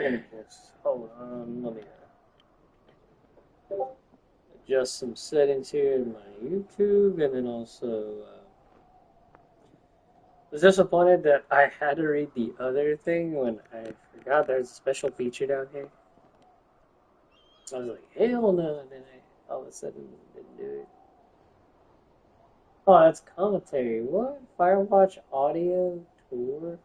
Just hold on, let me adjust some settings here in my YouTube, and then also was disappointed that I had to read the other thing when I forgot there's a special feature down here. I was like, hell no, and then I all of a sudden didn't do it. Oh, that's commentary. What? Firewatch audio tour?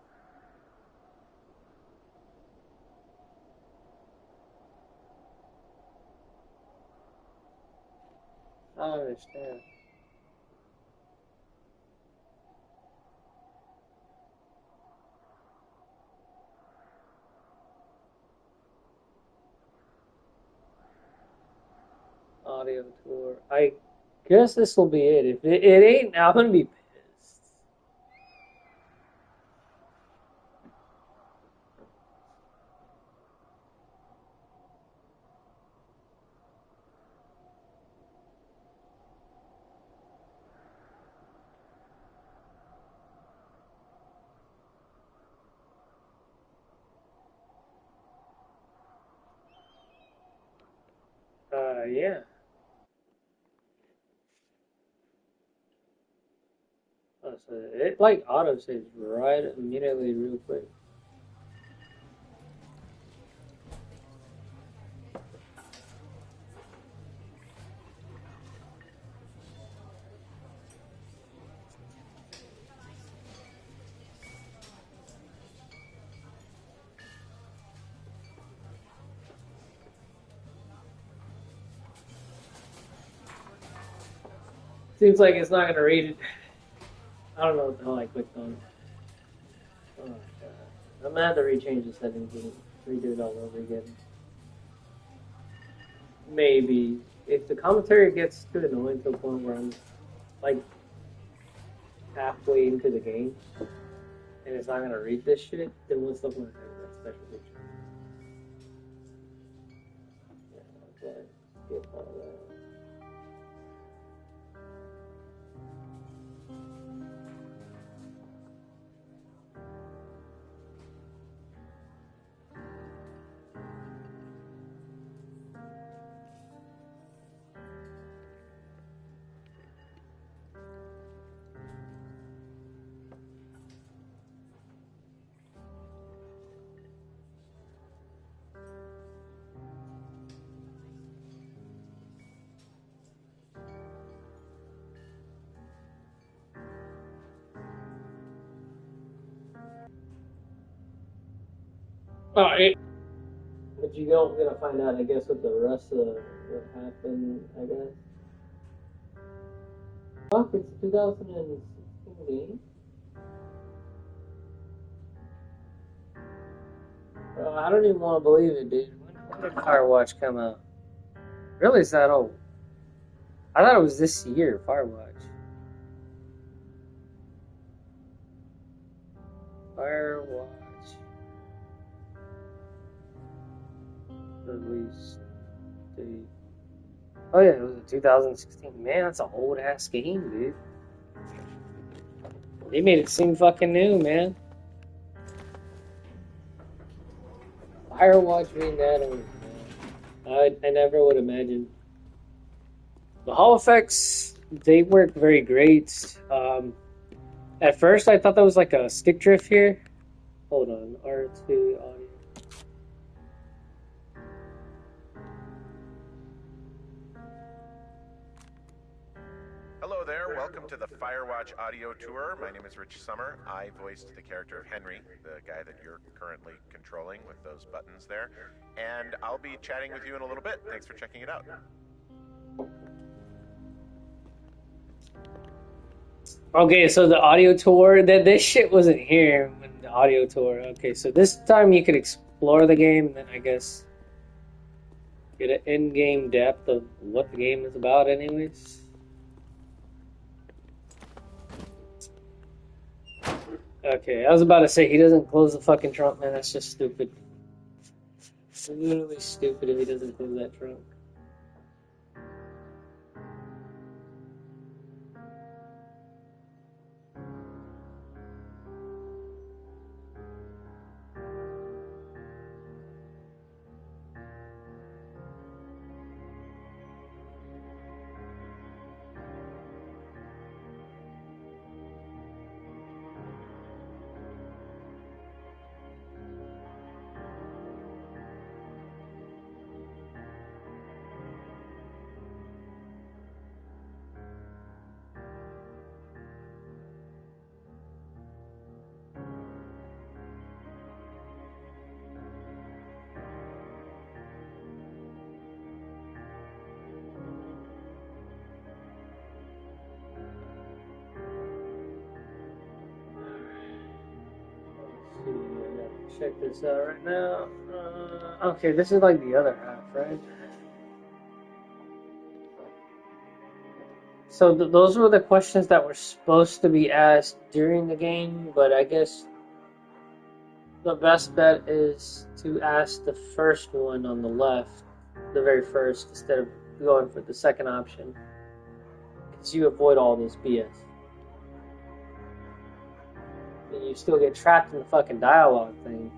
I don't understand. Audio tour. I guess this will be it. If it ain't, I'm gonna be pissed. Yeah. Oh, so it like auto saves right immediately, real quick. Seems like it's not gonna read it. I don't know what the hell I clicked on. Oh my god. I'm gonna have to rechange the settings and redo it all over again. Maybe. If the commentary gets too annoying to the point where I'm like halfway into the game and it's not gonna read this shit, then we'll still want to have that special feature. Yeah, okay. Skip all that. Alright. But you don't gonna find out, I guess, what the rest of what happened, I guess. Fuck, it's 2016 game? Bro, I don't even want to believe it, dude. When did Firewatch come out? Really, it's that old. I thought it was this year, Firewatch. Firewatch. Release date. Oh yeah, it was 2016. Man, that's an old ass game, dude. They made it seem fucking new, man. Firewatch being that old, man. I never would imagine. The Hall effects, they work very great. At first, I thought that was like a stick drift here. Hold on, R2 audio. Hello there, welcome to the Firewatch audio tour. My name is Rich Summer. I voiced the character of Henry, the guy that you're currently controlling with those buttons there. And I'll be chatting with you in a little bit. Thanks for checking it out. Okay, so the audio tour, that this shit wasn't here when the audio tour. Okay, so this time you could explore the game, and then I guess get an in-game depth of what the game is about, anyways. Okay, I was about to say he doesn't close the fucking trunk, man. That's just stupid. It's literally stupid if he doesn't close that trunk. check this out right now. Okay, this is like the other half, right? So those were the questions that were supposed to be asked during the game, but I guess the best bet is to ask the first one on the left, the very first, instead of going for the second option, because you avoid all this BS. And you still get trapped in the fucking dialogue thing.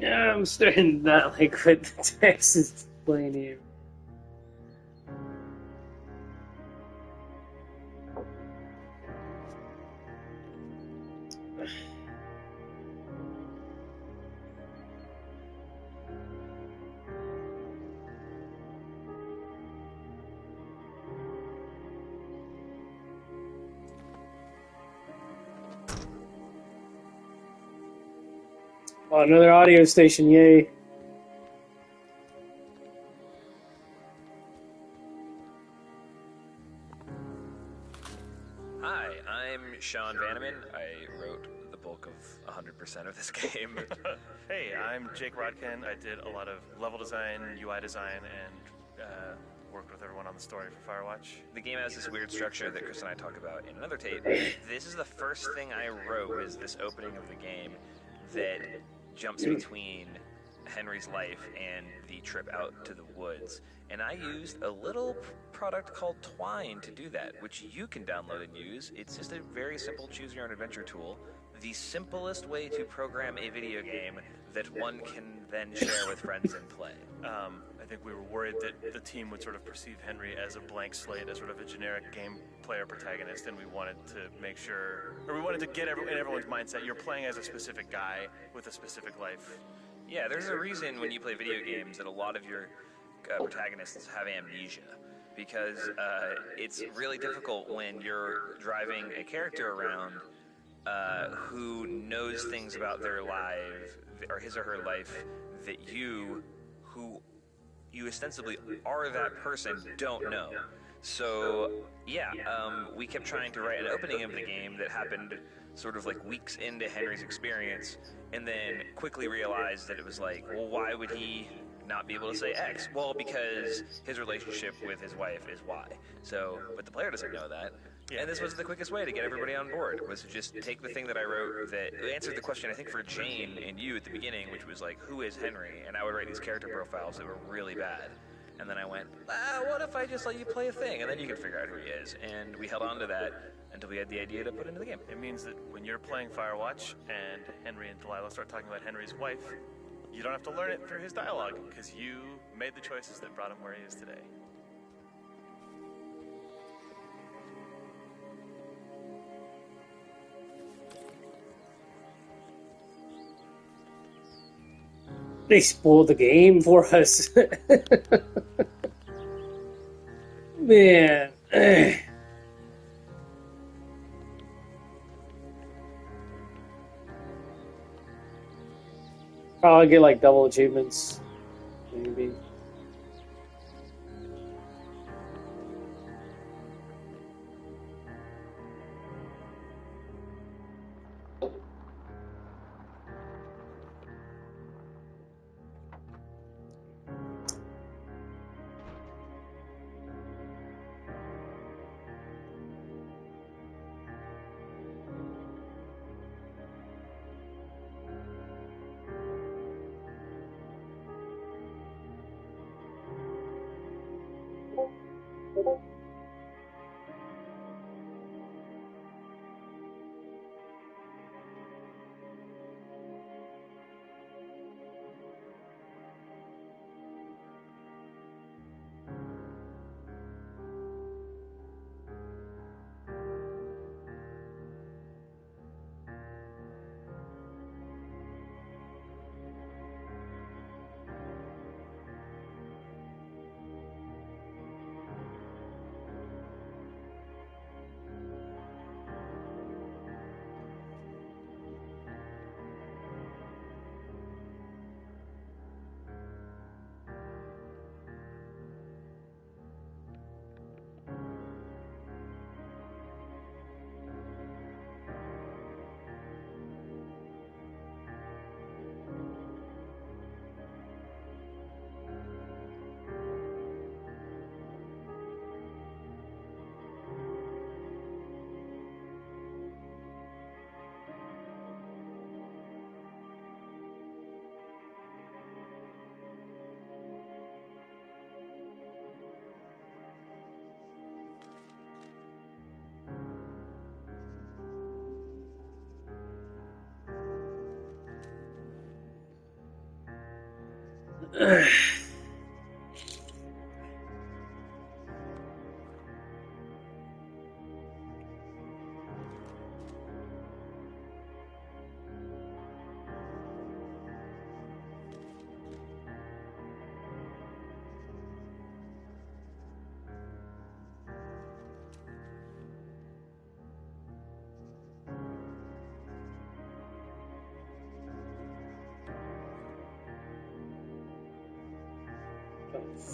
Yeah, I'm starting to not like what the text is playing here. Oh, another audio station, yay. Hi, I'm Sean Vanneman. I wrote the bulk of 100% of this game. Hey, I'm Jake Rodkin. I did a lot of level design, UI design, and worked with everyone on the story for Firewatch. The game has this weird structure that Chris and I talk about in another tape. This is the first thing I wrote, is this opening of the game that jumps between Henry's life and the trip out to the woods. And I used a little product called Twine to do that, which you can download and use. It's just a very simple choose your own adventure tool. The simplest way to program a video game that one can then share with friends and play. I think we were worried that the team would sort of perceive Henry as a blank slate, as sort of a generic game player protagonist, and we wanted to make sure, or we wanted to get in everyone's mindset, you're playing as a specific guy with a specific life. Yeah, there's a reason when you play video games that a lot of your protagonists have amnesia, because it's really difficult when you're driving a character around who knows things about their life, or his or her life, that you, who you ostensibly are that person, don't know. So, yeah, we kept trying to write an opening of the game that happened sort of like weeks into Henry's experience, and then quickly realized that it was like, well, why would he not be able to say X? Well, because his relationship with his wife is Y. So, but the player doesn't know that. Yeah. And this was the quickest way to get everybody on board, was to just take the thing that I wrote that answered the question, I think, for Jane and you at the beginning, which was like, who is Henry? And I would write these character profiles that were really bad. And then I went, what if I just let you play a thing? And then you can figure out who he is. And we held on to that until we had the idea to put into the game. It means that when you're playing Firewatch and Henry and Delilah start talking about Henry's wife, you don't have to learn it through his dialogue, because you made the choices that brought him where he is today. They spoiled the game for us. Man. Probably get like double achievements. Maybe.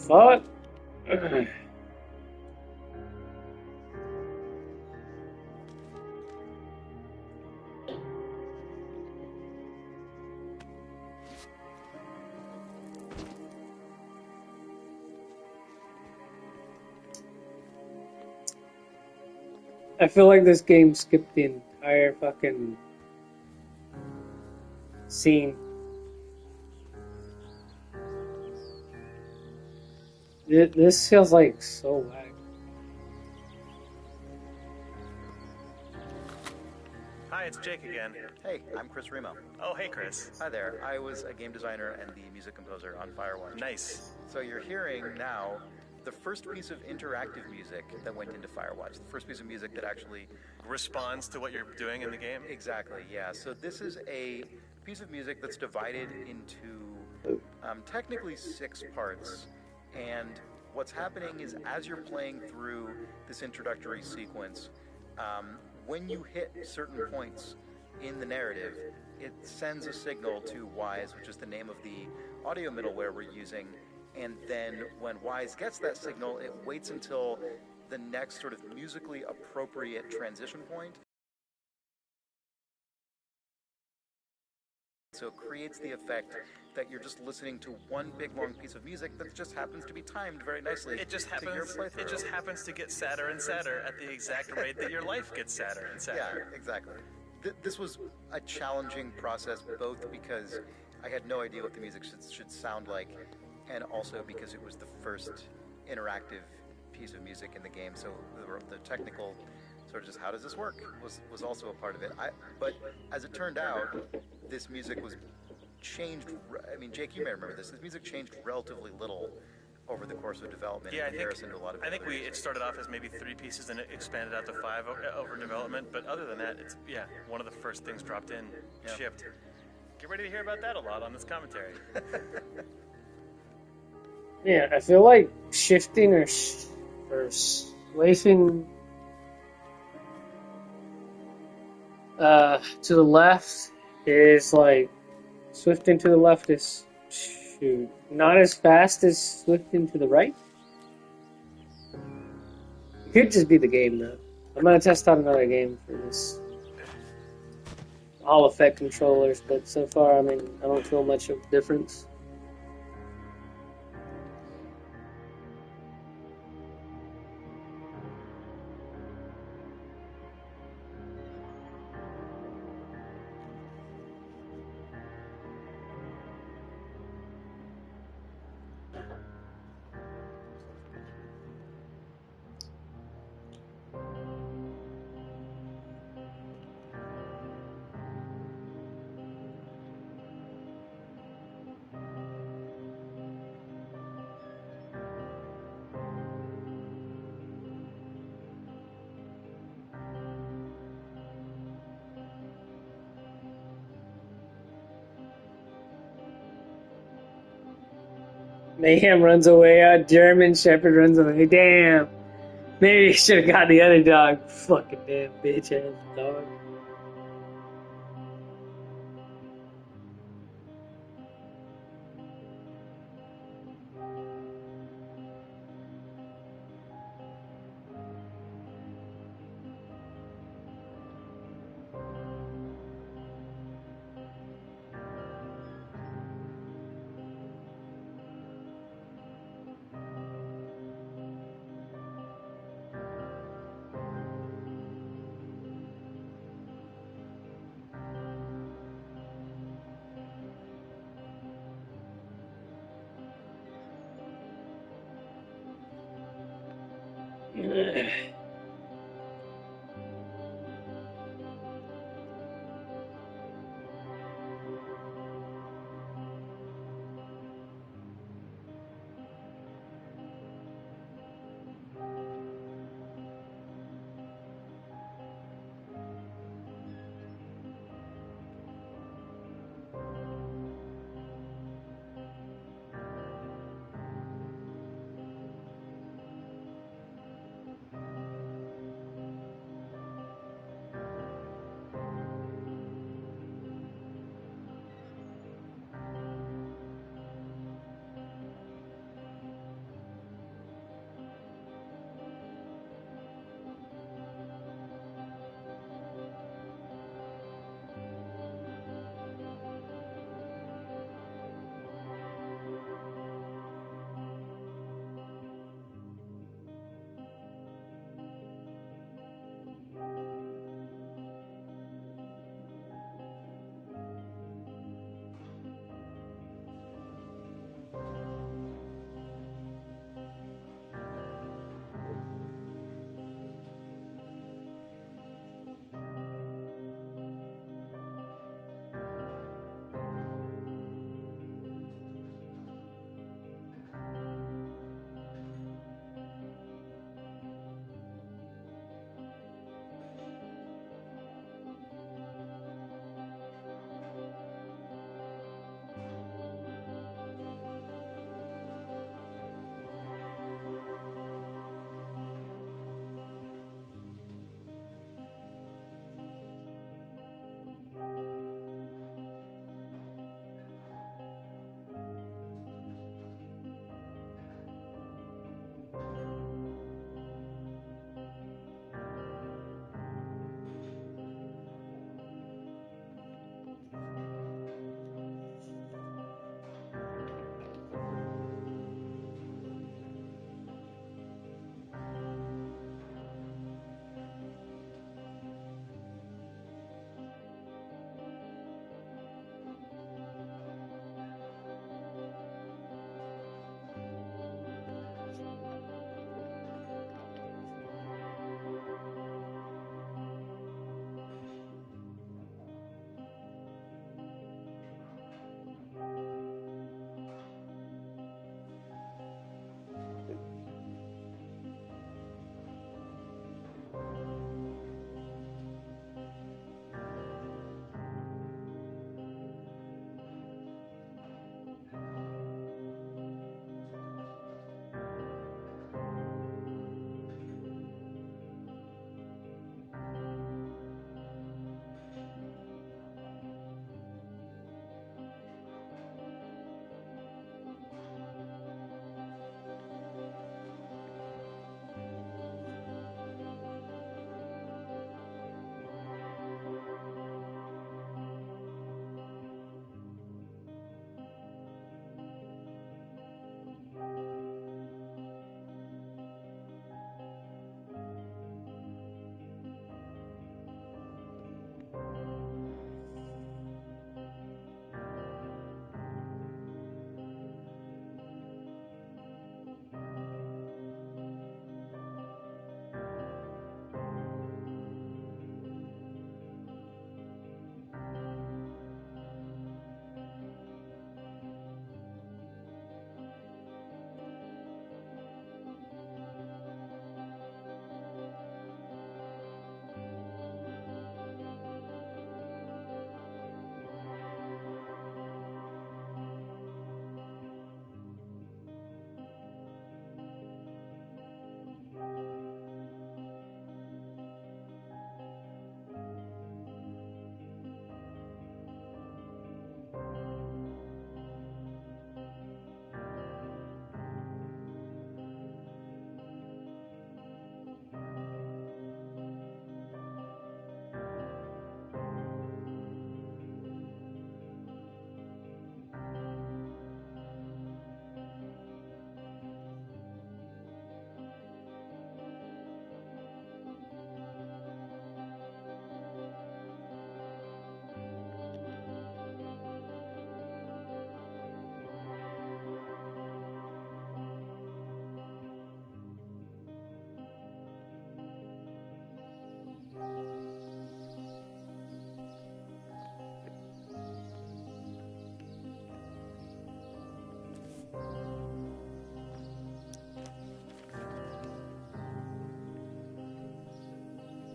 Fuck. I feel like this game skipped the entire fucking scene. This feels like so whack. Hi, it's Jake again. Hey, I'm Chris Remo. Oh, hey, Chris. Hi there. I was a game designer and the music composer on Firewatch. Nice. So you're hearing now the first piece of interactive music that went into Firewatch. The first piece of music that actually... Responds to what you're doing in the game? Exactly, yeah. So this is a piece of music that's divided into technically 6 parts. And what's happening is as you're playing through this introductory sequence, when you hit certain points in the narrative, it sends a signal to Wise, which is the name of the audio middleware we're using. And then when Wise gets that signal, it waits until the next sort of musically appropriate transition point. So it creates the effect that you're just listening to one big long piece of music that just happens to be timed very nicely. It just to your happens. playthrough. It just happens to get sadder and sadder at the exact rate that your life gets sadder and sadder. Yeah, exactly. This was a challenging process, both because I had no idea what the music should sound like, and also because it was the first interactive piece of music in the game. So the technical sort of just how does this work was also a part of it. But as it turned out, this music was changed. I mean, Jake, you may remember this. This music changed relatively little over the course of development in comparison to a lot of. I think it started off as maybe 3 pieces and it expanded out to 5 over development. But other than that, it's one of the first things dropped in, shipped. Get ready to hear about that a lot on this commentary. Yeah, I feel like shifting or swaying to the left is like swifting to the left is not as fast as swifting to the right. It could just be the game though. I'm gonna test out another game for this. All effect controllers, but so far, I mean, I don't feel much of a difference. Mayhem runs away. A German Shepherd runs away. Damn. Maybe you should have got the other dog. Fucking damn bitch ass dog.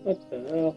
What the hell?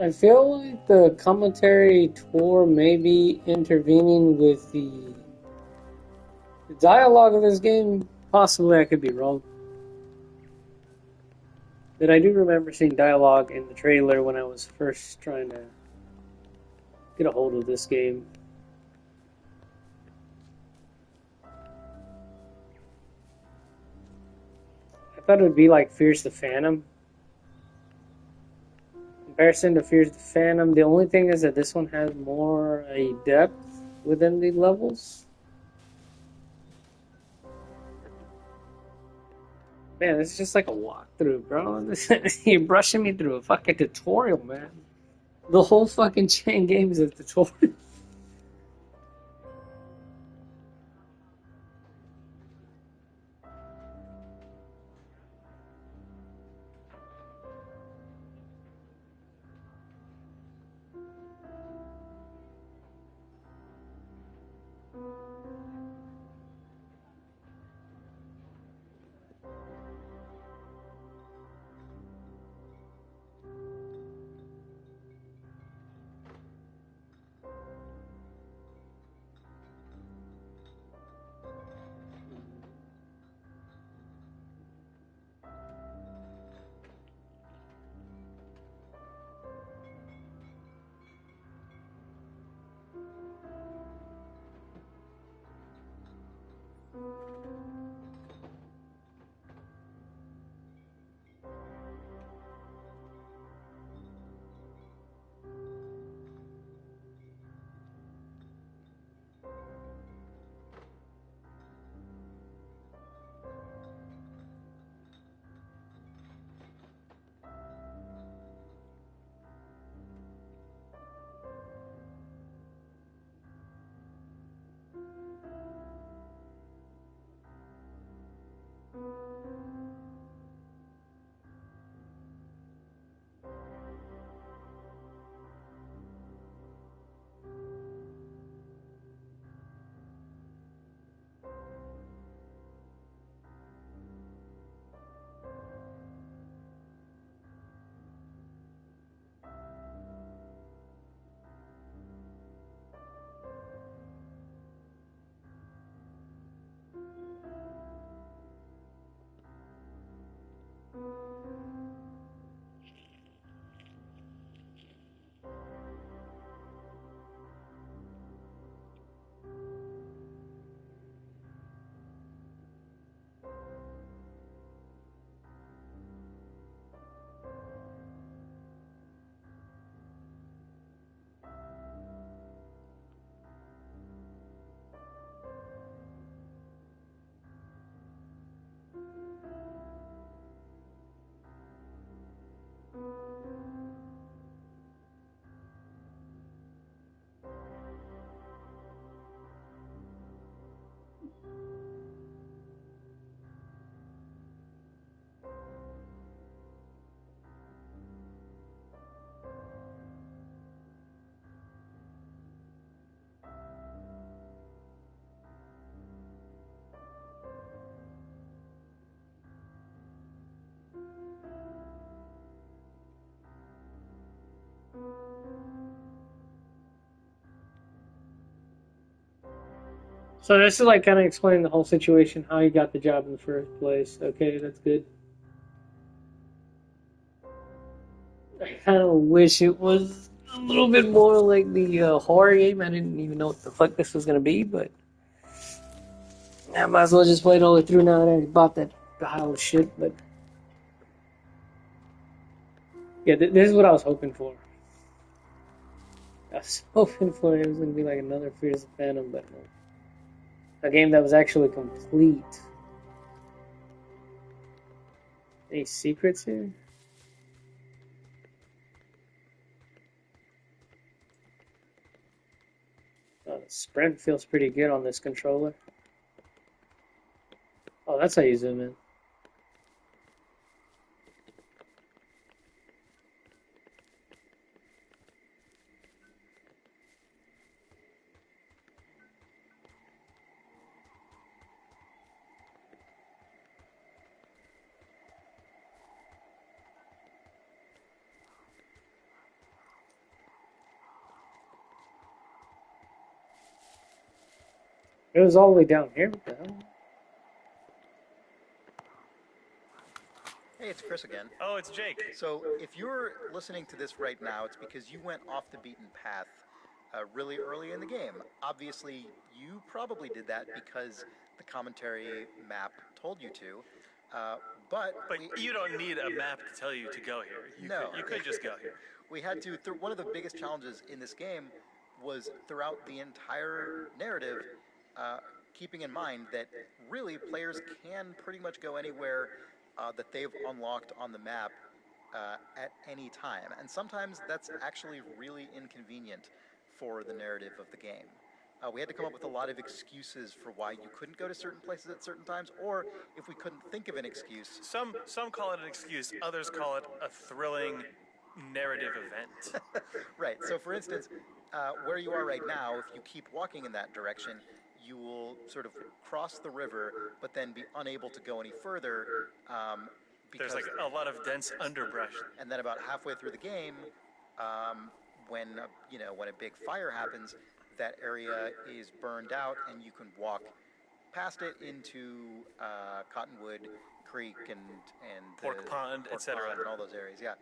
I feel like the commentary tour may be intervening with the dialogue of this game. Possibly, I could be wrong. But I do remember seeing dialogue in the trailer when I was first trying to get a hold of this game. thought it would be like Fears the Phantom. Comparison to Fears the Phantom, the only thing is that this one has more a depth within the levels. Man, it's just like a walkthrough, bro. You're brushing me through a fucking tutorial, man. The whole fucking chain game is a tutorial. So this is like kind of explaining the whole situation, how you got the job in the first place. Okay, that's good. I kind of wish it was a little bit more like the horror game. I didn't even know what the fuck this was gonna be, but I might as well just play it all the way through now that I already bought that pile of shit. But yeah, this is what I was hoping for. I was hoping for it was gonna be like another Fears of Phantom, but no. A game that was actually complete. Any secrets here? Oh, the sprint feels pretty good on this controller. Oh, that's how you zoom in. It was all the way down here. What the hell? Hey, it's Chris again. Oh, it's Jake. So, if you're listening to this right now, it's because you went off the beaten path really early in the game. Obviously, you probably did that because the commentary map told you to. But But you don't need a map to tell you to go here. You could just go here. We had to. One of the biggest challenges in this game was throughout the entire narrative, keeping in mind that really players can pretty much go anywhere that they've unlocked on the map at any time, and sometimes that's actually really inconvenient for the narrative of the game. We had to come up with a lot of excuses for why you couldn't go to certain places at certain times, or if we couldn't think of an excuse. Some call it an excuse. Others call it a thrilling narrative event. Right. So, for instance, where you are right now, if you keep walking in that direction, you will sort of cross the river, but then be unable to go any further. Because There's like a lot of dense underbrush. And then about halfway through the game, when when a big fire happens, that area is burned out, and you can walk past it into Cottonwood Creek and Pork Pond, etc. and all those areas. Yeah,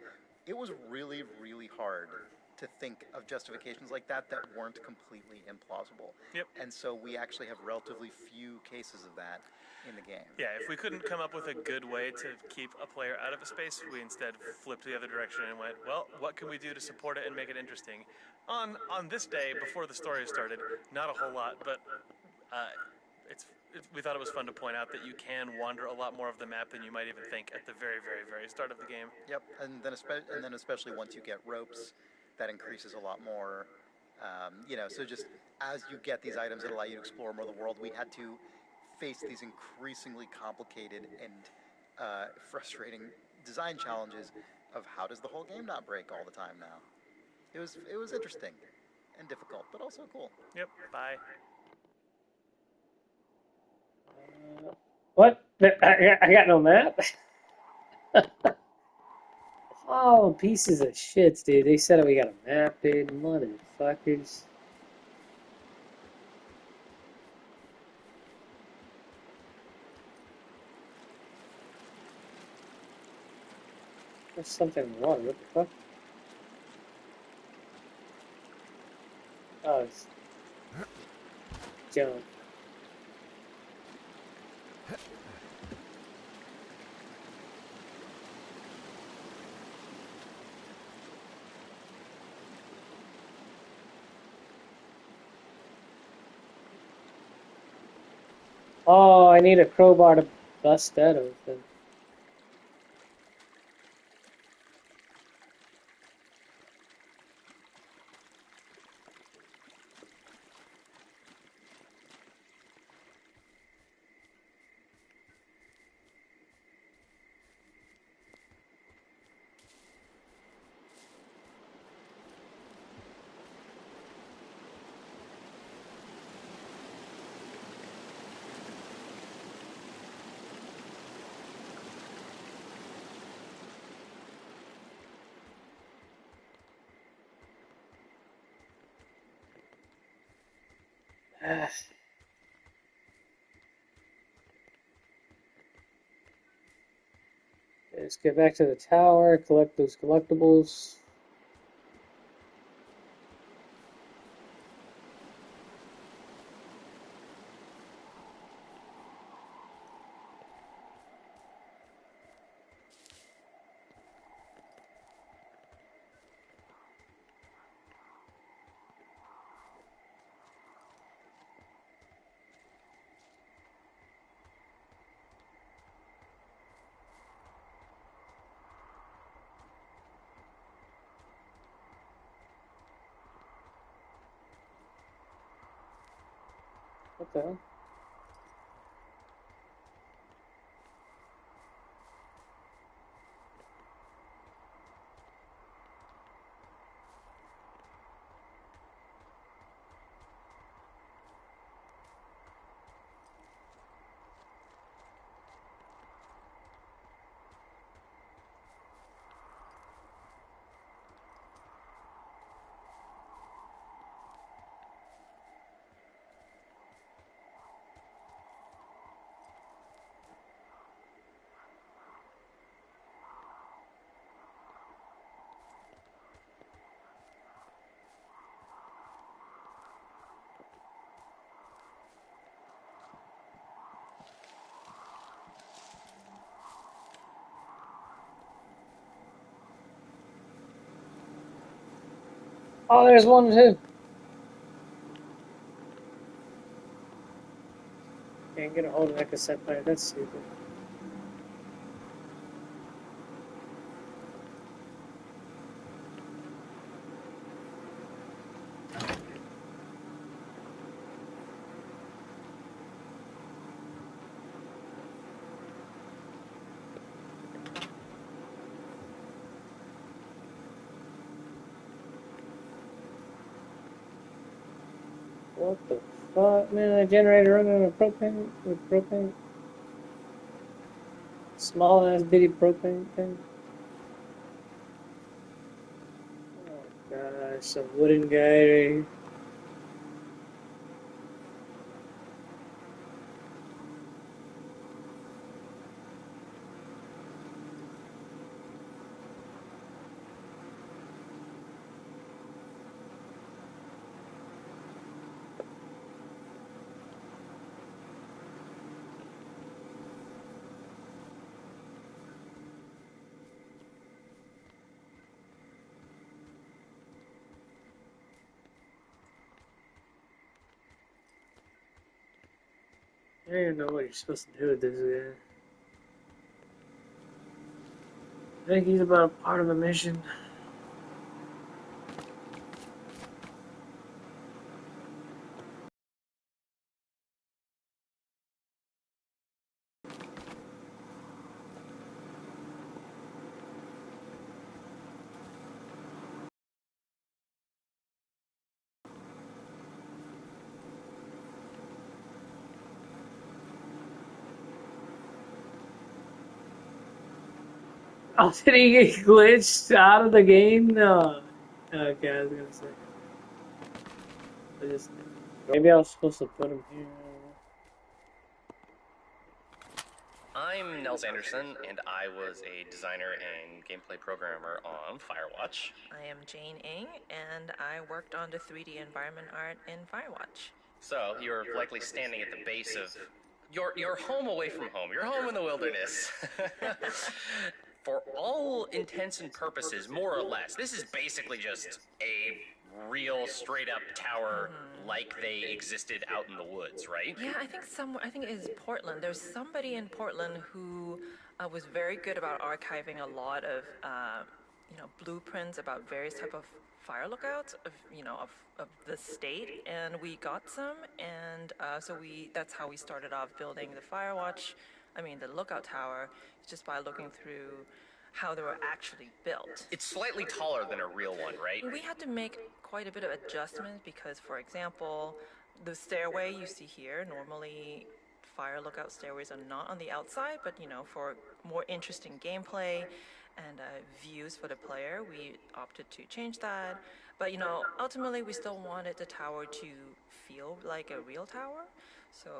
it was really, really hard to think of justifications like that weren't completely implausible. Yep. And so we actually have relatively few cases of that in the game. Yeah, if we couldn't come up with a good way to keep a player out of a space, we instead flipped the other direction and went, well, what can we do to support it and make it interesting? On this day, before the story started, not a whole lot, but we thought it was fun to point out that you can wander a lot more of the map than you might even think at the very, very, very start of the game. Yep, and then especially once you get ropes, that increases a lot more. So just as you get these items that allow you to explore more of the world, we had to face these increasingly complicated and frustrating design challenges of how does the whole game not break all the time now. It was interesting and difficult, but also cool. Yep, bye. What? I got no map? Oh, pieces of shit, dude. They said we got a map, dude. Motherfuckers. There's something wrong. What the fuck? Oh, it's junk. Oh, I need a crowbar to bust that open. Let's get back to the tower, collect those collectibles. What the hell? Oh, there's one too. Can't get a hold of that cassette player. That's stupid. What the fuck, man? A generator running on a propane with propane. Small ass bitty propane thing. Oh gosh, some wooden guy right here. I don't even know what you're supposed to do with this guy. I think he's about part of a mission. Oh, did he get glitched out of the game? No. Okay, I was gonna say. I just maybe I was supposed to put him here. I'm Nels Anderson, and I was a designer and gameplay programmer on Firewatch. I am Jane Ing, and I worked on the 3D environment art in Firewatch. So you're likely standing at the base of your home away from home. You're home in the wilderness. For all intents and purposes, more or less, this is basically just a real straight-up tower like they existed out in the woods, right? Yeah, I think it is Portland. There's somebody in Portland who was very good about archiving a lot of blueprints about various type of fire lookouts of the state, and we got some, and that's how we started off building the Firewatch. I mean the lookout tower, just by looking through how they were actually built. It's slightly taller than a real one, right? We had to make quite a bit of adjustments because, for example, the stairway you see here, normally fire lookout stairways are not on the outside, but for more interesting gameplay and views for the player, we opted to change that. But ultimately we still wanted the tower to feel like a real tower. So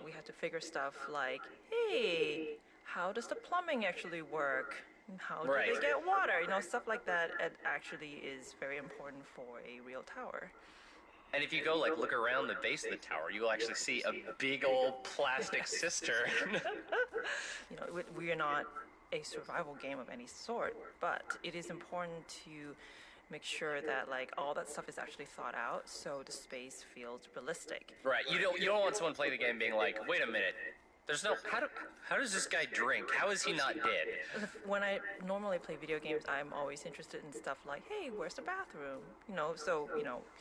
we had to figure stuff like, hey, how does the plumbing actually work? How do they get water? Stuff like that. It actually is very important for a real tower. And if you go look around the base of the tower, you will actually see a big old plastic cistern. We are not a survival game of any sort, but it is important to make sure that all that stuff is actually thought out, so the space feels realistic. Right. You don't want someone playing the game being like, wait a minute. There's no how does this guy drink? How is he not dead? When I normally play video games, I'm always interested in stuff like, hey, where's the bathroom?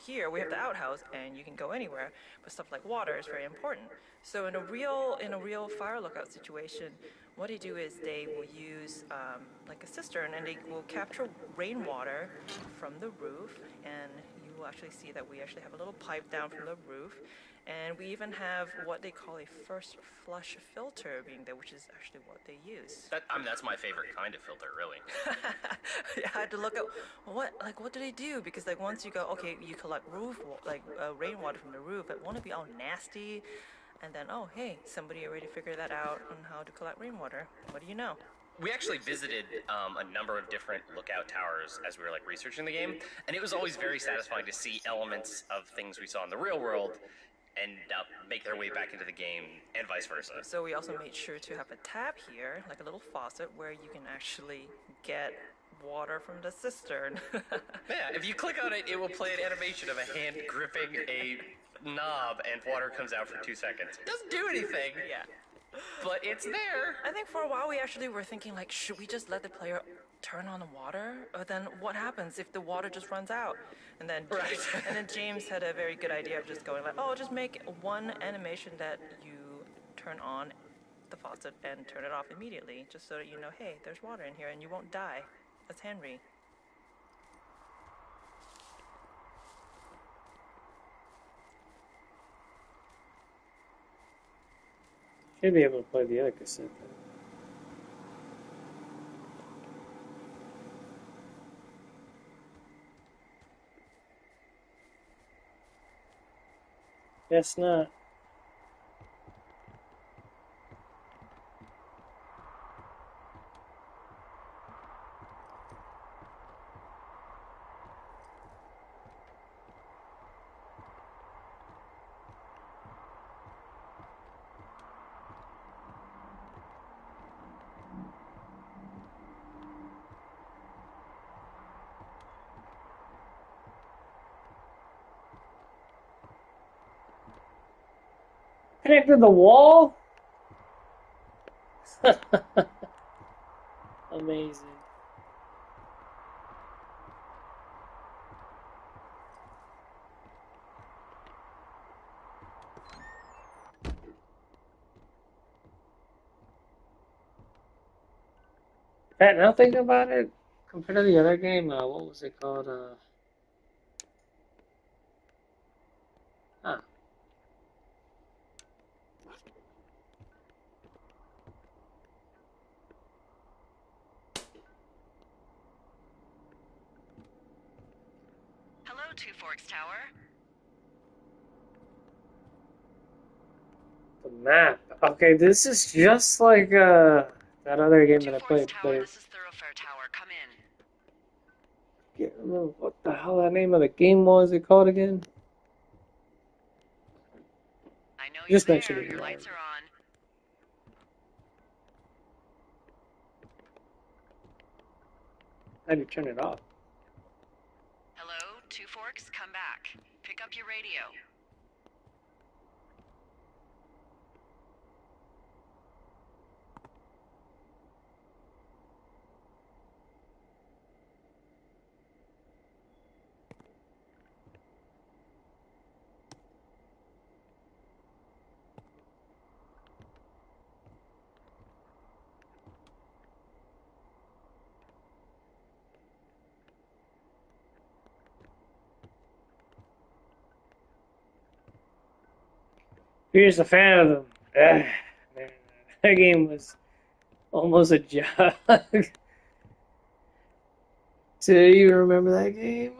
Here we have the outhouse and you can go anywhere, but stuff like water is very important. So in a real fire lookout situation, what they do is they will use a cistern, and they will capture rainwater from the roof, and you will actually see that we actually have a little pipe down from the roof. And we even have what they call a first flush filter being there, which is actually what they use. That's my favorite kind of filter, really. I had to look at what do they do? Because once you go, okay, you collect rainwater from the roof, it won't be all nasty. And then, oh, hey, somebody already figured that out on how to collect rainwater. What do you know? We actually visited a number of different lookout towers as we were researching the game, and it was always very satisfying to see elements of things we saw in the real world end up make their way back into the game, and vice versa. So we also made sure to have a tab here, like a little faucet, where you can actually get water from the cistern. Yeah, if you click on it, it will play an animation of a hand gripping a knob and water comes out for 2 seconds. It doesn't do anything. Yeah. But it's there. I think for a while we actually were thinking like, should we just let the player turn on the water? Or then what happens if the water just runs out? And then and then James had a very good idea of just going like, oh, just make one animation that you turn on the faucet and turn it off immediately, just so that you know, hey, there's water in here and you won't die. That's Henry. Should be able to play the other cassette then. Guess not. Connected to the wall? Amazing. Pat, now thinking about it, compared to the other game, what was it called? Huh. Hello, Two Forks Tower. The map. Okay, this is just like that other game Two that I Forks played, Tower, but this is Thoroughfare Tower. Come in. I can't remember what the hell that name of the game was. It called again? I know you're Just mention there. it. Your lights are on. How do you turn it off? Hello, Two Forks, come back. Pick up your radio. Here's a fan of them. Man, that game was almost a jog. Do you remember that game?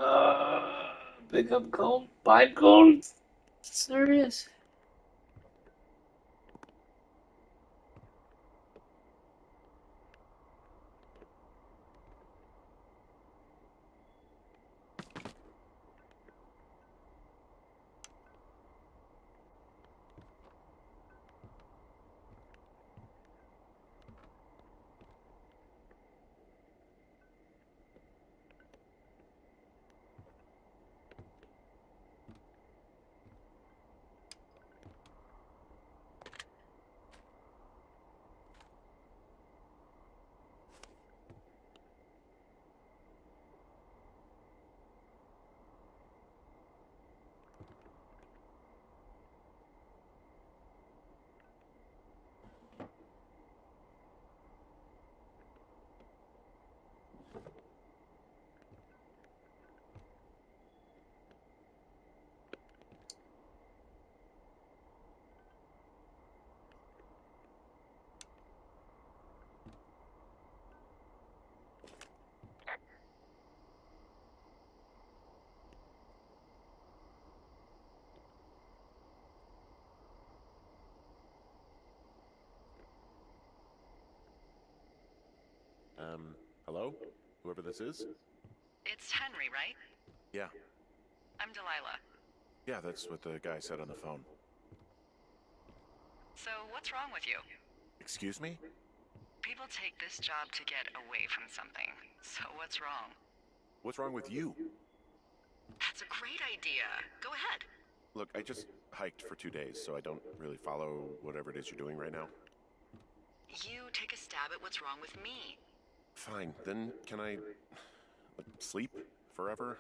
Pick up gold, buy gold. Serious? Hello? Whoever this is? It's Henry, right? Yeah. I'm Delilah. Yeah, that's what the guy said on the phone. So, what's wrong with you? Excuse me? People take this job to get away from something. So what's wrong? What's wrong with you? That's a great idea. Go ahead. Look, I just hiked for 2 days, so I don't really follow whatever it is you're doing right now. You take a stab at what's wrong with me. Fine, then can I sleep forever?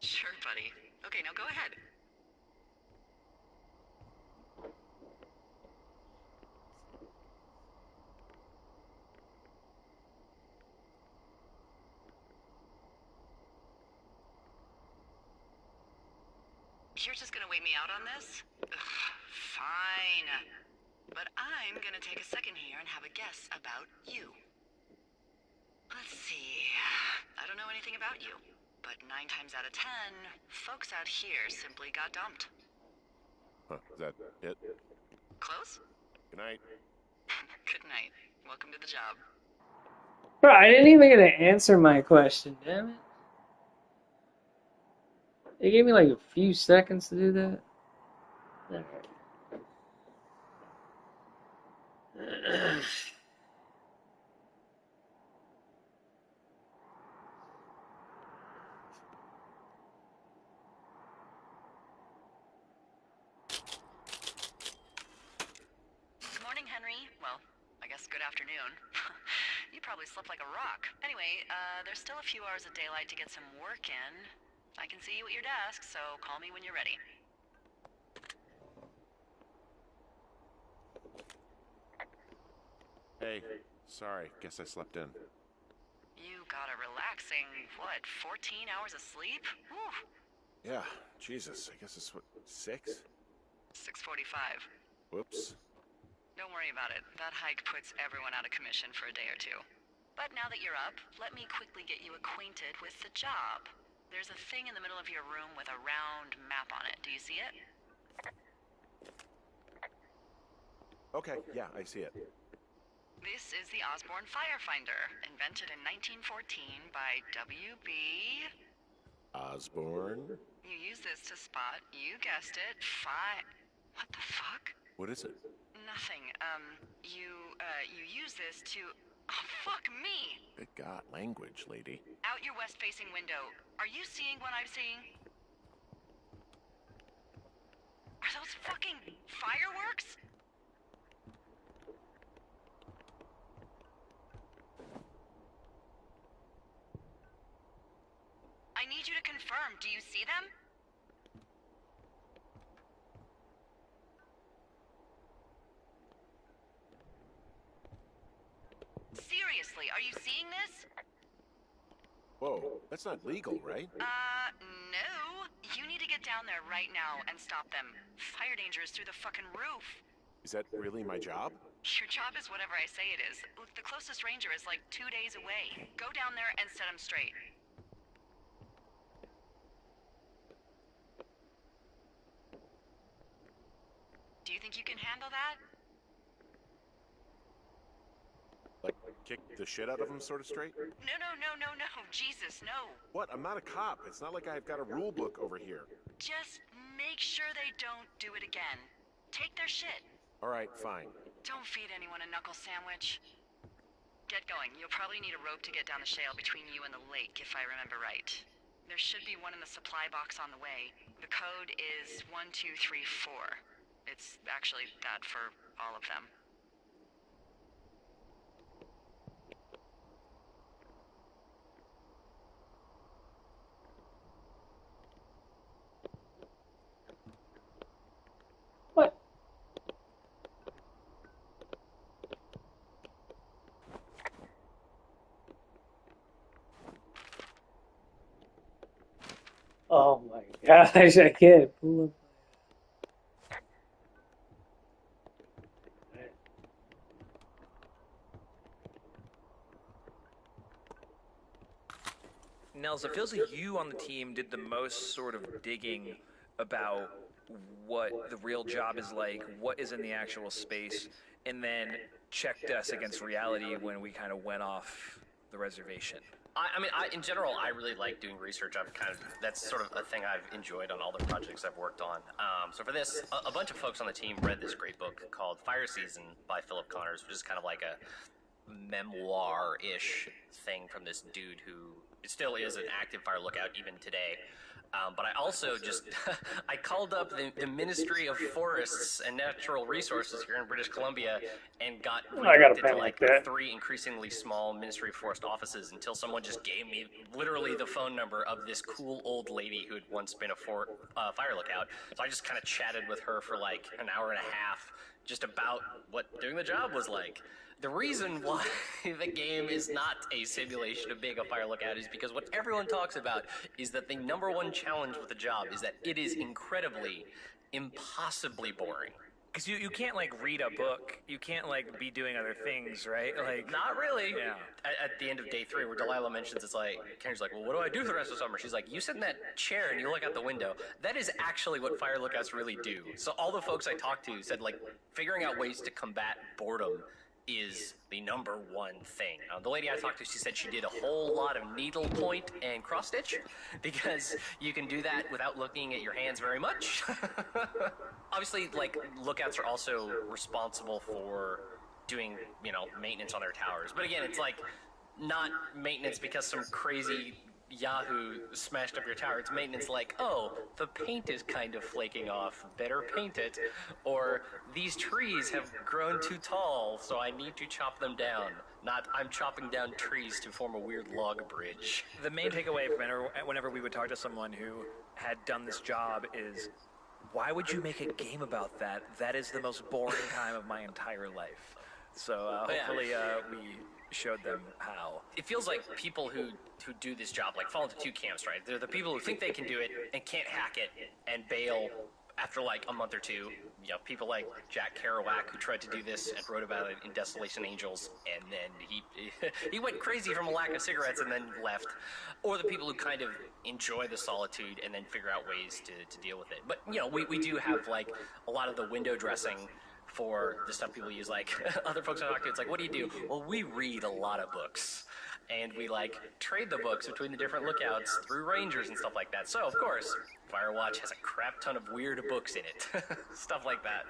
Sure, buddy. Okay, now go ahead. You're just gonna wait me out on this? Ugh, fine. But I'm gonna take a second here and have a guess about you. Let's see. I don't know anything about you, but 9 times out of 10, folks out here simply got dumped. Huh, is that it? Close? Good night. Good night. Welcome to the job. Bro, I didn't even get to answer my question, damn it. They gave me like a few seconds to do that. Alright. Good morning, Henry. Well, I guess good afternoon. You probably slept like a rock. Anyway, there's still a few hours of daylight to get some work in. I can see you at your desk, so call me when you're ready. Hey, sorry, guess I slept in. You got a relaxing, 14 hours of sleep? Whew. Yeah, Jesus, I guess it's what, 6? 6:45. Whoops. Don't worry about it. That hike puts everyone out of commission for a day or two. But now that you're up, let me quickly get you acquainted with the job. There's a thing in the middle of your room with a round map on it. Do you see it? Okay, yeah, I see it. This is the Osborne Firefinder, invented in 1914 by W.B. Osborne? You use this to spot, you guessed it, What the fuck? What is it? Nothing. You use this to... Oh, fuck me! Good God, language, lady. Out your west-facing window. Are you seeing what I'm seeing? Are those fucking fireworks? I need you to confirm. Do you see them? Seriously, are you seeing this? Whoa, that's not legal, right? No. You need to get down there right now and stop them. Fire danger is through the fucking roof. Is that really my job? Your job is whatever I say it is. Look, the closest ranger is like 2 days away. Go down there and set him straight. Do you think you can handle that? Like, kick the shit out of him, sort of straight? No. Jesus, no. What? I'm not a cop. It's not like I've got a rule book over here. Just make sure they don't do it again. Take their shit. All right, fine. Don't feed anyone a knuckle sandwich. Get going. You'll probably need a rope to get down the shale between you and the lake, if I remember right. There should be one in the supply box on the way. The code is 1234. It's actually that for all of them. What? Oh my gosh, I can't pull up. Nels, it feels like you on the team did the most sort of digging about what the real job is like, what is in the actual space, and then checked us against reality when we kind of went off the reservation. In general, I really like doing research. That's sort of a thing I've enjoyed on all the projects I've worked on. So for this, a bunch of folks on the team read this great book called Fire Season by Philip Connors, which is kind of like memoir-ish thing from this dude who still is an active fire lookout even today. But I also just I called up the Ministry of Forests and Natural Resources here in British Columbia and got I got a redirected pen to like like that. 3 increasingly small Ministry of Forest offices until someone just gave me literally the phone number of this cool old lady who had once been a fire lookout. So I just kind of chatted with her for like an hour and a half just about what doing the job was like. The reason why the game is not a simulation of being a fire lookout is because what everyone talks about is that the number one challenge with the job is that it is incredibly, impossibly boring. Because you can't like read a book, you can't like be doing other things, right? Like Not really. Yeah. At the end of day 3, where Delilah mentions it's like, Kendra's like, well, what do I do for the rest of the summer? She's like, you sit in that chair and you look out the window. That is actually what fire lookouts really do. So all the folks I talked to said like, figuring out ways to combat boredom is the number one thing. The lady I talked to, she said she did a whole lot of needlepoint and cross stitch because you can do that without looking at your hands very much. Obviously, like, lookouts are also responsible for doing, maintenance on their towers. But again, it's like not maintenance because some crazy Yahoo smashed up your tower. It's maintenance like, oh, the paint is kind of flaking off. Better paint it. Or these trees have grown too tall, so I need to chop them down. Not, I'm chopping down trees to form a weird log bridge. the main takeaway from whenever we would talk to someone who had done this job is, why would you make a game about that? That is the most boring time of my entire life. So hopefully we showed them how. It feels like people who do this job like fall into 2 camps, right? They're the people who think they can do it and can't hack it and bail after like a month or 2. People like Jack Kerouac, who tried to do this and wrote about it in Desolation Angels, and then he went crazy from a lack of cigarettes and then left. Or the people who kind of enjoy the solitude and then figure out ways to deal with it. But we do have like a lot of the window dressing for the stuff people use. Like other folks I talk to, it's like, what do you do? Well, we read a lot of books. And we like trade the books between the different lookouts through rangers and stuff like that. So of course, Firewatch has a crap ton of weird books in it. Stuff like that.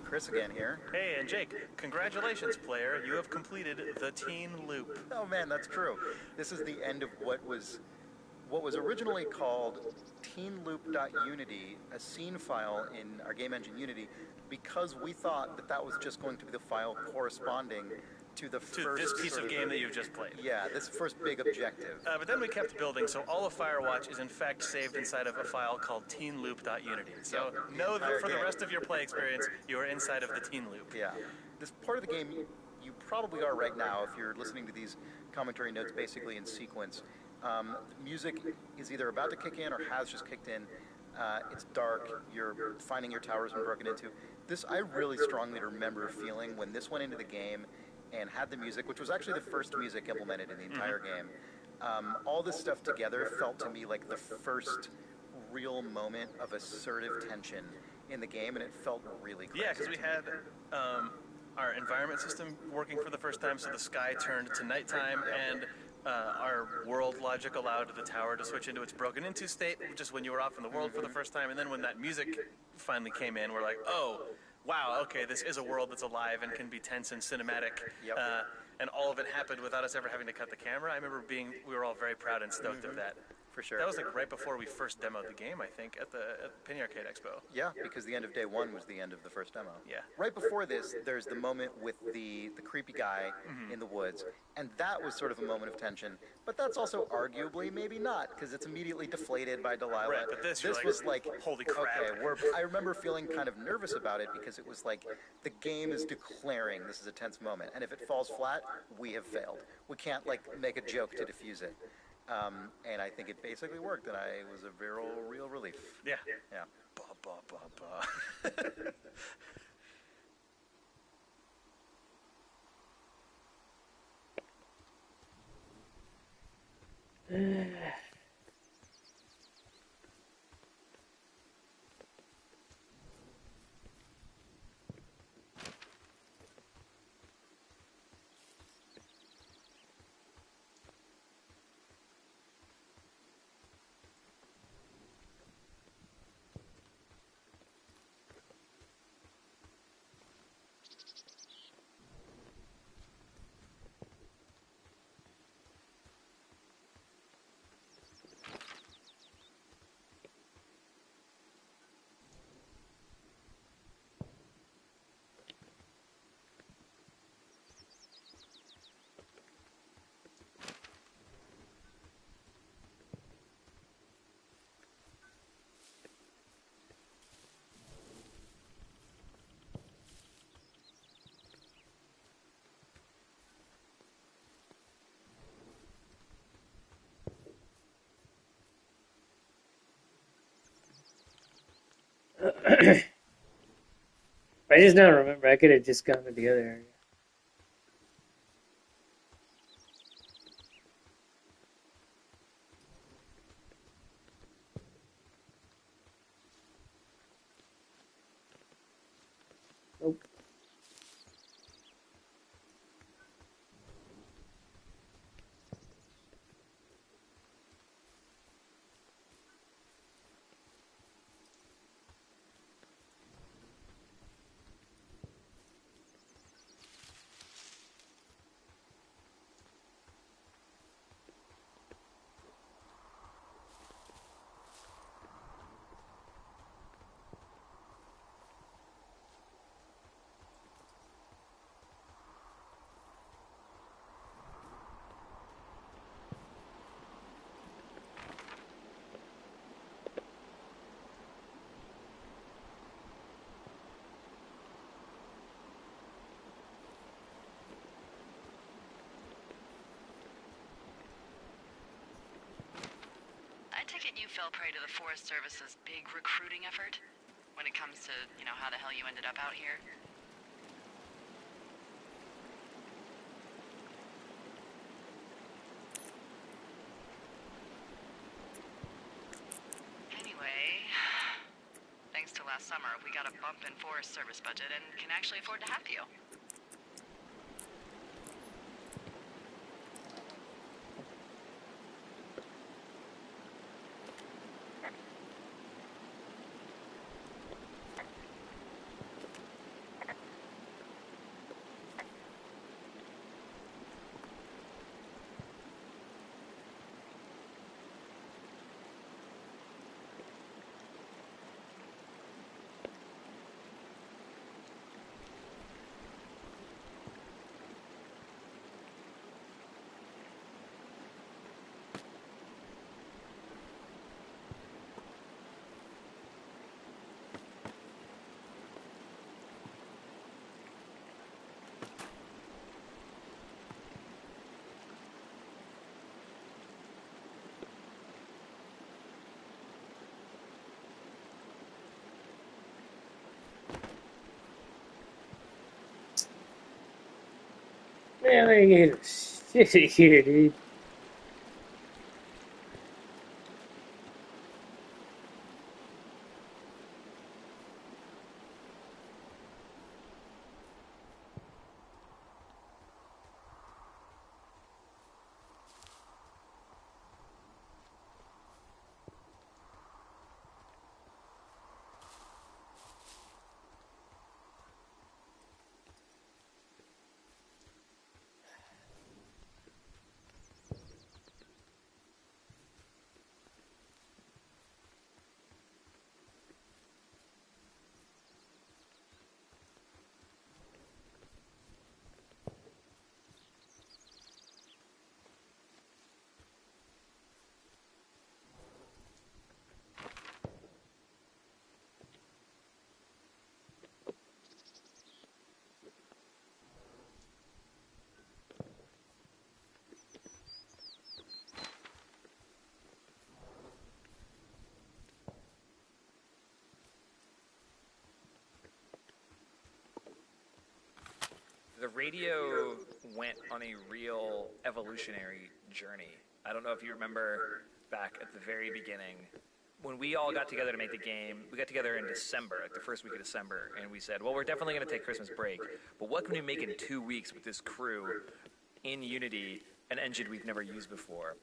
Chris again here. Hey, and Jake, congratulations, player. You have completed the Teen Loop. Oh man, that's true. This is the end of what was originally called teenloop.unity, a scene file in our game engine Unity, because we thought that was just going to be the file corresponding to the first this piece sort of game that you've just played. Yeah, this first big objective. But then we kept building, so all of Firewatch is in fact saved inside of a file called teenloop.unity. So know that for the rest of your play experience, you are inside of the Teen Loop. Yeah. This part of the game, you probably are right now if you're listening to these commentary notes basically in sequence. Music is either about to kick in or has just kicked in. It's dark. You're finding your tower's been broken into. This, I really strongly remember feeling when this went into the game and had the music, which was actually the first music implemented in the entire game. All this stuff together felt to me like the first real moment of assertive tension in the game, and it felt really crazy. Yeah, because we had our environment system working for the first time, so the sky turned to nighttime, and our world logic allowed the tower to switch into its broken into state just when you were off in the world for the first time, and then when that music finally came in, we're like, oh, wow, okay, this is a world that's alive and can be tense and cinematic. Yep. And all of it happened without us ever having to cut the camera. I remember we were all very proud and stoked of that. For sure. That was like right before we first demoed the game, I think, at the Penny Arcade Expo. Yeah, because the end of day 1 was the end of the first demo. Yeah. Right before this, there's the moment with the creepy guy in the woods, and that was sort of a moment of tension. But that's also arguably maybe not, because it's immediately deflated by Delilah. Right, but this was like, holy crap. Okay, I remember feeling kind of nervous about it because it was like the game is declaring this is a tense moment, and if it falls flat, we have failed. We can't like make a joke to diffuse it. And I think it basically worked, and it was a real relief. Yeah. Yeah. Ba, ba, ba, ba. I just now remember I could have just gone to the other area. Nope. I take it you fell prey to the Forest Service's big recruiting effort? When it comes to, how the hell you ended up out here? Anyway, thanks to last summer, we got a bump in Forest Service budget and can actually afford to have you. Man, I get shit here, dude. The radio went on a real evolutionary journey. I don't know if you remember back at the very beginning when we all got together to make the game. We got together in December, like the first week of December, and we said, well, we're definitely going to take Christmas break, but what can we make in 2 weeks with this crew in Unity, an engine we've never used before?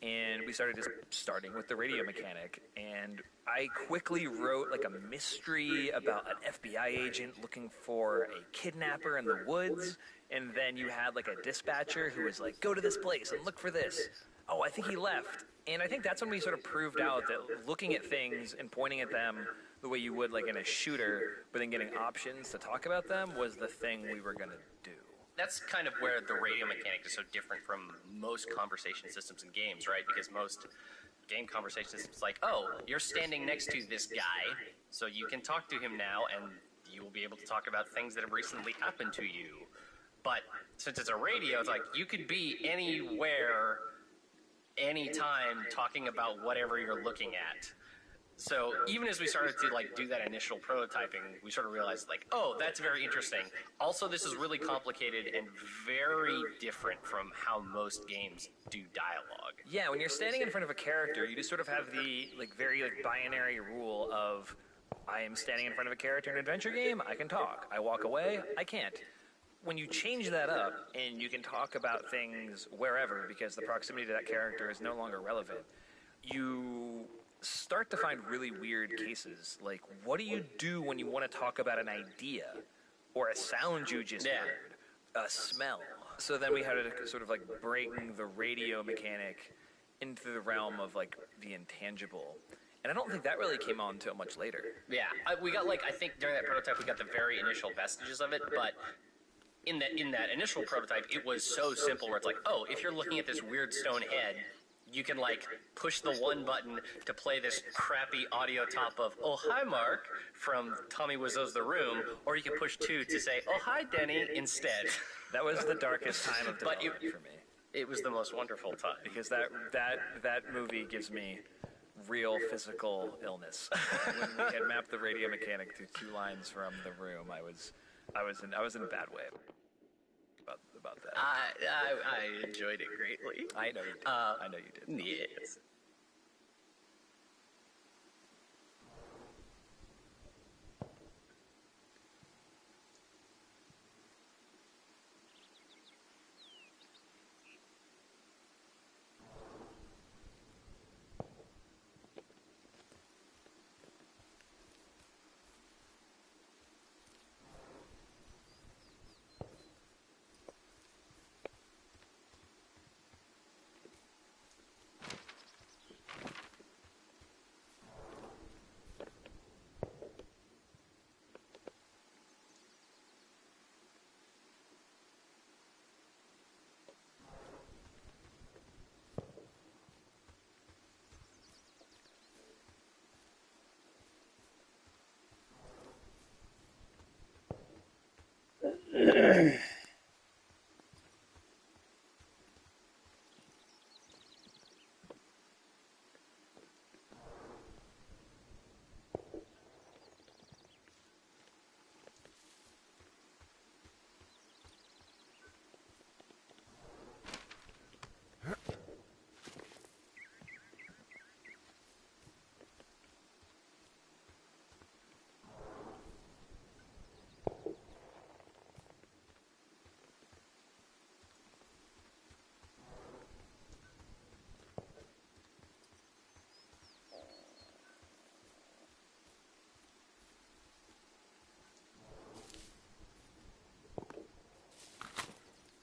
And we started starting with the radio mechanic, and I quickly wrote like a mystery about an FBI agent looking for a kidnapper in the woods, and then you had like a dispatcher who was like, go to this place and look for this. Oh, I think he left. And I think that's when we sort of proved out that looking at things and pointing at them the way you would like in a shooter, but then getting options to talk about them was the thing we were going to do. That's kind of where the radio mechanic is so different from most conversation systems in games, right? Because most game conversation systems like, oh, you're standing next to this guy, so you can talk to him now, and you will be able to talk about things that have recently happened to you. But since it's a radio, it's like you could be anywhere, anytime, talking about whatever you're looking at. So even as we started to like do that initial prototyping, we sort of realized like, oh, that's very interesting. Also, this is really complicated and very different from how most games do dialogue. Yeah, when you're standing in front of a character, you just sort of have the like very like binary rule of I am standing in front of a character in an adventure game, I can talk. I walk away, I can't. When you change that up and you can talk about things wherever because the proximity to that character is no longer relevant, you start to find really weird cases. Like, what do you do when you want to talk about an idea or a sound you just heard, a smell? So then we had to sort of like bring the radio mechanic into the realm of like the intangible. And I don't think that really came on until much later. Yeah, we got like, I think during that prototype we got the very initial vestiges of it, but in that initial prototype it was so simple where it's like, oh, if you're looking at this weird stone head, you can like push the one button to play this crappy audio top of "Oh hi Mark" from Tommy Wiseau's The Room, or you can push 2 to say "Oh hi Denny" instead. That was the darkest time of development for me. It was the most wonderful time because that movie gives me real physical illness. When we had mapped the radio mechanic to 2 lines from The Room, I was in a bad way about that. I enjoyed it greatly. I know you did. I know you did. Yes.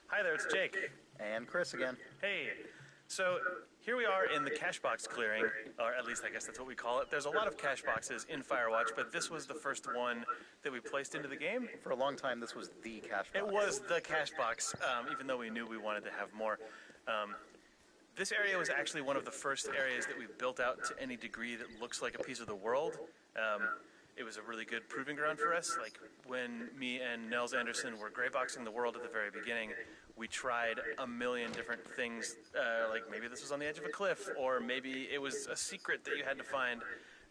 Hi there, it's Jake. And Chris again. Hey, so here we are in the cache box clearing, or at least I guess that's what we call it. There's a lot of cache boxes in Firewatch, but this was the first one that we placed into the game. For a long time, this was the cache box. It was the cache box, even though we knew we wanted to have more. This area was actually one of the first areas that we built out to any degree that looks like a piece of the world. It was a really good proving ground for us. Like when me and Nels Anderson were grayboxing the world at the very beginning, we tried a million different things, like maybe this was on the edge of a cliff, or maybe it was a secret that you had to find.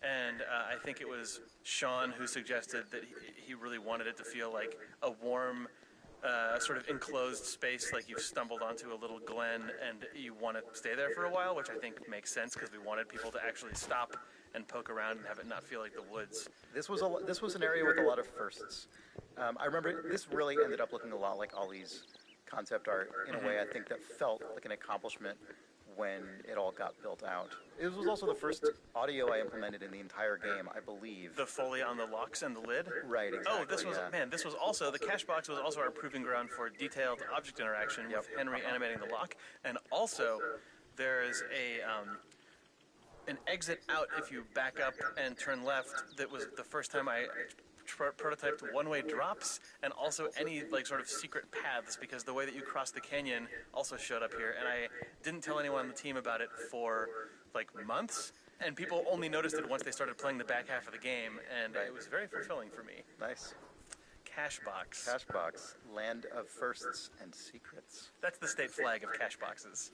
And I think it was Sean who suggested that he really wanted it to feel like a warm sort of enclosed space, like you've stumbled onto a little glen and you want to stay there for a while, which I think makes sense because we wanted people to actually stop and poke around and have it not feel like the woods. This was an area with a lot of firsts. I remember this really ended up looking a lot like Ollie's concept art in a way I think that felt like an accomplishment when it all got built out. It was also the first audio I implemented in the entire game, I believe. The Foley on the locks and the lid? Right, exactly. Oh, this was also, the cache box was also our proving ground for detailed object interaction with Henry animating the lock. And also, there is an exit out if you back up and turn left. That was the first time I prototyped one-way drops and also any like sort of secret paths, because the way that you cross the canyon also showed up here, and I didn't tell anyone on the team about it for like months, and people only noticed it once they started playing the back half of the game, and it was very fulfilling for me. Nice. Cache box. Cache box, land of firsts and secrets. That's the state flag of cache boxes.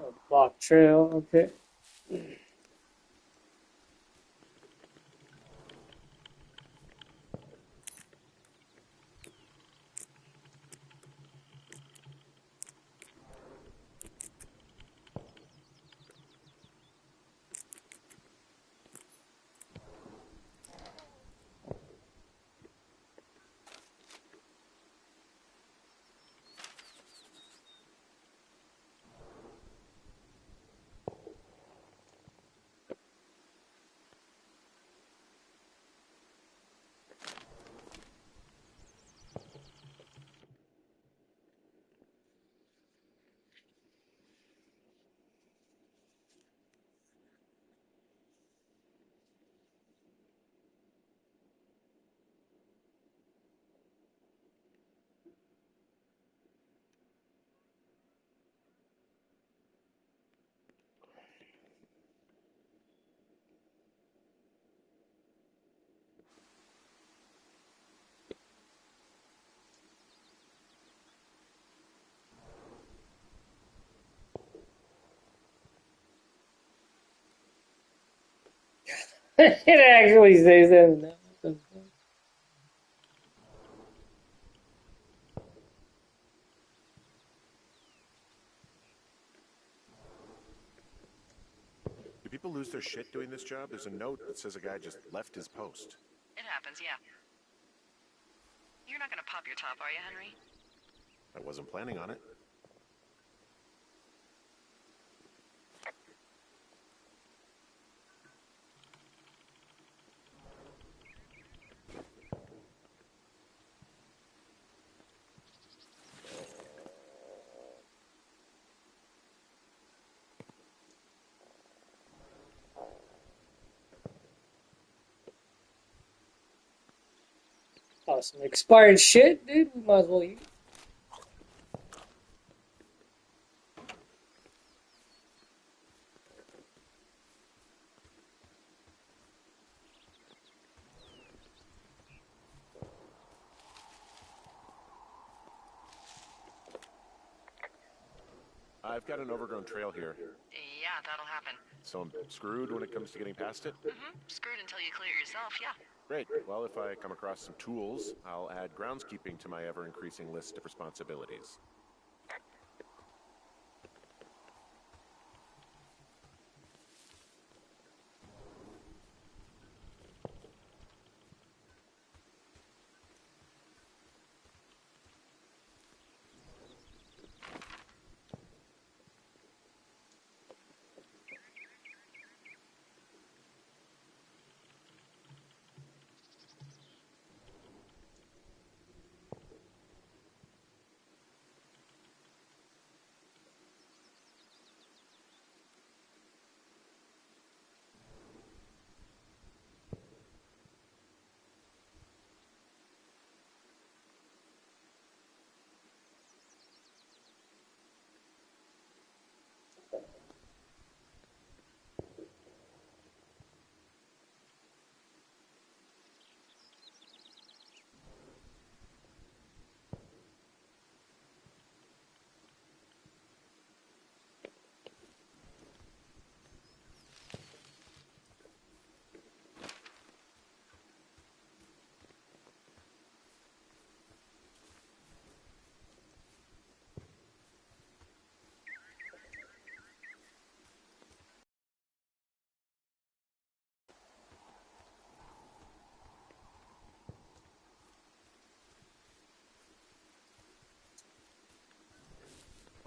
Oh, block trail, okay. It actually says that. Do people lose their shit doing this job? There's a note that says a guy just left his post. It happens, yeah. You're not gonna pop your top, are you, Henry? I wasn't planning on it. Oh, some expired shit, dude. We might as well eat. I've got an overgrown trail here, Yeah, that'll happen. so I'm screwed when it comes to getting past it. Screwed until you clear it yourself, yeah. Great. Well, if I come across some tools, I'll add groundskeeping to my ever-increasing list of responsibilities.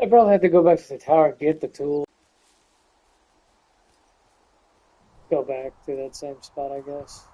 I probably have to go back to the tower and get the tool. Go back to that same spot, I guess.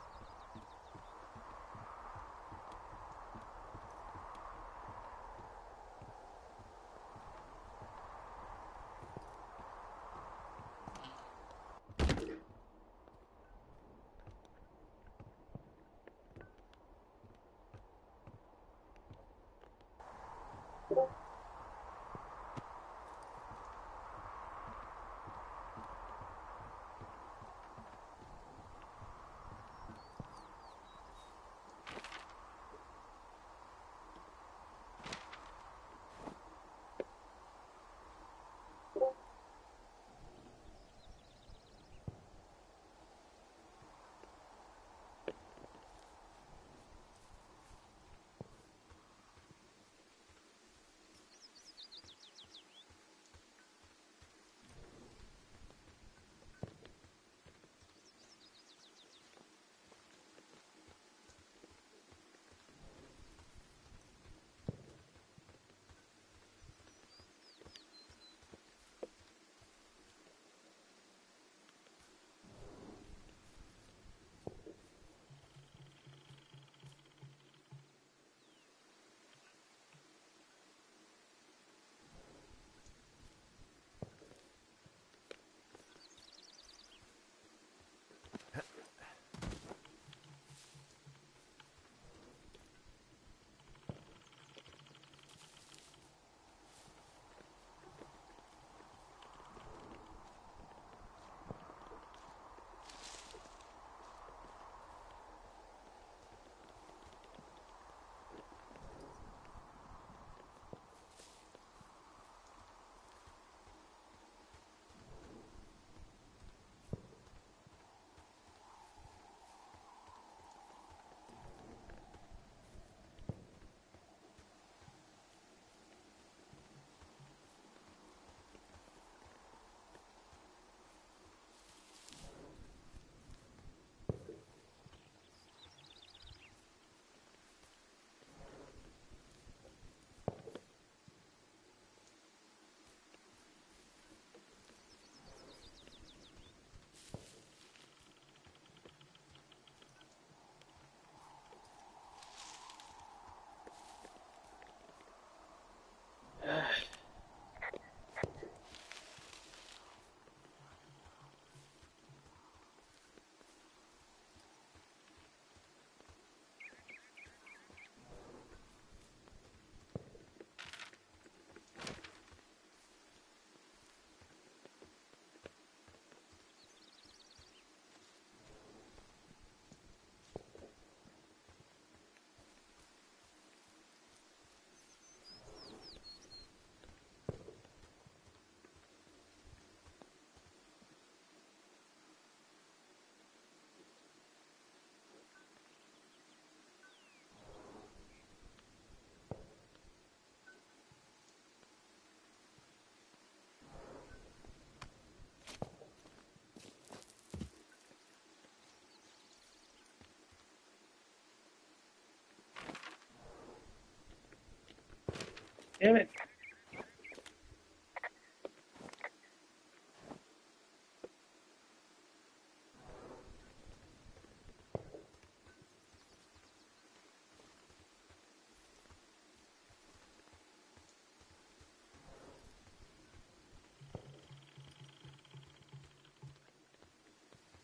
Damn it.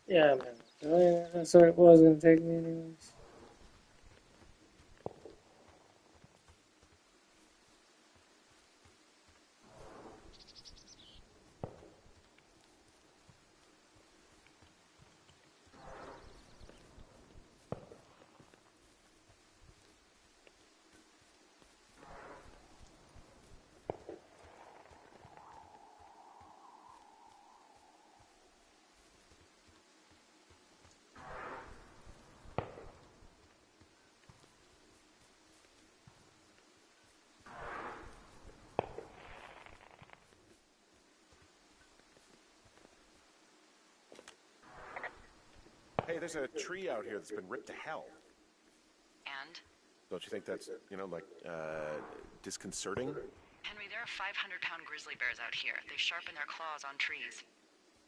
Yeah, man. That's what it was gonna take me anyways. Hey, there's a tree out here that's been ripped to hell. And? Don't you think that's, like, disconcerting? Henry, there are 500-pound grizzly bears out here. They sharpen their claws on trees.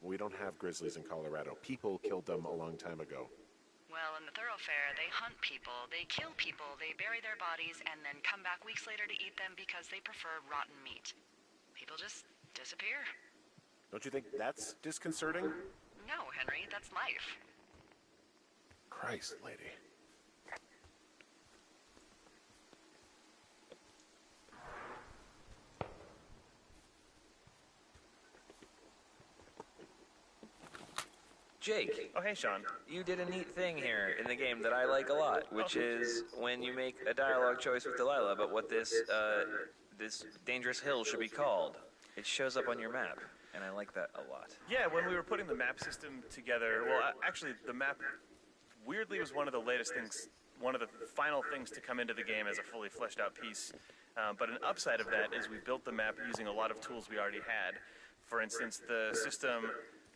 We don't have grizzlies in Colorado. People killed them a long time ago. Well, in the thoroughfare, they hunt people, they kill people, they bury their bodies, and then come back weeks later to eat them because they prefer rotten meat. People just disappear. Don't you think that's disconcerting? No, Henry, that's life. Christ, lady. Jake, Oh, hey, Sean. you did a neat thing here in the game that I like a lot, which is when you make a dialogue choice with Delilah about what this dangerous hill should be called. It shows up on your map, and I like that a lot. Yeah, when we were putting the map system together, well, actually, the map weirdly was one of the latest things, one of the final things to come into the game as a fully fleshed out piece. But an upside of that is we built the map using a lot of tools we already had. For instance, the system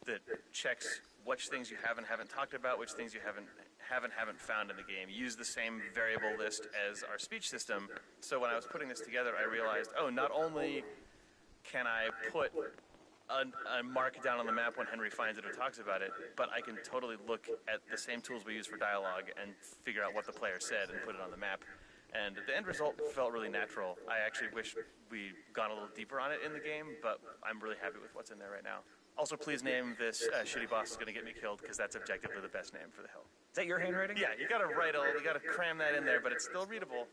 that checks which things you haven't talked about, which things you haven't found in the game. Use the same variable list as our speech system. So when I was putting this together, I realized, oh, not only can I put a mark down on the map when Henry finds it or talks about it, but I can totally look at the same tools we use for dialogue and figure out what the player said and put it on the map. And the end result felt really natural. I actually wish we'd gone a little deeper on it in the game, but I'm really happy with what's in there right now. Also, please name this shitty boss is going to get me killed, because that's objectively the best name for the hill. Is that your handwriting? Yeah, you gotta cram that in there, but it's still readable.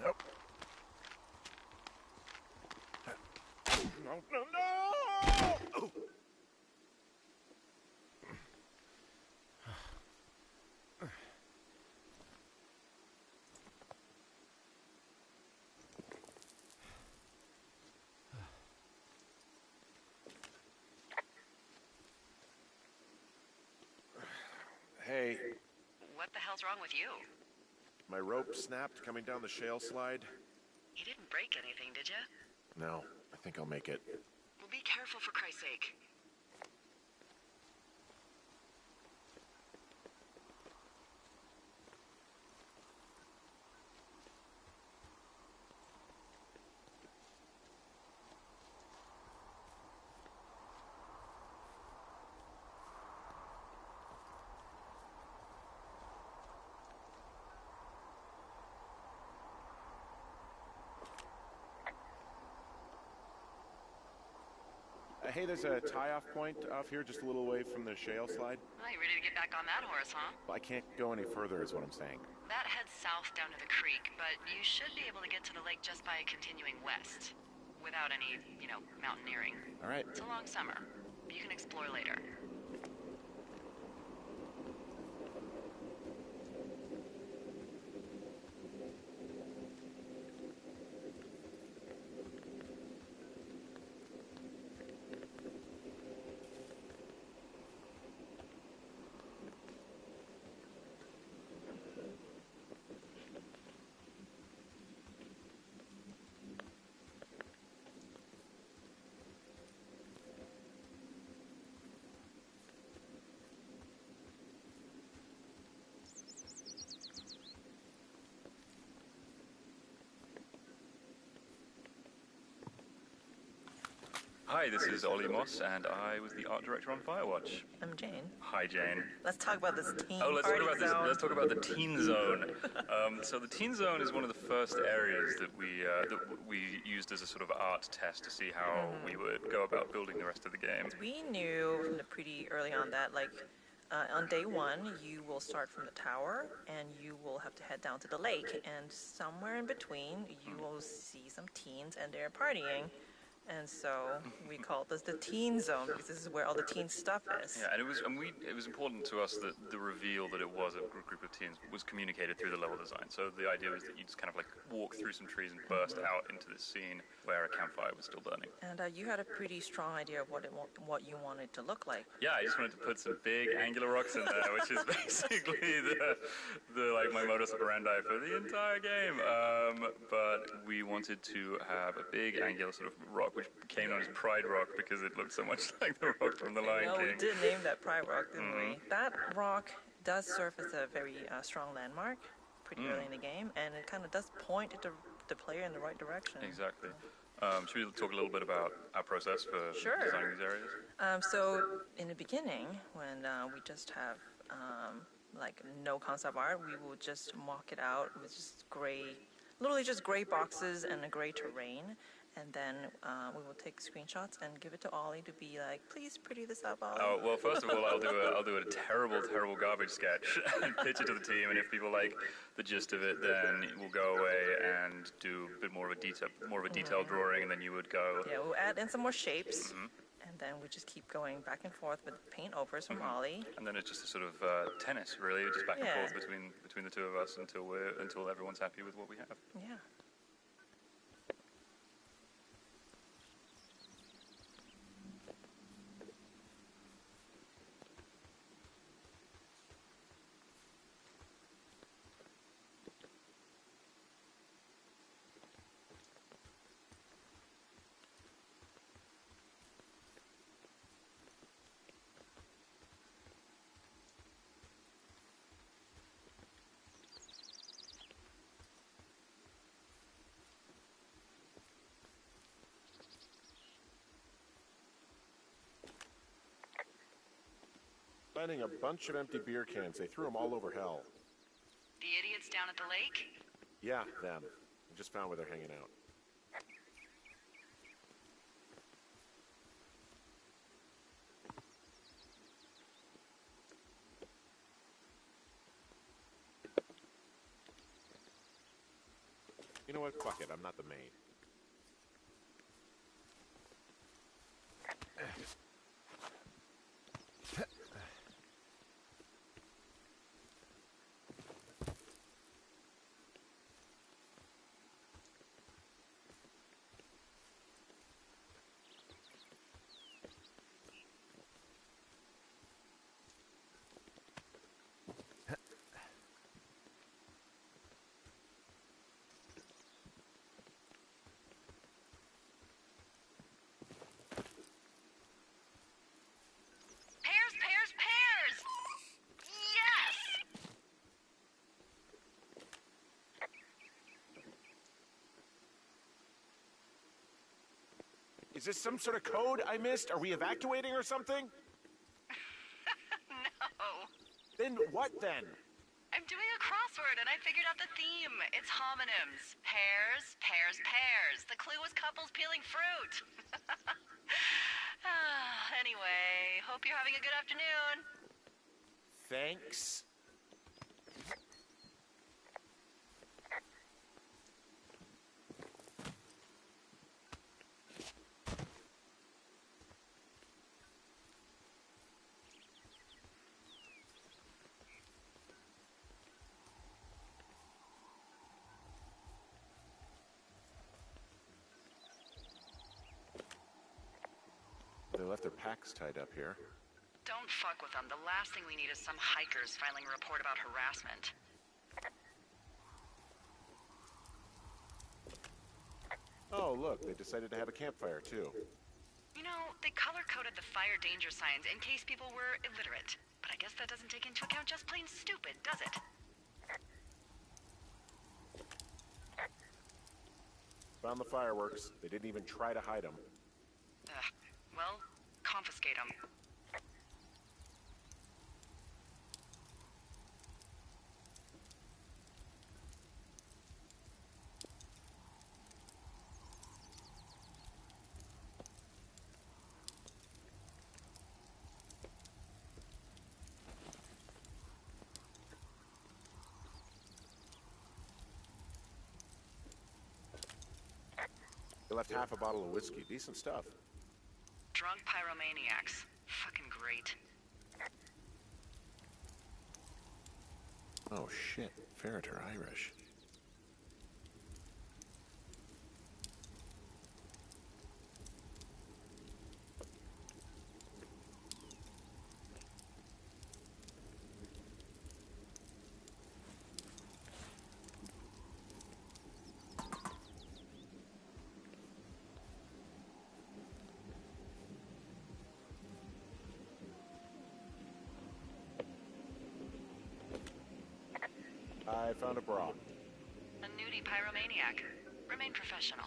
No! Hey, What the hell's wrong with you? my rope snapped coming down the shale slide. You didn't break anything, did you? No, I think I'll make it. Well, be careful for Christ's sake. Hey, there's a tie-off point off here just a little away from the shale slide. Well, you ready to get back on that horse, huh? Well, I can't go any further is what I'm saying. That heads south down to the creek, but you should be able to get to the lake just by continuing west. Without any, mountaineering. All right. It's a long summer. You can explore later. Hi, this is Ollie Moss, and I was the art director on Firewatch. I'm Jane. Hi, Jane. Let's talk about this teen Let's party talk about this. zone. Let's talk about the Teen Zone. So the Teen Zone is one of the first areas that we used as a sort of art test to see how we would go about building the rest of the game. We knew from the pretty early on that, like, on day one, you will start from the tower, and you will have to head down to the lake, and somewhere in between, you will see some teens, and they're partying. And so we call this the teen zone because this is where all the teen stuff is. Yeah, and it was important to us that the reveal that it was a group of teens was communicated through the level design. So the idea was that you just kind of like walk through some trees and burst out into this scene where a campfire was still burning. And you had a pretty strong idea of what you wanted to look like. Yeah, I just wanted to put some big angular rocks in there, which is basically the like my modus operandi for the entire game. But we wanted to have a big angular sort of rock, which became known as Pride Rock because it looked so much like the rock from the Lion King. We did name that Pride Rock, didn't we? That rock does serve as a very strong landmark pretty early in the game, and it kind of does point the player in the right direction. Exactly. Should we talk a little bit about our process for designing these areas? So in the beginning, when we just have like no concept art, we will just mock it out with just literally just gray boxes and a gray terrain. And then we will take screenshots and give it to Ollie to be like, please pretty this up, Ollie. Oh, well, first of all, I'll do a terrible garbage sketch and pitch it to the team. And if people like the gist of it, then we'll go away and do a bit more of a detailed drawing, and then you would go. Yeah, we'll add in some more shapes. And then we just keep going back and forth with paint overs from Ollie. And then it's just a sort of tennis, really, just back and forth between the two of us until everyone's happy with what we have. Yeah. Finding a bunch of empty beer cans. They threw them all over hell. The idiots down at the lake? Yeah, them. I just found where they're hanging out. You know what? Fuck it. I'm not the maid. Pears! Yes! Is this some sort of code I missed? Are we evacuating or something? No. Then what then? I'm doing a crossword and I figured out the theme. It's homonyms. Pears, pears, pears. The clue was couples peeling fruit. Anyway, hope you're having a good afternoon. Thanks. They left their packs tied up here. Don't fuck with them. The last thing we need is some hikers filing a report about harassment. Oh, look, they decided to have a campfire, too. You know, they color-coded the fire danger signs in case people were illiterate. But I guess that doesn't take into account just plain stupid, does it? Found the fireworks. They didn't even try to hide them. Well, confiscate them. You left half a bottle of whiskey. Decent stuff. Drunk pyromaniacs. Fucking great. Oh shit. Ferret are Irish. I found a bra. A nudie pyromaniac. Remain professional.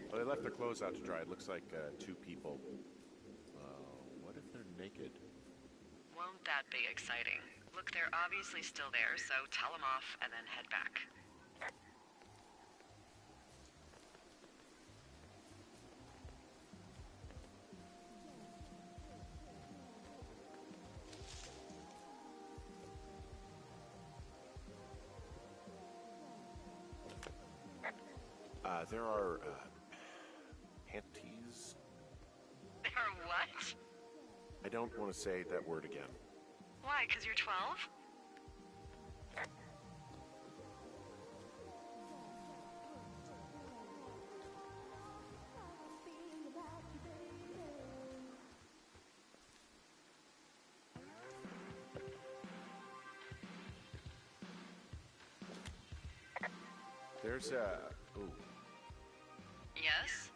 Well, they left their clothes out to dry. It looks like 2 people. What if they're naked? Won't that be exciting? Look, they're obviously still there, so tell them off and then head back. There are panties. There are what? I don't want to say that word again. Why, 'cause you're 12? There's a... Ooh. Yes?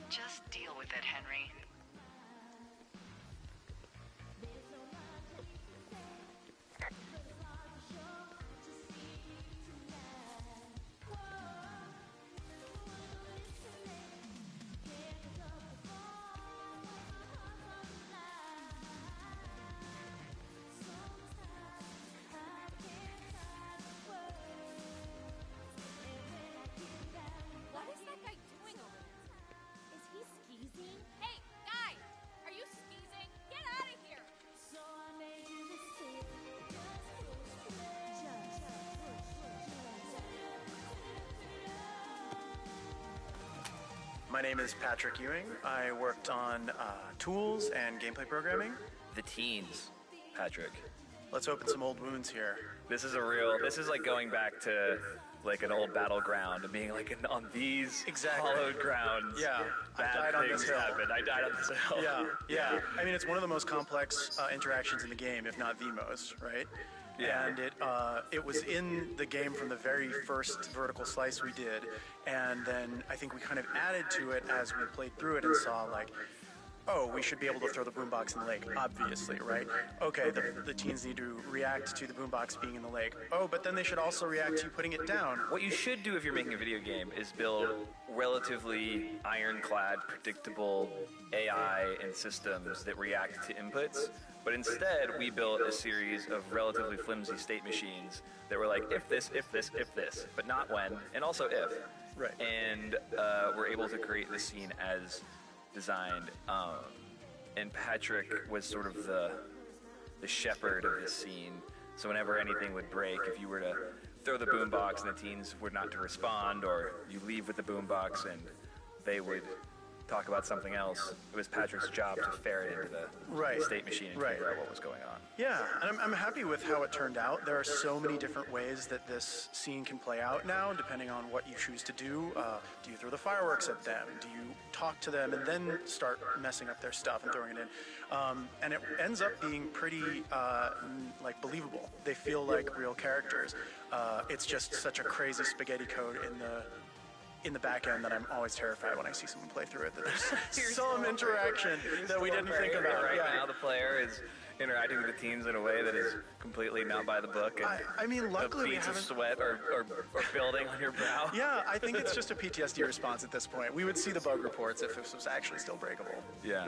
Just deal with it, Henry. What is that guy doing over there? Is he skeezing? Hey, guy! Are you skeezing? Get out of here! My name is Patrick Ewing. I worked on tools and gameplay programming. The teens, Patrick. Let's open some old wounds here. This is like going back to like an old battleground and being like on these hollowed grounds. Yeah, I bad died on things this hill. happened. I died on this hill. Yeah. I mean, it's one of the most complex interactions in the game, if not the most, right? Yeah. And it was in the game from the very first vertical slice we did, and then I think we kind of added to it as we played through it and saw like, oh, we should be able to throw the boombox in the lake, obviously, right? Okay, the teens need to react to the boombox being in the lake. Oh, but then they should also react to you putting it down. What you should do if you're making a video game is build relatively ironclad, predictable AI and systems that react to inputs. But instead, we built a series of relatively flimsy state machines that were like, if this, if this, if this, but not when, and also if. Right. And we're able to create the scene as designed. And Patrick was sort of the shepherd of this scene. So whenever anything would break, if you were to throw the boombox and the teens were not to respond, or you leave with the boombox and they would talk about something else, it was Patrick's job to ferret into the state machine and figure out what was going on. Yeah, and I'm happy with how it turned out. There are so many different ways that this scene can play out now, depending on what you choose to do. Do you throw the fireworks at them? Do you talk to them and then start messing up their stuff and throwing it in? And it ends up being pretty like believable. They feel like real characters. It's just such a crazy spaghetti code in the back end that I'm always terrified when I see someone play through it. That there's some interaction that we didn't think about. Right now, the player is interacting with the teams in a way that is completely not by the book. And I mean, luckily we beads of haven't. sweat or building on your brow. Yeah, I think it's just a PTSD response at this point. We would see the bug reports if this was actually still breakable. Yeah.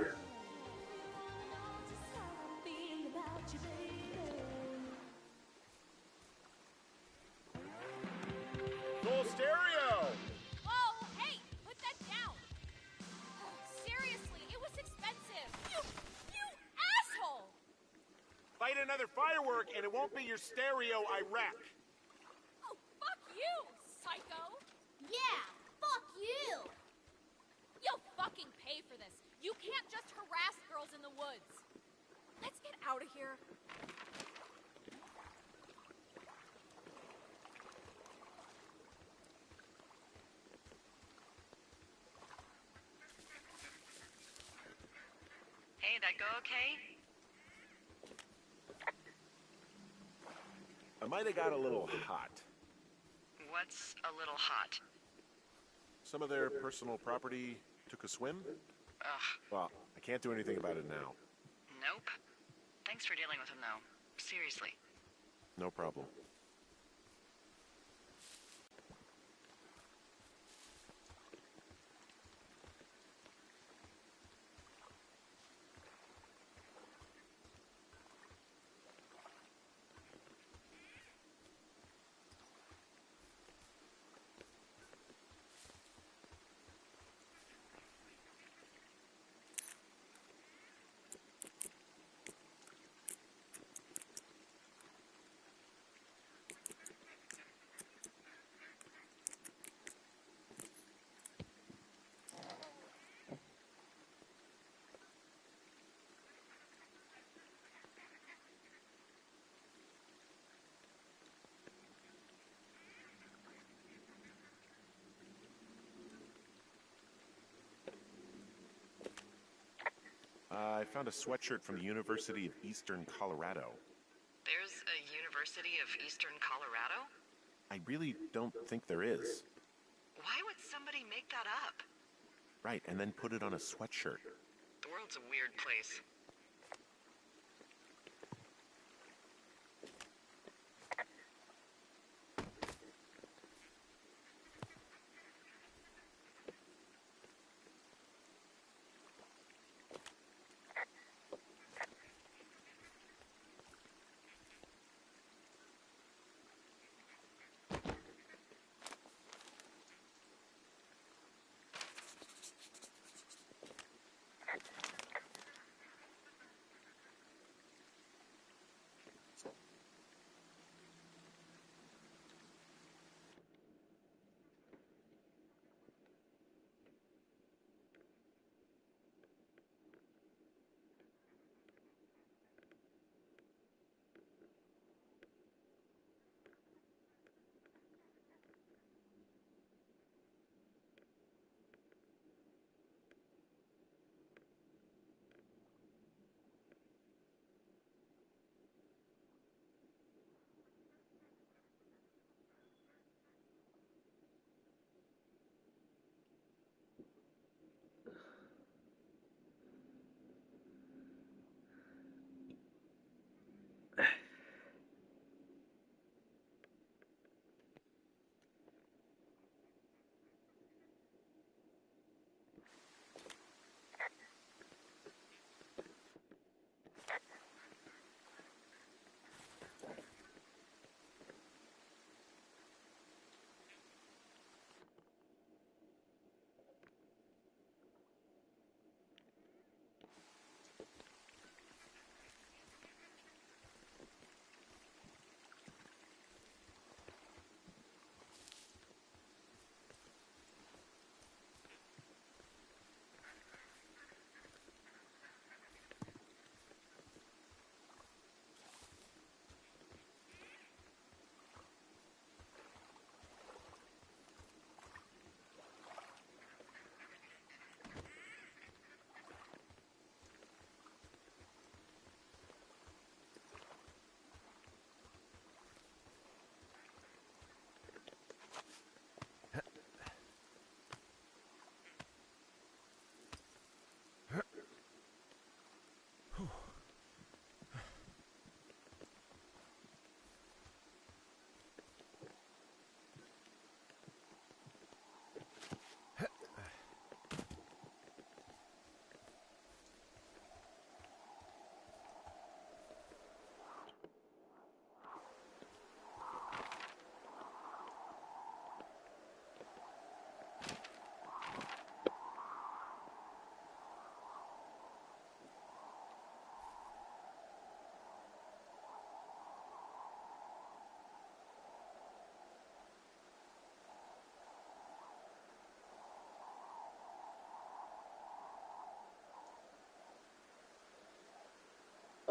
Full stereo! Whoa, hey, put that down. Seriously, it was expensive. You asshole! Light another firework and it won't be your stereo I wreck. Oh, fuck you, psycho. Yeah, fuck you. You'll fucking pay for this. You can't just harass girls in the woods. Let's get out of here. Hey, that go okay? I might have got a little hot. What's a little hot? Some of their personal property took a swim? Ugh, Well, I can't do anything about it now. nope. Thanks for dealing with him, though. Seriously. No problem. I found a sweatshirt from the University of Eastern Colorado. There's a University of Eastern Colorado? I really don't think there is. Why would somebody make that up? Right, and then put it on a sweatshirt. The world's a weird place.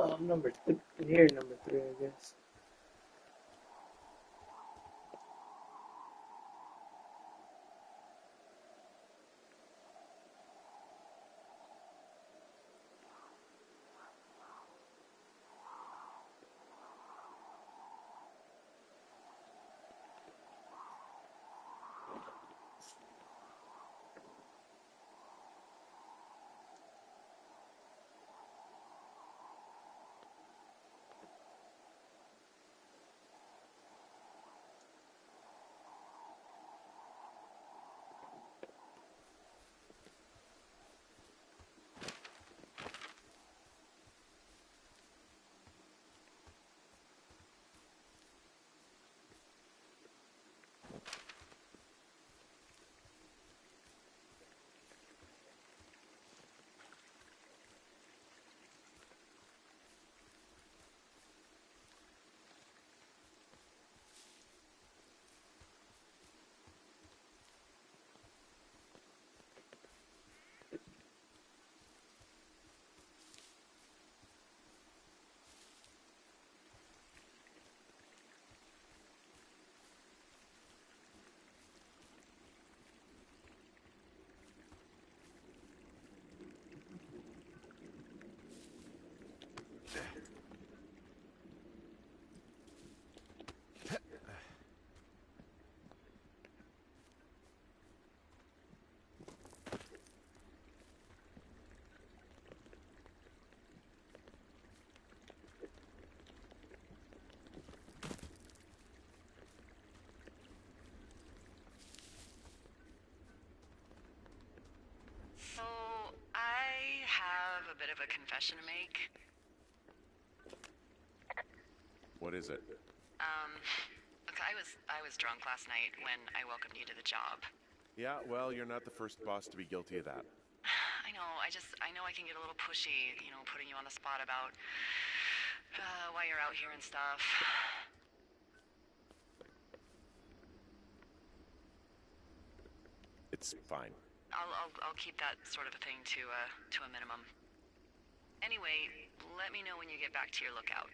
Number two. Here, number three, I guess. So, I have a bit of a confession to make. What is it? Look, I was drunk last night when I welcomed you to the job. Yeah, well, you're not the first boss to be guilty of that. I know, I know I can get a little pushy, putting you on the spot about why you're out here and stuff. It's fine. I'll keep that sort of a thing to a minimum. Anyway, let me know when you get back to your lookout.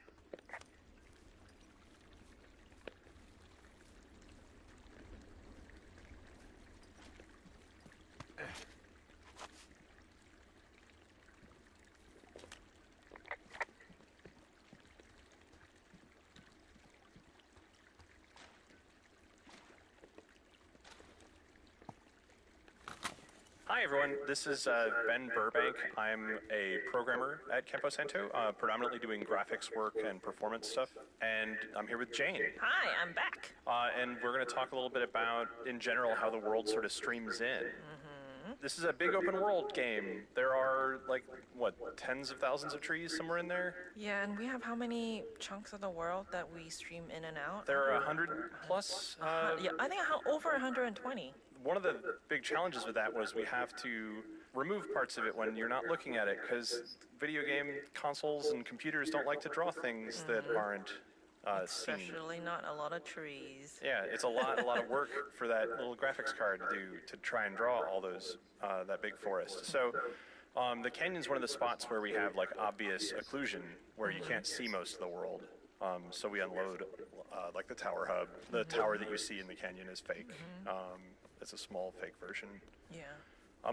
Hi everyone, this is Ben Burbank. I'm a programmer at Campo Santo, predominantly doing graphics work and performance stuff, and I'm here with Jane. Hi, I'm back. And we're going to talk a little bit about, in general, how the world sort of streams in. This is a big open world game. There are, tens of thousands of trees somewhere in there? Yeah, and we have how many chunks of the world that we stream in and out? There are 100 plus? Yeah, I think over 120. One of the big challenges with that was we have to remove parts of it when you're not looking at it, because video game consoles and computers don't like to draw things that aren't seen. Especially not a lot of trees. Yeah, it's a lot of work for that little graphics card to do to try and draw all those that big forest. So the canyon's one of the spots where we have obvious occlusion, where you can't see most of the world. So we unload the tower hub. The tower that you see in the canyon is fake. It's a small fake version. Yeah.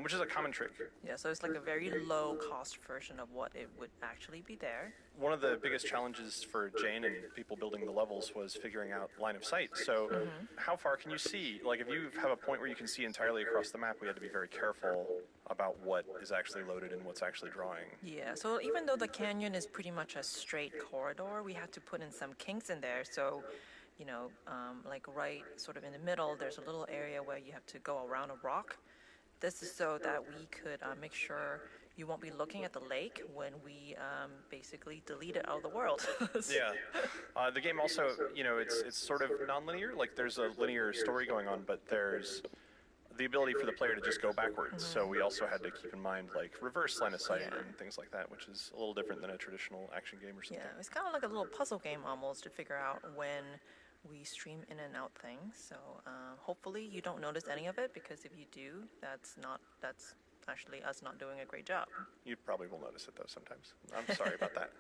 Which is a common trick. Yeah, so it's like a very low cost version of what it would actually be there. One of the biggest challenges for Jane and people building the levels was figuring out line of sight. So how far can you see? If you have a point where you can see entirely across the map, we had to be very careful about what is actually loaded and what's actually drawing. Yeah, so even though the canyon is pretty much a straight corridor, we had to put in some kinks in there. So right sort of in the middle, there's a little area where you have to go around a rock. This is so that we could make sure you won't be looking at the lake when we basically delete it out of the world. Yeah. The game also, it's sort of non-linear. There's a linear story going on, but there's the ability for the player to just go backwards. So we also had to keep in mind reverse line of sight and things like that, which is a little different than a traditional action game or something. Yeah, it's kind of like a little puzzle game almost to figure out when we stream in and out things. So hopefully you don't notice any of it, because if you do, that's actually us not doing a great job. You probably will notice it though sometimes. I'm sorry about that.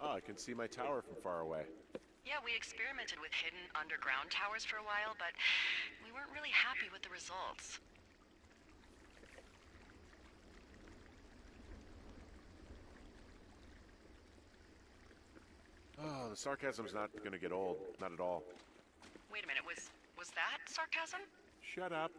Oh, I can see my tower from far away. Yeah, we experimented with hidden underground towers for a while, but we weren't really happy with the results. Oh, the sarcasm's not gonna get old. Not at all. Wait a minute, was that sarcasm? Shut up.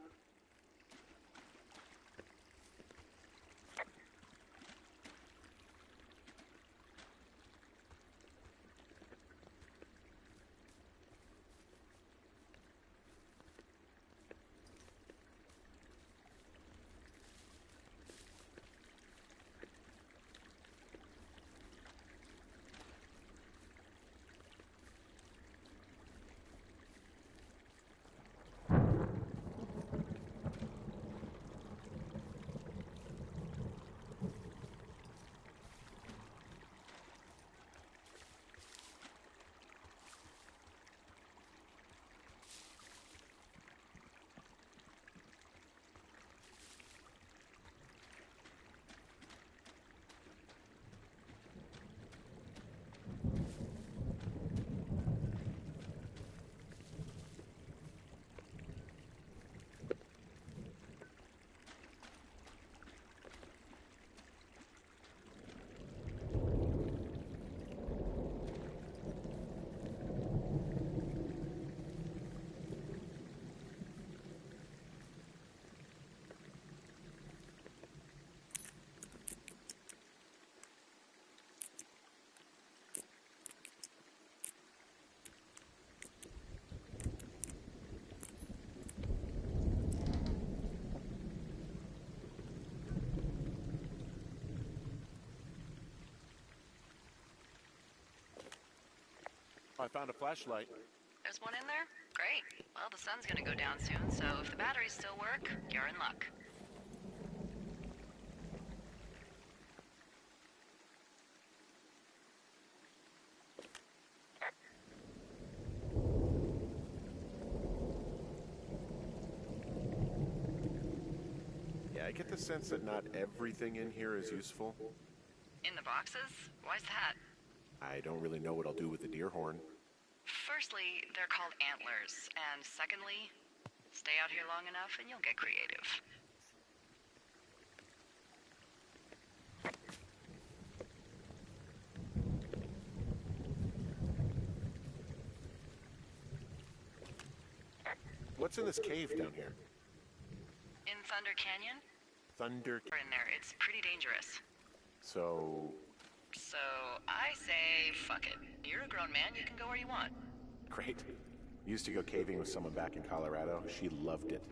I found a flashlight. There's one in there? Great. Well, the sun's gonna go down soon, so if the batteries still work, you're in luck. Yeah, I get the sense that not everything in here is useful. In the boxes? Why's that? I don't really know what I'll do with the deer horn. Firstly, they're called antlers, and secondly, stay out here long enough and you'll get creative. What's in this cave down here? In Thunder Canyon? Thunder. We're in there. It's pretty dangerous. So, So, I say, fuck it. You're a grown man, you can go where you want. great. Used to go caving with someone back in Colorado. She loved it.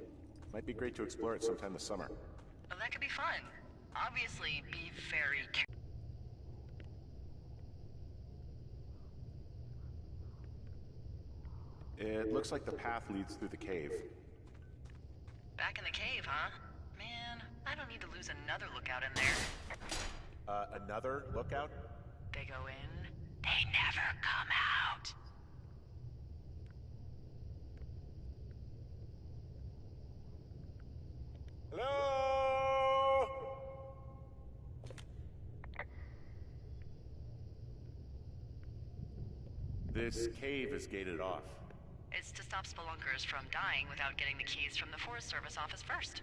Might be great to explore it sometime this summer. Well, that could be fun. Obviously, be very careful. It looks like the path leads through the cave. Back in the cave, huh? Man, I don't need to lose another lookout in there. Another lookout? They go in, they never come out. Hello? This cave is gated off. It's to stop spelunkers from dying without getting the keys from the Forest Service office first.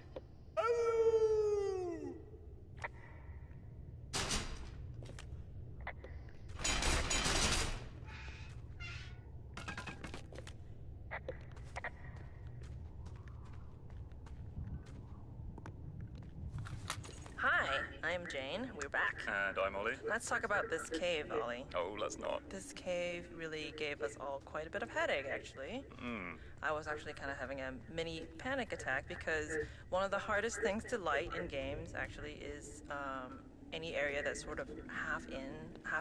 Hi, I'm Jane. We're back. And I'm Ollie. Let's talk about this cave, Ollie. Oh, let's not. This cave really gave us all quite a bit of headache, actually. I was actually kind of having a mini panic attack because one of the hardest things to light in games actually is any area that's sort of half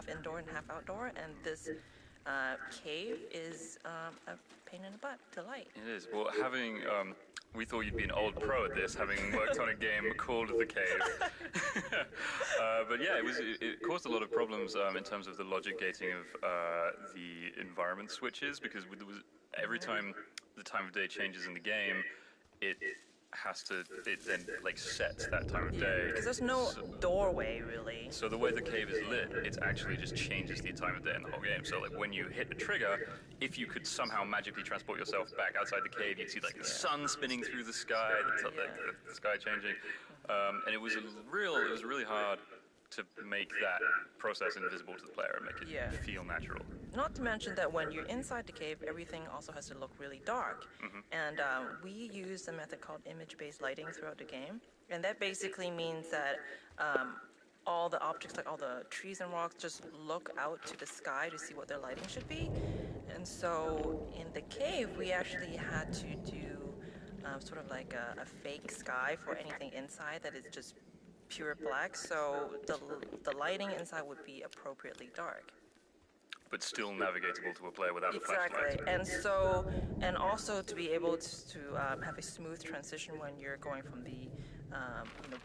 indoor and half outdoor, and this cave is a pain in the butt to light. It is. Well, having we thought you'd be an old pro at this, having worked on a game called The Cave. But yeah, it caused a lot of problems in terms of the logic gating of the environment switches, because every time the time of day changes in the game, it then like sets that time of day. Because there's no doorway really. So the way the cave is lit, it actually just changes the time of day in the whole game. So like when you hit the trigger, if you could somehow magically transport yourself back outside the cave, you'd see like the sun spinning through the sky, the sky changing, and it was really hard to make that process invisible to the player and make it feel natural. Not to mention that when you're inside the cave, everything also has to look really dark. And we use a method called image-based lighting throughout the game. And that basically means that all the objects, like all the trees and rocks, just look out to the sky to see what their lighting should be. And so in the cave, we actually had to do sort of like a fake sky for anything inside that is just pure black, so the lighting inside would be appropriately dark. But still navigatable to a player without the flashlight. Exactly, and also to be able to have a smooth transition when you're going from the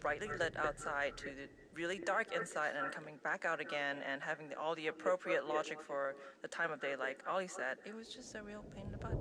brightly lit outside to the really dark inside and coming back out again and having all the appropriate logic for the time of day, like Ollie said. It was just a real pain in the butt.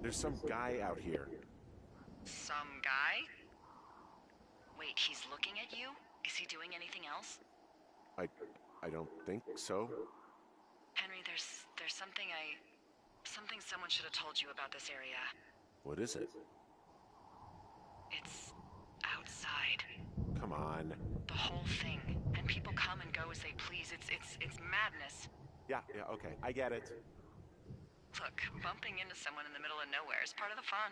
There's some guy out here. Some guy? Wait, he's looking at you? Is he doing anything else? I don't think so. Henry, there's something someone should have told you about this area. What is it? It's outside. Come on. The whole thing. And people come and go as they please. It's madness. Yeah, okay. I get it. Look, bumping into someone in the middle of nowhere is part of the fun.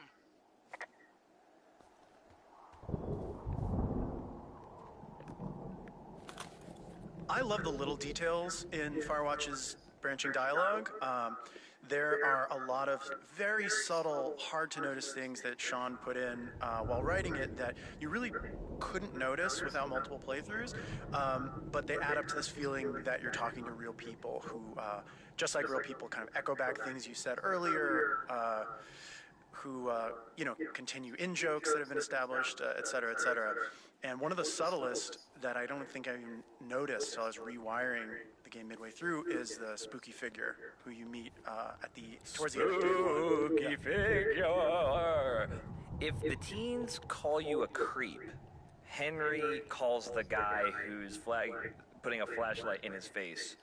I love the little details in Firewatch's branching dialogue. There are a lot of very subtle, hard-to-notice things that Sean put in while writing it that you really couldn't notice without multiple playthroughs, but they add up to this feeling that you're talking to real people who, just like real people, kind of echo back things you said earlier, who, continue in-jokes that have been established, et cetera, et cetera. And one of the subtlest that I don't think I even noticed until I was rewiring the game midway through is the spooky figure who you meet towards the end of day one. Figure. If the teens call you a creep, Henry calls the guy who's putting a flashlight in his face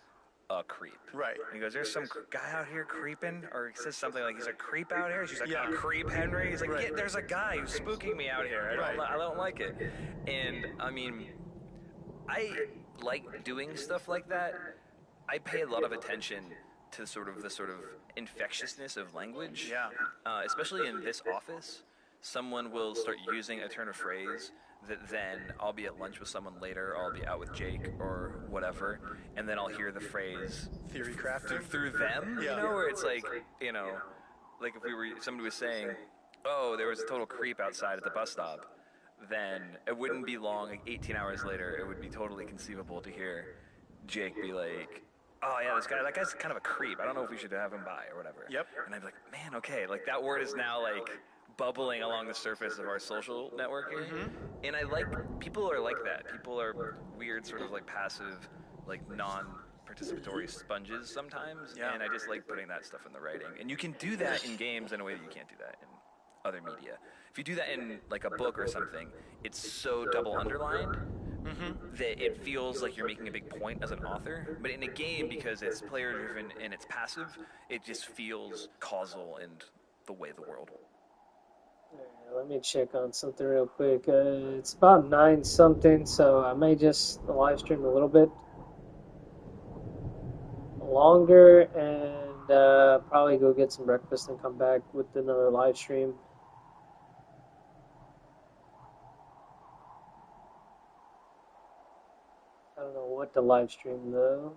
a creep. Right. And he goes, "There's some guy out here creeping," or he says something like, "He's a creep out here." She's like, "A creep, Henry?" He's like, Right. "Yeah, there's a guy who's spooking me out here. I don't like it." And I mean, I like doing stuff like that. I pay a lot of attention to the sort of infectiousness of language. Yeah. Especially in this office. someone will start using a turn of phrase that then I'll be at lunch with someone later, or I'll be out with Jake or whatever, and then I'll hear the phrase Theory crafting through them, Yeah. you know, where it's like, you know, like if somebody was saying, oh, there was a total creep outside at the bus stop, then it wouldn't be long, like 18 hours later, it would be totally conceivable to hear Jake be like, oh yeah, that guy's kind of a creep. I don't know if we should have him by or whatever. Yep. And I'd be like, man, okay, like that word is now like bubbling along the surface of our social networking. And people are like that. People are weird, sort of like passive, like non-participatory sponges sometimes. Yeah. And I just like putting that stuff in the writing. And you can do that in games in a way that you can't do that in other media. If you do that in like a book or something, it's so double underlined that it feels like you're making a big point as an author. But in a game, because it's player driven and it's passive, it just feels causal and the way the world. Let me check on something real quick. It's about 9 something, so I may just live stream a little bit longer and probably go get some breakfast and come back with another live stream. I don't know what to live stream though.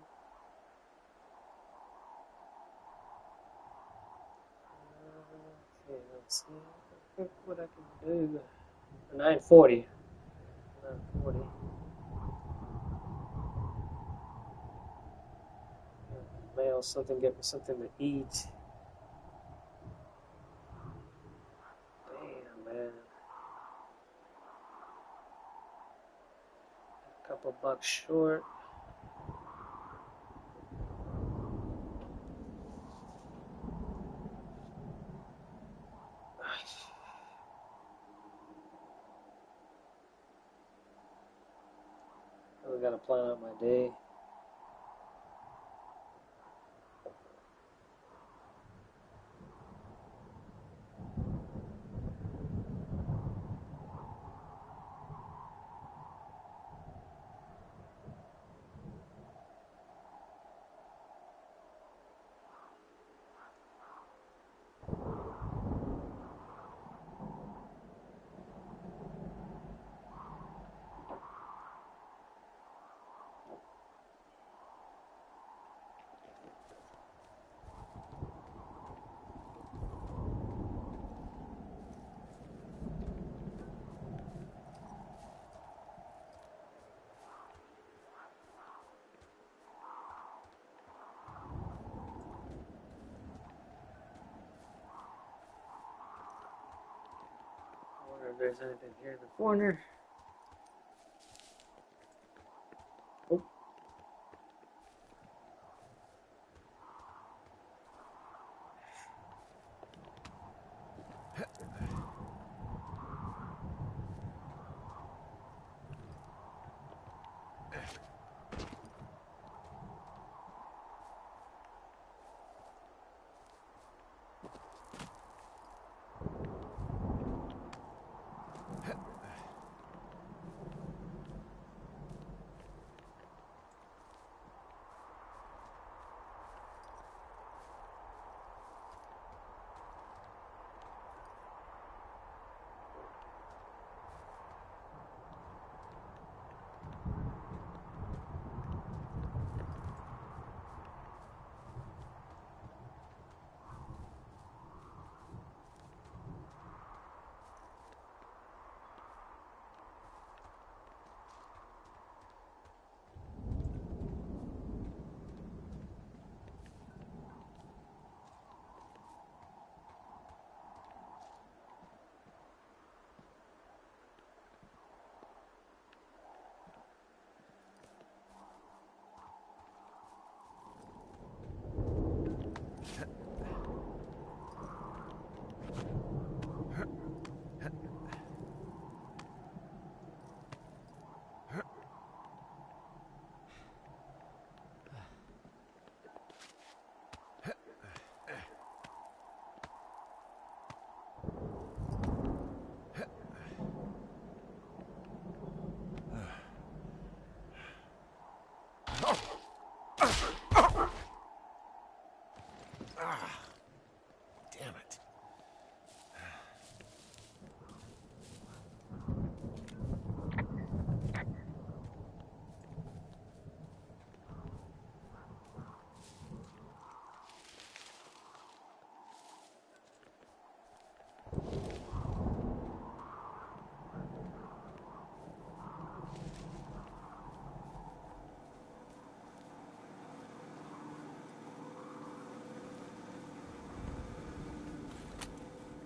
Okay, let's see what I can do. 9:40. 9:40. Mail something, get me something to eat. Damn, man. A couple bucks short. I gotta plan out my day. I wonder if there's anything here in the corner. Oh.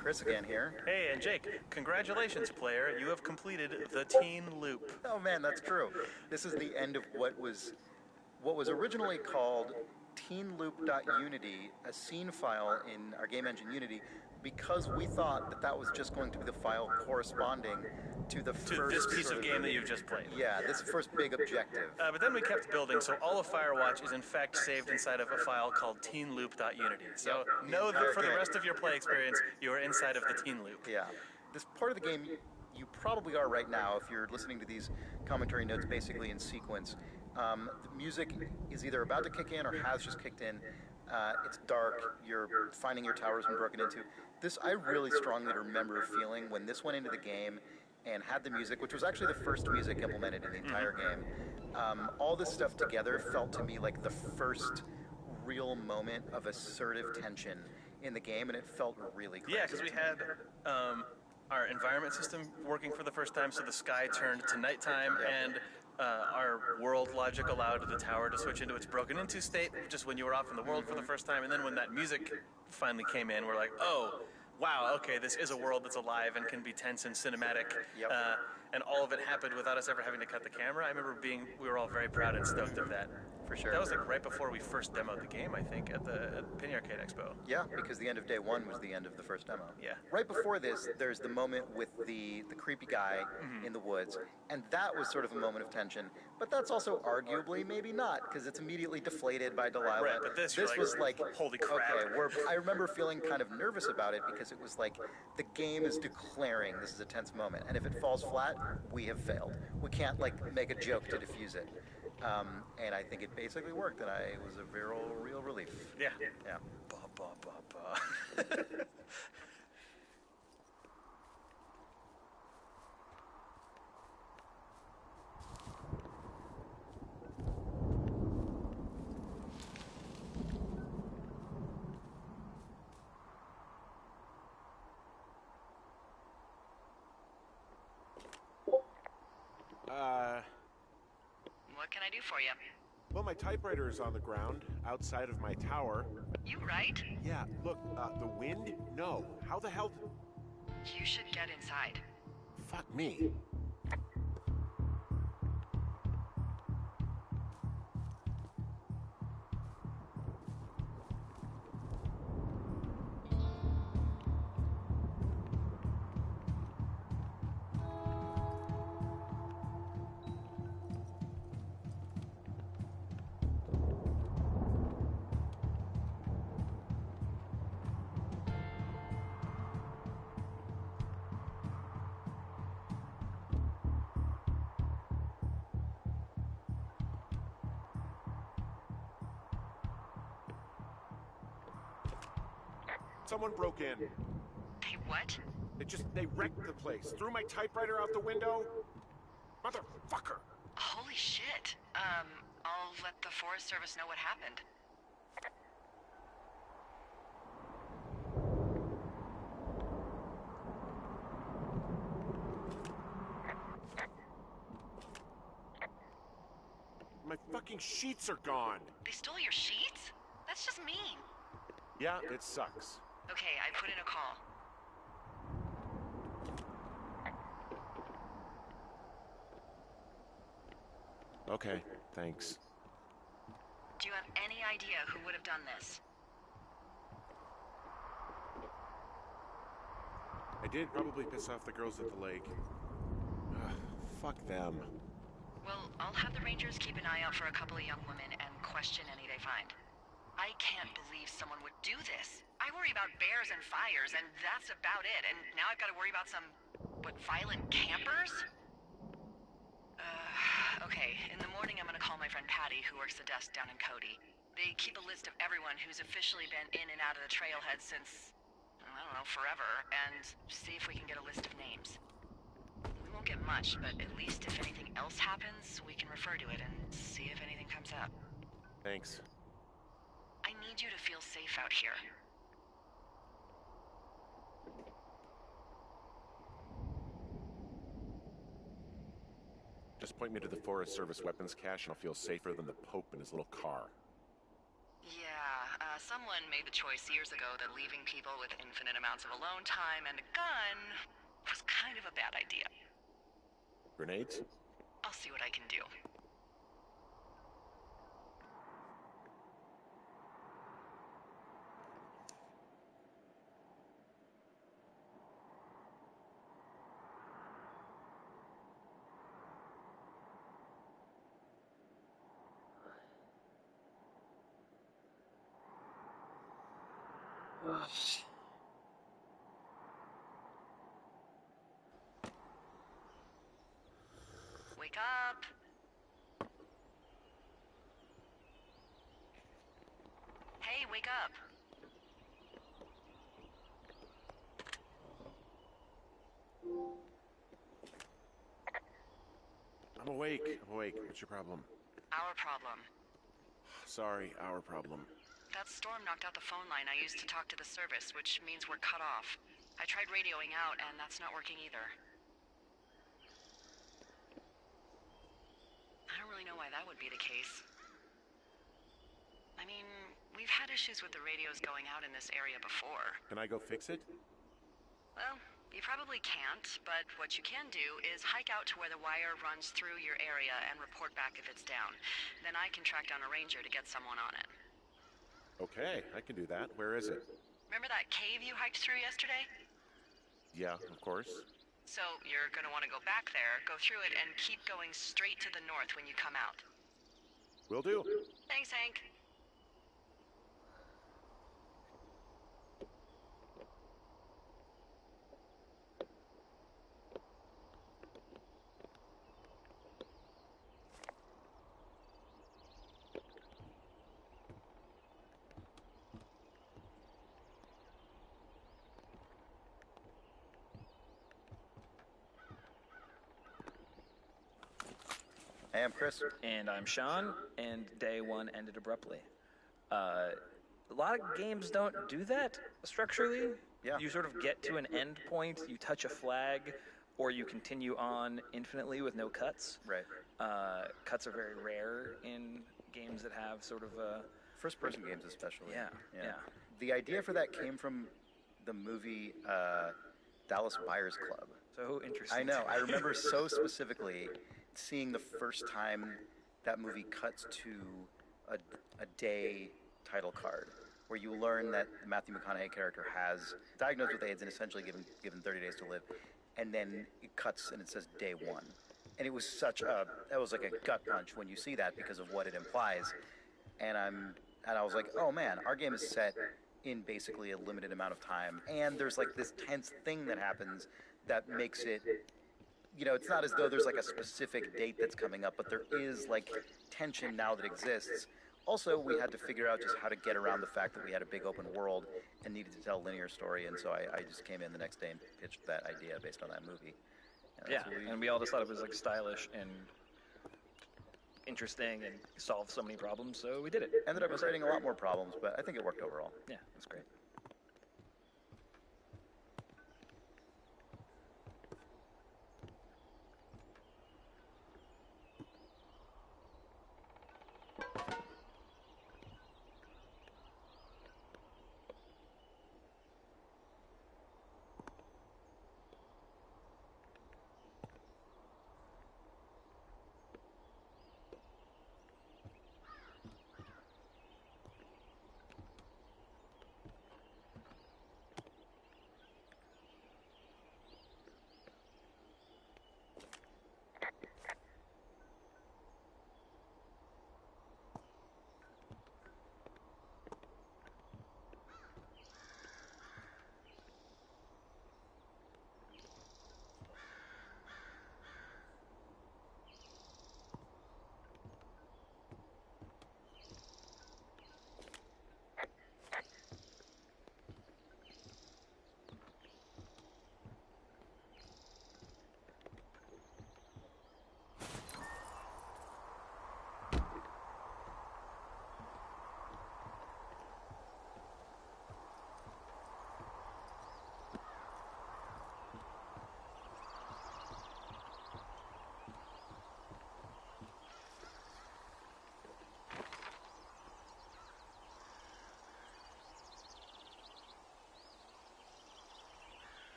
Chris again here. Hey, and Jake, congratulations, player. You have completed the teen loop. Oh man, that's true. This is the end of what was originally called teenloop.unity, a scene file in our game engine Unity, because we thought that was just going to be the file corresponding to the first this piece of game that you've just played. Yeah, this first big objective. But then we kept building, so all of Firewatch is in fact saved inside of a file called teenloop.unity. So know that for the rest of your play experience, you are inside of the teen loop. Yeah. This part of the game, you probably are right now if you're listening to these commentary notes basically in sequence. The music is either about to kick in or has just kicked in. It's dark, you're finding your tower's been broken into. This, I really strongly remember feeling when this went into the game and had the music, which was actually the first music implemented in the entire game. All this stuff together felt to me like the first real moment of assertive tension in the game, and it felt really crazy. Yeah, because we had our environment system working for the first time, so the sky turned to nighttime, and our world logic allowed the tower to switch into its broken into state just when you were off in the world for the first time, and then when that music finally came in, we're like, oh, wow, okay, this is a world that's alive and can be tense and cinematic, and all of it happened without us ever having to cut the camera. I remember we were all very proud and stoked of that. For sure. That was like right before we first demoed the game, I think, at the Penny Arcade Expo. Yeah, because the end of day one was the end of the first demo. Yeah. Right before this, there's the moment with the creepy guy in the woods, and that was sort of a moment of tension. But that's also arguably maybe not, because it's immediately deflated by Delilah. Right, but this was like, holy crap. Okay, I remember feeling kind of nervous about it because it was like the game is declaring this is a tense moment, and if it falls flat, we have failed. We can't like make a joke to diffuse it. And I think it basically worked, and it was a real relief. Yeah. Yeah. Ba, ba, ba, ba. What can I do for you? Well, my typewriter is on the ground, outside of my tower. You right? Yeah, look, the wind? No. How the hell... You should get inside. Fuck me. Someone broke in. They what? They wrecked the place. Threw my typewriter out the window. Motherfucker. Holy shit. I'll let the Forest Service know what happened. My fucking sheets are gone. They stole your sheets? That's just mean. Yeah, it sucks. Okay, I put in a call. Okay, thanks. Do you have any idea who would have done this? I did probably piss off the girls at the lake. Fuck them. Well, I'll have the Rangers keep an eye out for a couple of young women and question any they find. I can't believe someone would do this. I worry about bears and fires, and that's about it. And now I've got to worry about some, violent campers? Okay, in the morning I'm gonna call my friend Patty, who works the desk down in Cody. They keep a list of everyone who's officially been in and out of the trailhead since, I don't know, forever, and see if we can get a list of names. We won't get much, but at least if anything else happens, we can refer to it and see if anything comes up. Thanks. I need you to feel safe out here. Just point me to the Forest Service weapons cache and I'll feel safer than the Pope in his little car. Yeah, Someone made the choice years ago that leaving people with infinite amounts of alone time and a gun was kind of a bad idea. Grenades? I'll see what I can do. Wake up. Hey, wake up. I'm awake. I'm awake. What's your problem? Our problem. Sorry, our problem. That storm knocked out the phone line I used to talk to the service, which means we're cut off. I tried radioing out, and that's not working either. I don't really know why that would be the case. I mean, we've had issues with the radios going out in this area before. Can I go fix it? Well, you probably can't, but what you can do is hike out to where the wire runs through your area and report back if it's down. Then I can track down a ranger to get someone on it. Okay, I can do that. Where is it? Remember that cave you hiked through yesterday? Yeah, of course. So you're gonna want to go back there, go through it, and keep going straight to the north when you come out. Will do. Thanks, Hank. Hey, I'm Chris. And I'm Sean, and day one ended abruptly. A lot of games don't do that structurally. Yeah. You sort of get to an end point, you touch a flag, or you continue on infinitely with no cuts. Right. Cuts are very rare in games that have sort of a... First-person games especially. Yeah. The idea for that came from the movie Dallas Buyers Club. So interesting. I know. I remember so specifically seeing the first time that movie cuts to a day title card, where you learn that the Matthew McConaughey character has diagnosed with AIDS and essentially given 30 days to live, and then it cuts and it says day one. And it was that was like a gut punch when you see that because of what it implies. And I was like, oh man, our game is set in basically a limited amount of time, and there's like this tense thing that happens that makes it, it's not as though there's like a specific date that's coming up, but there is like tension now that exists. Also, we had to figure out just how to get around the fact that we had a big open world and needed to tell a linear story, and so I just came in the next day and pitched that idea based on that movie. And we all just thought it was like stylish and interesting and solved so many problems, so we did it. Ended up creating a lot more problems, but I think it worked overall. Yeah, that's great.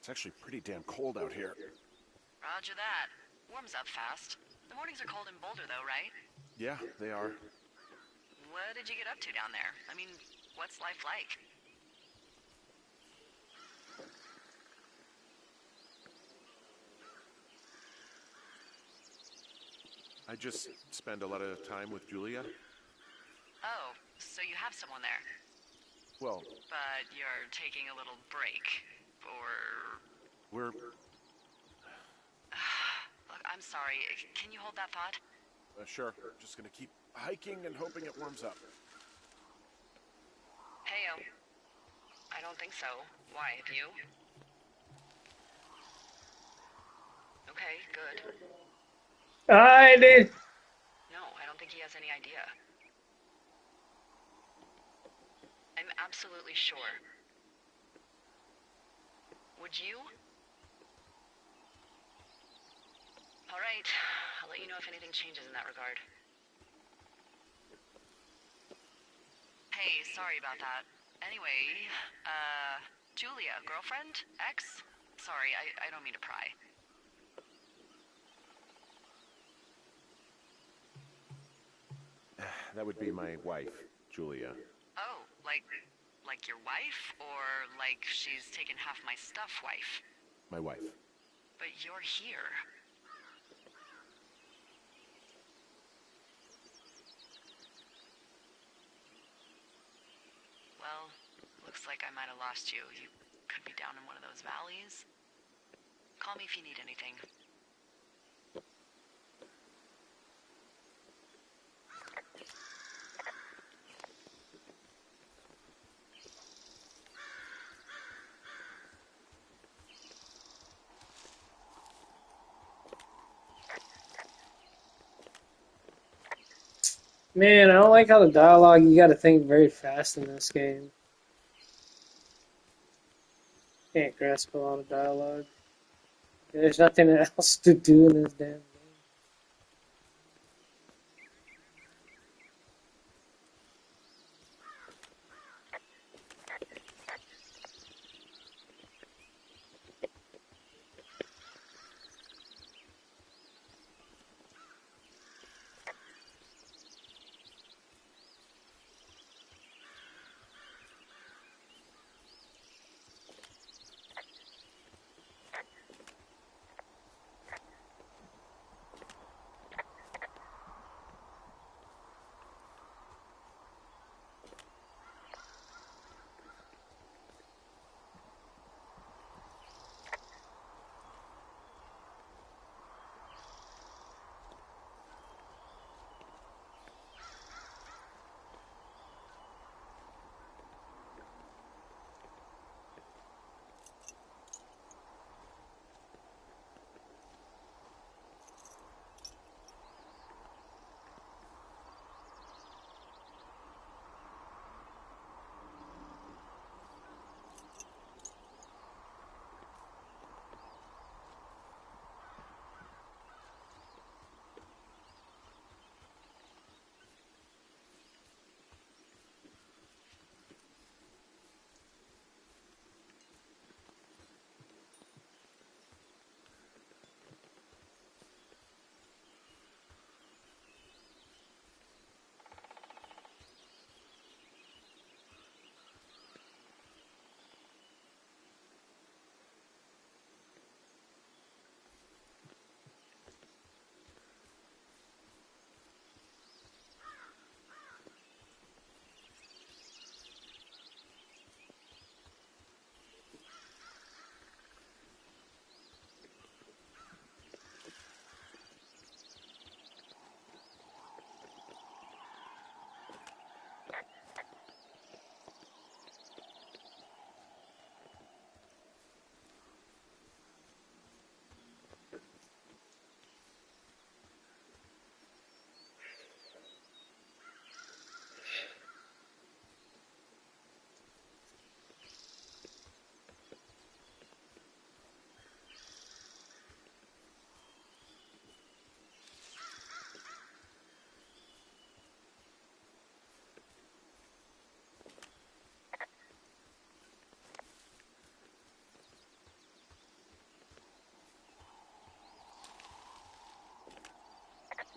It's actually pretty damn cold out here. Roger that. Warms up fast. The mornings are cold in Boulder, though, right? Yeah, they are. What did you get up to down there? I mean, what's life like? I just spend a lot of time with Julia. Oh, so you have someone there. Well, But you're taking a little break. Or... we're... Look, I'm sorry. Can you hold that thought? Sure. Just gonna keep hiking and hoping it warms up. Heyo. I don't think so. Why, have you? Okay, good. I did. No, I don't think he has any idea. I'm absolutely sure. Would you? All right. I'll let you know if anything changes in that regard. Hey, sorry about that. Anyway, Julia, girlfriend? Ex? Sorry, I don't mean to pry. That would be my wife, Julia. Oh, like your wife? Or like she's taken half my stuff wife? My wife. But you're here. Well, looks like I might have lost you. You could be down in one of those valleys. Call me if you need anything. Man, I don't like how the dialogue, you gotta think very fast in this game. Can't grasp a lot of dialogue. There's nothing else to do in this damn game.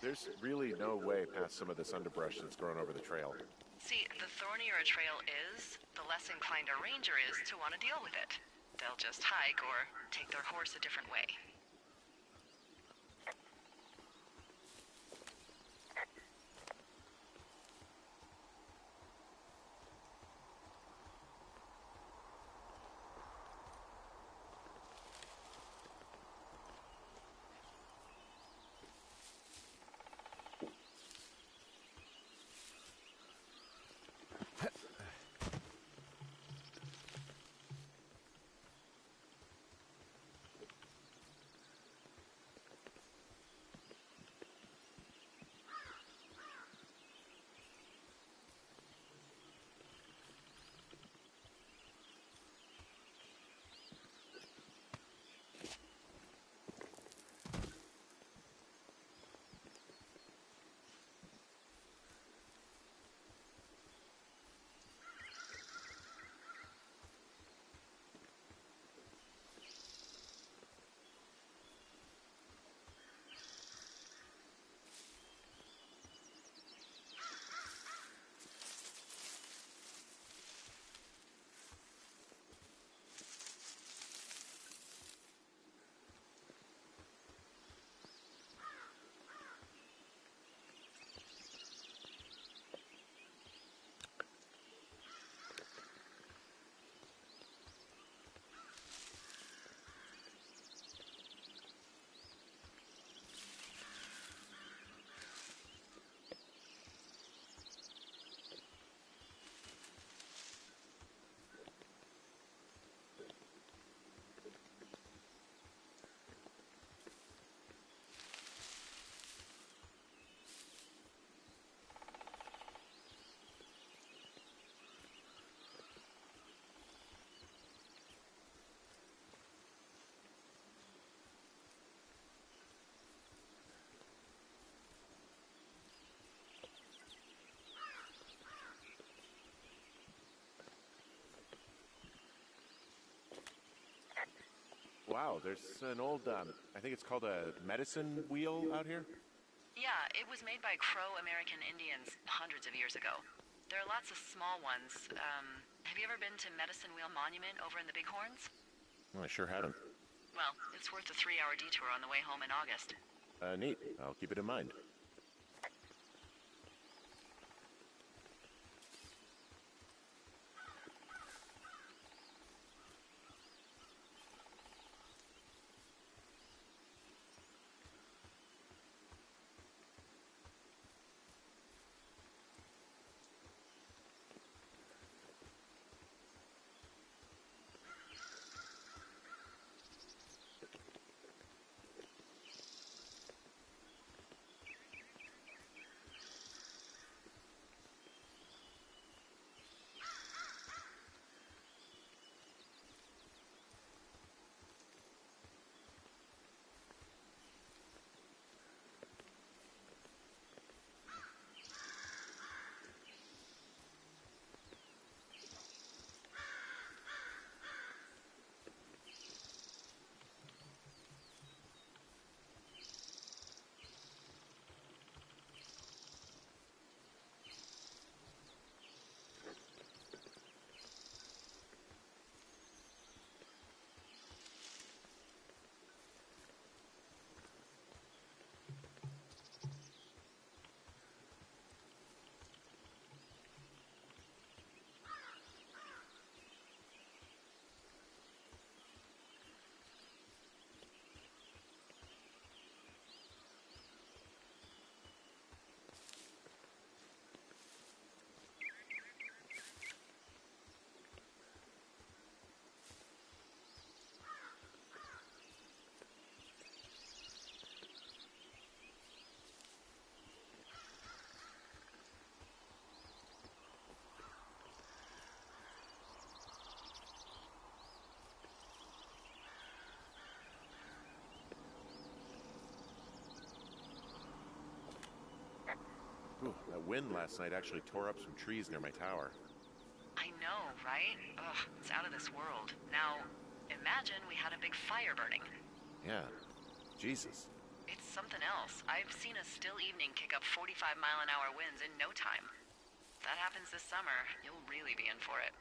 There's really no way past some of this underbrush that's grown over the trail. See, the thornier a trail is, the less inclined a ranger is to want to deal with it. They'll just hike or take their horse a different way. Wow, there's an old, I think it's called a medicine wheel out here? Yeah, it was made by Crow American Indians hundreds of years ago. There are lots of small ones. Have you ever been to Medicine Wheel Monument over in the Bighorns? Well, I sure haven't. Well, it's worth a 3-hour detour on the way home in August. Neat. I'll keep it in mind. Ooh, that wind last night actually tore up some trees near my tower. I know, right? Ugh, it's out of this world. Now, imagine we had a big fire burning. Yeah. Jesus. It's something else. I've seen a still evening kick up 45-mile-an-hour winds in no time. If that happens this summer, you'll really be in for it.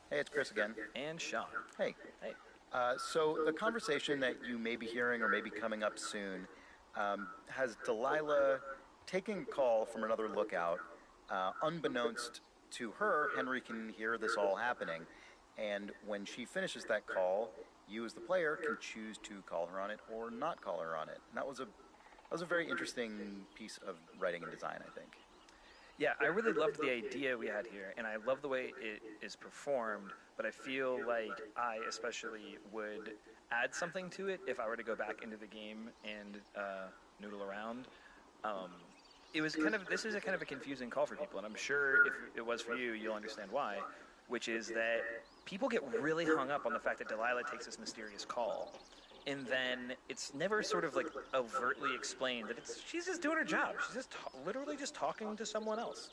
Hey, it's Chris again. And Sean. Hey. Hey. So the conversation that you may be hearing or may be coming up soon has Delilah taking a call from another lookout. Unbeknownst to her, Henry can hear this all happening. And when she finishes that call, you as the player can choose to call her on it or not call her on it. And that was a very interesting piece of writing and design, I think. Yeah, I really loved the idea we had here, and I love the way it is performed, but I feel like I especially would add something to it if I were to go back into the game and noodle around. This is a kind of a confusing call for people, and I'm sure if it was for you, you'll understand why, which is that people get really hung up on the fact that Delilah takes this mysterious call. And then it's never sort of like overtly explained that she's just doing her job. She's just literally just talking to someone else.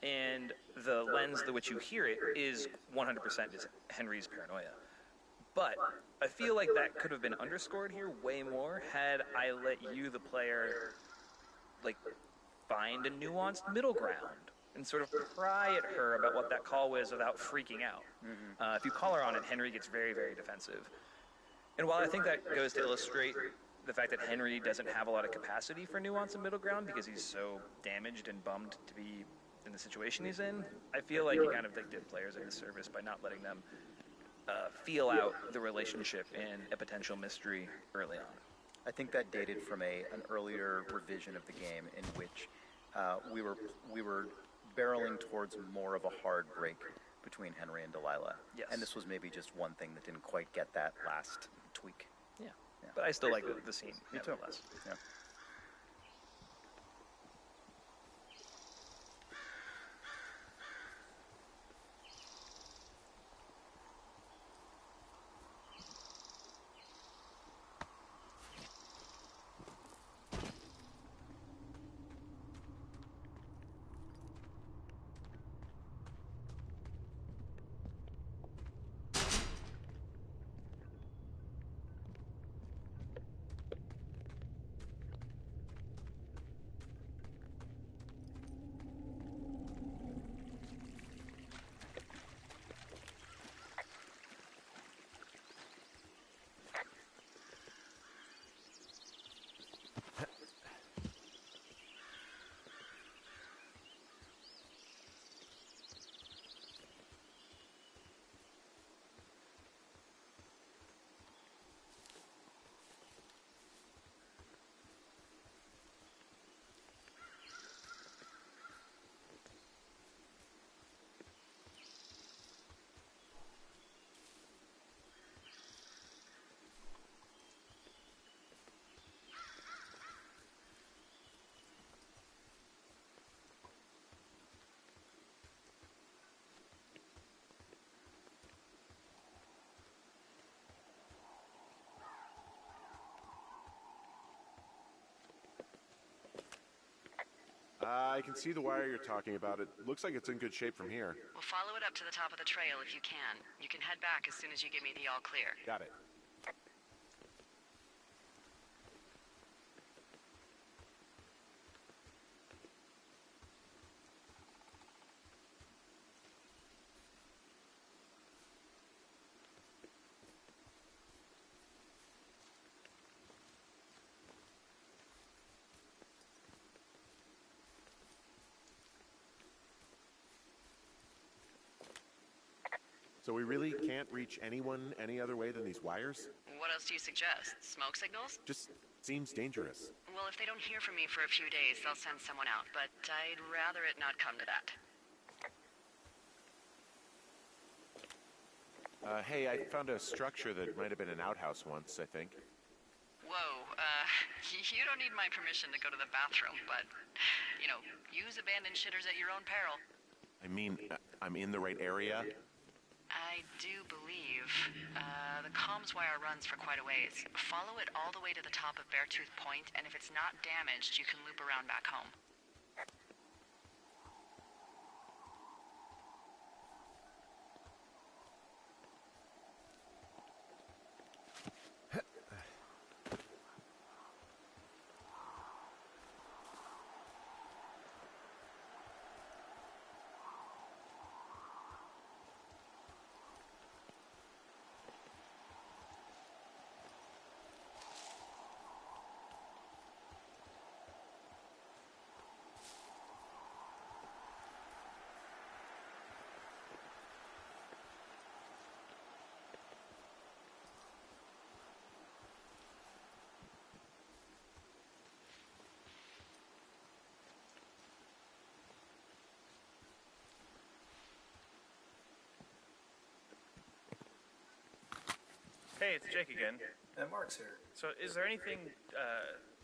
And the lens through which you hear it is 100% is Henry's paranoia. But I feel like that could have been underscored here way more had I let you, the player, like find a nuanced middle ground and sort of pry at her about what that call was without freaking out. Mm-hmm. If you call her on it, Henry gets very, very defensive. And while I think that goes to illustrate the fact that Henry doesn't have a lot of capacity for nuance and middle ground because he's so damaged and bummed to be in the situation he's in, I feel like you kind of did players a disservice by not letting them feel out the relationship and a potential mystery early on. I think that dated from an earlier revision of the game in which we were barreling towards more of a hard break between Henry and Delilah. Yes. And this was maybe just one thing that didn't quite get that last tweak. Yeah. But I still like the scene. Me too. Nevertheless. Yeah. I can see the wire you're talking about. It looks like it's in good shape from here. We'll follow it up to the top of the trail if you can. You can head back as soon as you give me the all clear. Got it. So we really can't reach anyone any other way than these wires? What else do you suggest? Smoke signals? Just seems dangerous. Well, if they don't hear from me for a few days, they'll send someone out, but I'd rather it not come to that. Hey, I found a structure that might have been an outhouse once, I think. Whoa, you don't need my permission to go to the bathroom, but, use abandoned shitters at your own peril. I mean, I'm in the right area. I do believe the comms wire runs for quite a ways. Follow it all the way to the top of Beartooth Point, and if it's not damaged, you can loop around back home. Hey, it's Jake again. And Mark's here. So is there anything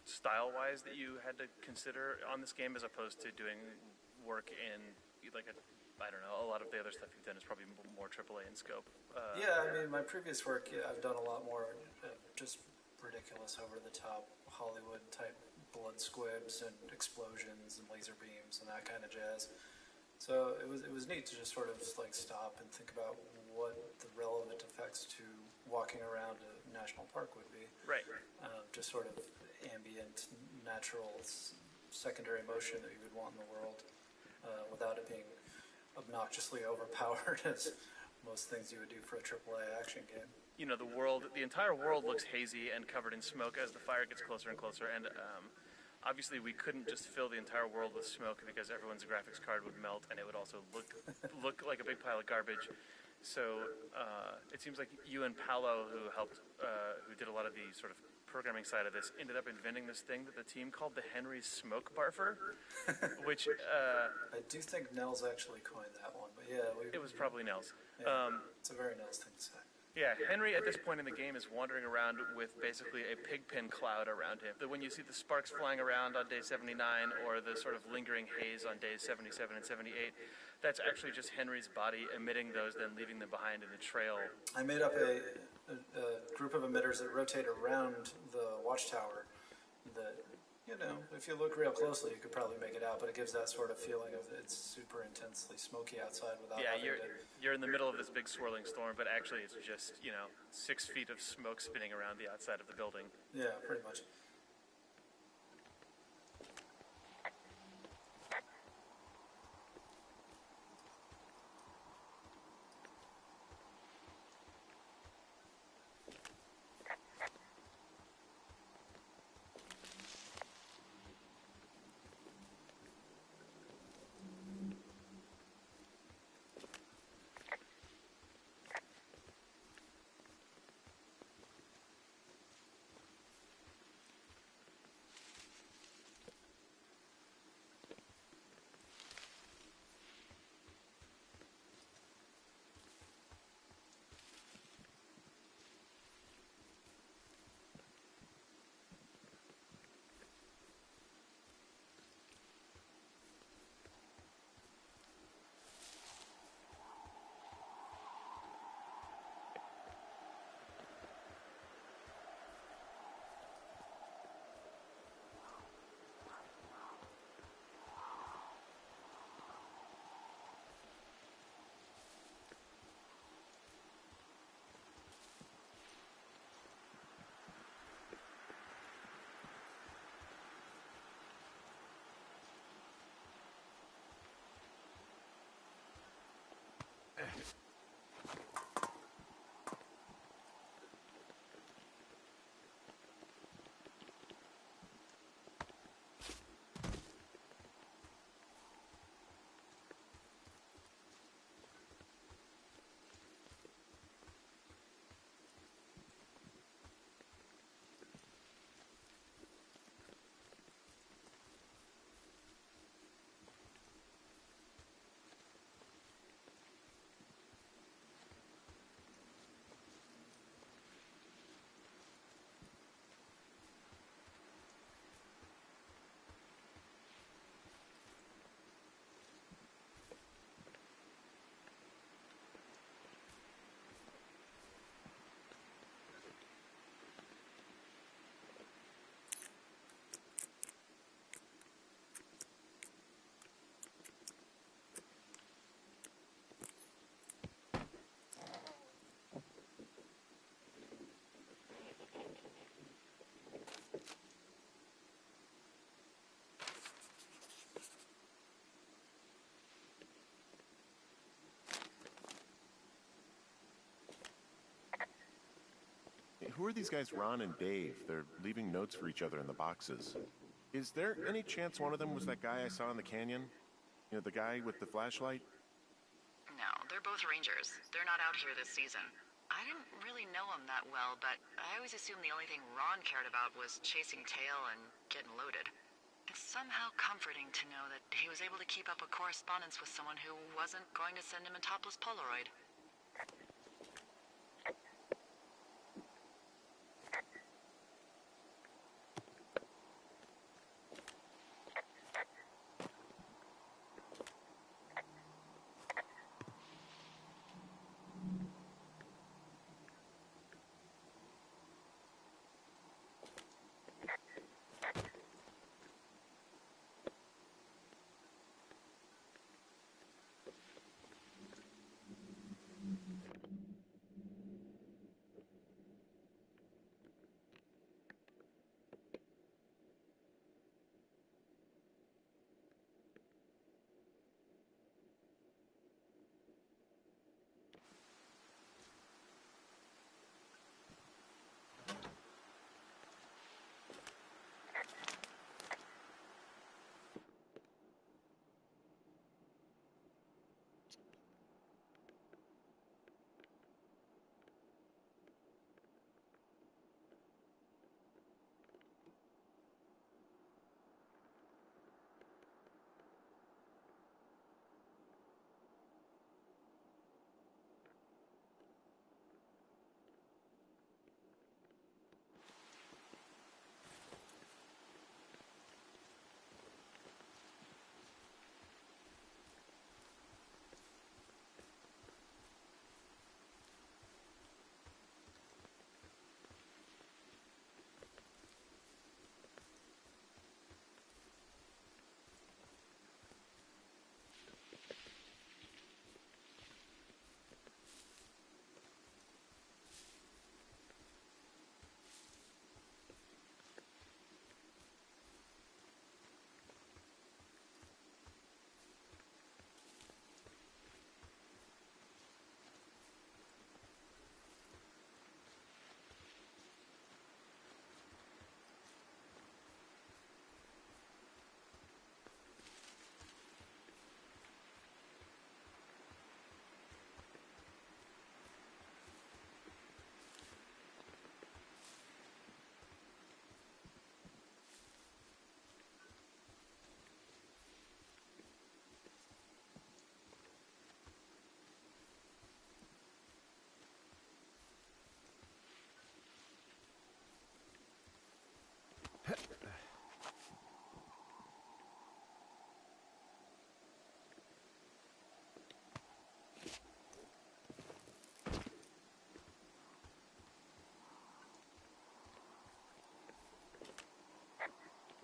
style-wise that you had to consider on this game as opposed to doing work in, I don't know, a lot of the other stuff you've done is probably more AAA in scope? Yeah, I mean, my previous work, I've done a lot more just ridiculous, over-the-top Hollywood-type blood squibs and explosions and laser beams and that kind of jazz. So it was neat to just sort of stop and think about what the relevant effects to walking around a national park would be. Right. Just sort of ambient, natural, secondary motion that you would want in the world without it being obnoxiously overpowered as most things you would do for a AAA action game. The entire world looks hazy and covered in smoke as the fire gets closer and closer, and obviously we couldn't just fill the entire world with smoke because everyone's graphics card would melt and it would also look like a big pile of garbage. So it seems like you and Paolo, who did a lot of the sort of programming side of this, ended up inventing this thing that the team called the Henry's Smoke Barfer, which... I do think Nels actually coined that one, but yeah... It was probably Nels. Yeah, it's a very Nels thing to say. Yeah, Henry at this point in the game is wandering around with basically a pigpen cloud around him. When you see the sparks flying around on day 79 or the sort of lingering haze on days 77 and 78, that's actually just Henry's body emitting those, then leaving them behind in the trail. I made up a group of emitters that rotate around the watchtower that, if you look real closely, you could probably make it out, but it gives that sort of feeling of it's super intensely smoky outside without you're in the middle of this big swirling storm, but actually it's just, 6 feet of smoke spinning around the outside of the building. Yeah, pretty much. who are these guys, Ron and Dave? They're leaving notes for each other in the boxes. Is there any chance one of them was that guy I saw in the canyon? You know, the guy with the flashlight? No, they're both rangers. They're not out here this season. I didn't really know him that well, but I always assumed the only thing Ron cared about was chasing tail and getting loaded. It's somehow comforting to know that he was able to keep up a correspondence with someone who wasn't going to send him a topless Polaroid.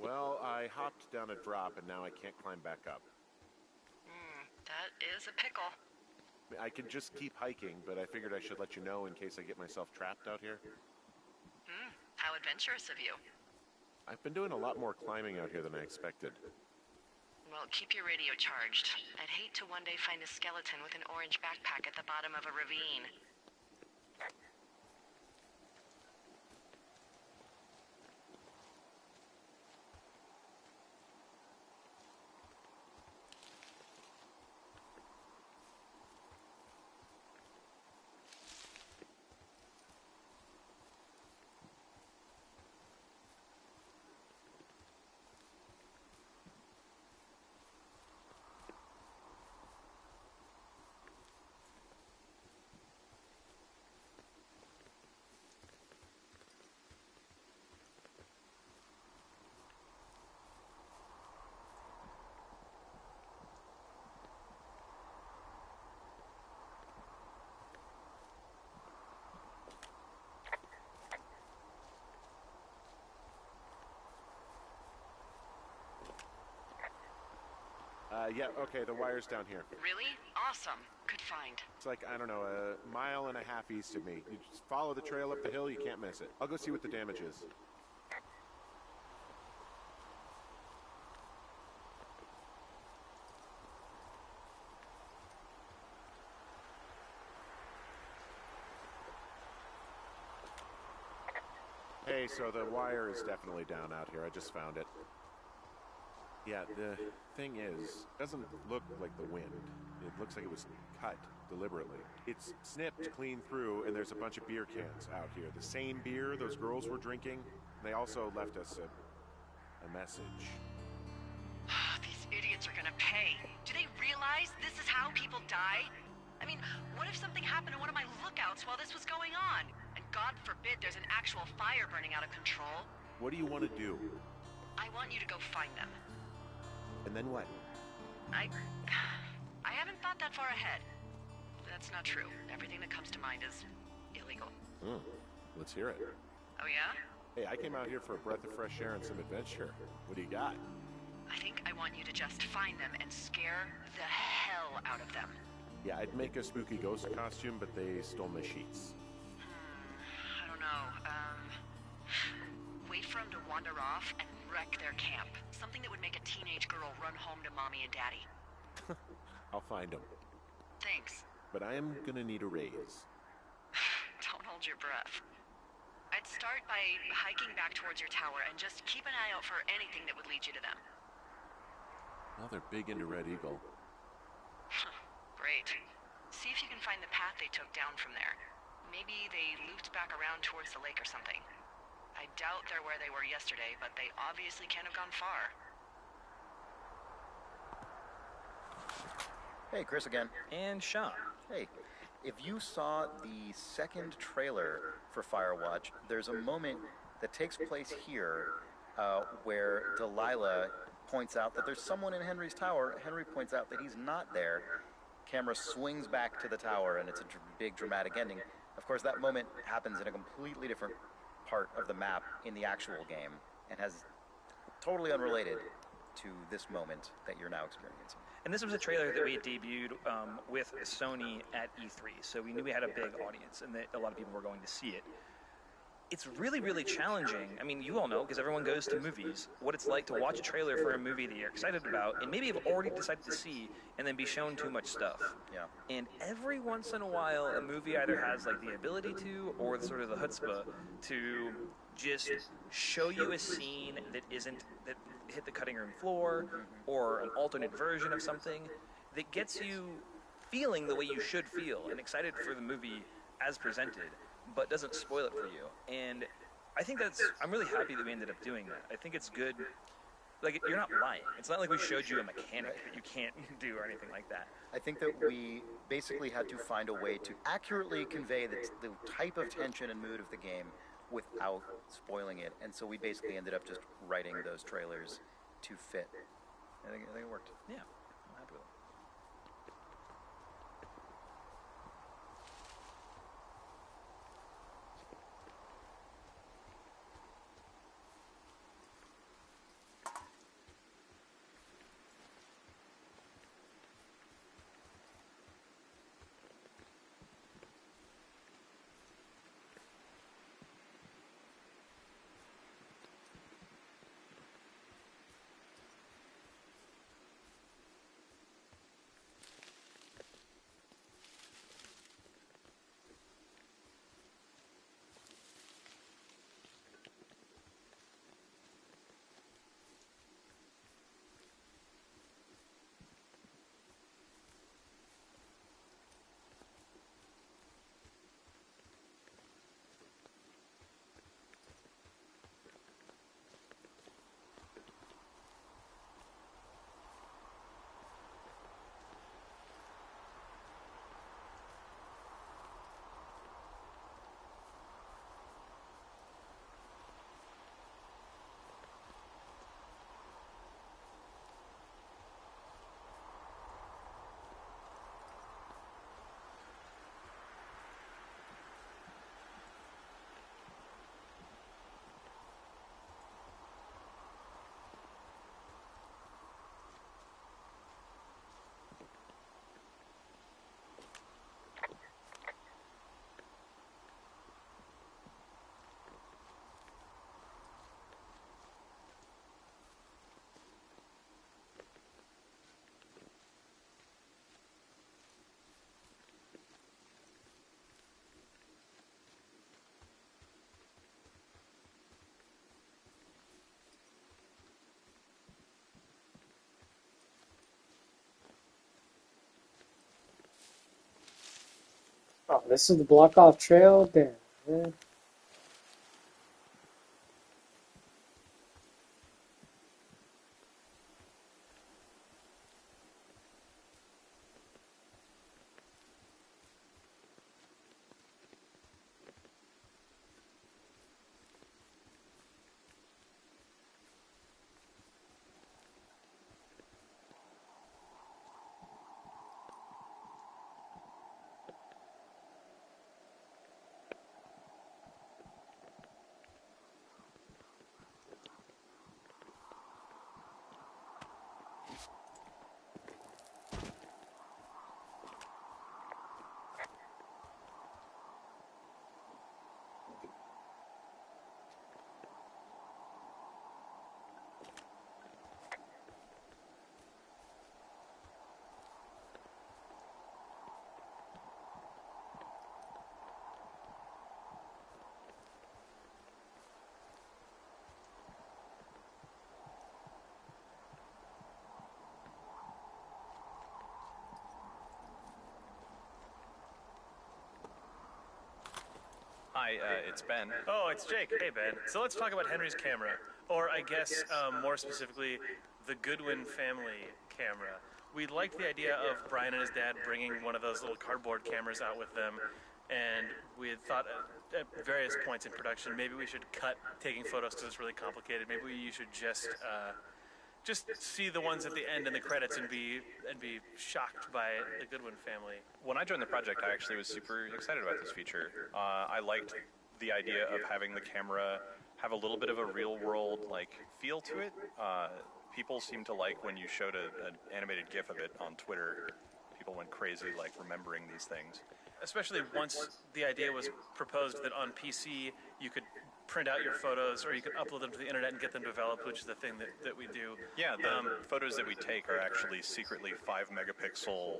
Well, I hopped down a drop and now I can't climb back up. That is a pickle. I could just keep hiking, but I figured I should let you know in case I get myself trapped out here. How adventurous of you. I've been doing a lot more climbing out here than I expected. Well, keep your radio charged. I'd hate to one day find a skeleton with an orange backpack at the bottom of a ravine. Yeah, okay, the wire's down here. Really? Awesome. Good find. It's like, I don't know, a mile and a half east of me. You just follow the trail up the hill, you can't miss it. I'll go see what the damage is. Hey, so the wire is definitely down out here. I just found it. Yeah, the thing is, it doesn't look like the wind. It looks like it was cut deliberately. It's snipped clean through, and there's a bunch of beer cans out here. The same beer those girls were drinking. They also left us a message. These idiots are gonna pay. Do they realize this is how people die? I mean, what if something happened to one of my lookouts while this was going on? And God forbid there's an actual fire burning out of control. What do you want to do? I want you to go find them. And then what? I haven't thought that far ahead. That's not true. Everything that comes to mind is illegal. Let's hear it. Oh yeah? Hey, I came out here for a breath of fresh air and some adventure. What do you got? I think I want you to just find them and scare the hell out of them. Yeah, I'd make a spooky ghost costume, but they stole my sheets. I don't know. Wait for them to wander off and wreck their camp. Something that would make a teenage girl run home to mommy and daddy. I'll find them. Thanks. But I am gonna need a raise. Don't hold your breath. I'd start by hiking back towards your tower and just keep an eye out for anything that would lead you to them. Well, they're big into Red Eagle. Great. See if you can find the path they took down from there. Maybe they looped back around towards the lake or something. I doubt they're where they were yesterday, but they obviously can't have gone far. Hey, Chris again. And Sean. Hey, if you saw the second trailer for Firewatch, there's a moment that takes place here where Delilah points out that there's someone in Henry's tower. Henry points out that he's not there. Camera swings back to the tower, and it's a big dramatic ending. Of course, that moment happens in a completely different part of the map in the actual game and has totally unrelated to this moment that you're now experiencing. And this was a trailer that we had debuted with Sony at E3, so we knew we had a big audience and that a lot of people were going to see it. It's really, really challenging. I mean, you all know, because everyone goes to movies, what it's like to watch a trailer for a movie that you're excited about and maybe have already decided to see and then be shown too much stuff. Yeah. And every once in a while, a movie either has like the ability to or the sort of the chutzpah to just show you a scene that hit the cutting room floor or an alternate version of something that gets you feeling the way you should feel and excited for the movie as presented, but doesn't spoil it for you. And I think I'm really happy that we ended up doing that. I think it's good. Like, you're not lying. It's not like we showed you a mechanic that you can't do or anything like that. I think that we basically had to find a way to accurately convey the type of tension and mood of the game without spoiling it. And so we basically ended up just writing those trailers to fit. I think it worked. Yeah, I'm happy with it. Oh, this is the block off trail? Damn, man. Hi, it's Ben. Oh, it's Jake. Hey, Ben. So let's talk about Henry's camera, or I guess more specifically, the Goodwin family camera. We liked the idea of Brian and his dad bringing one of those little cardboard cameras out with them, and we had thought at various points in production, maybe we should cut taking photos because it's really complicated. Maybe you should just see the ones at the end in the credits and be shocked by the Goodwin family. When I joined the project, I actually was super excited about this feature. I liked the idea of having the camera have a little bit of a real-world feel to it. People seem to like when you showed an animated GIF of it on Twitter. People went crazy remembering these things. Especially once the idea was proposed that on PC you could print out your photos or you could upload them to the internet and get them developed, which is the thing that we do. Yeah, the photos that we take are actually secretly 5-megapixel,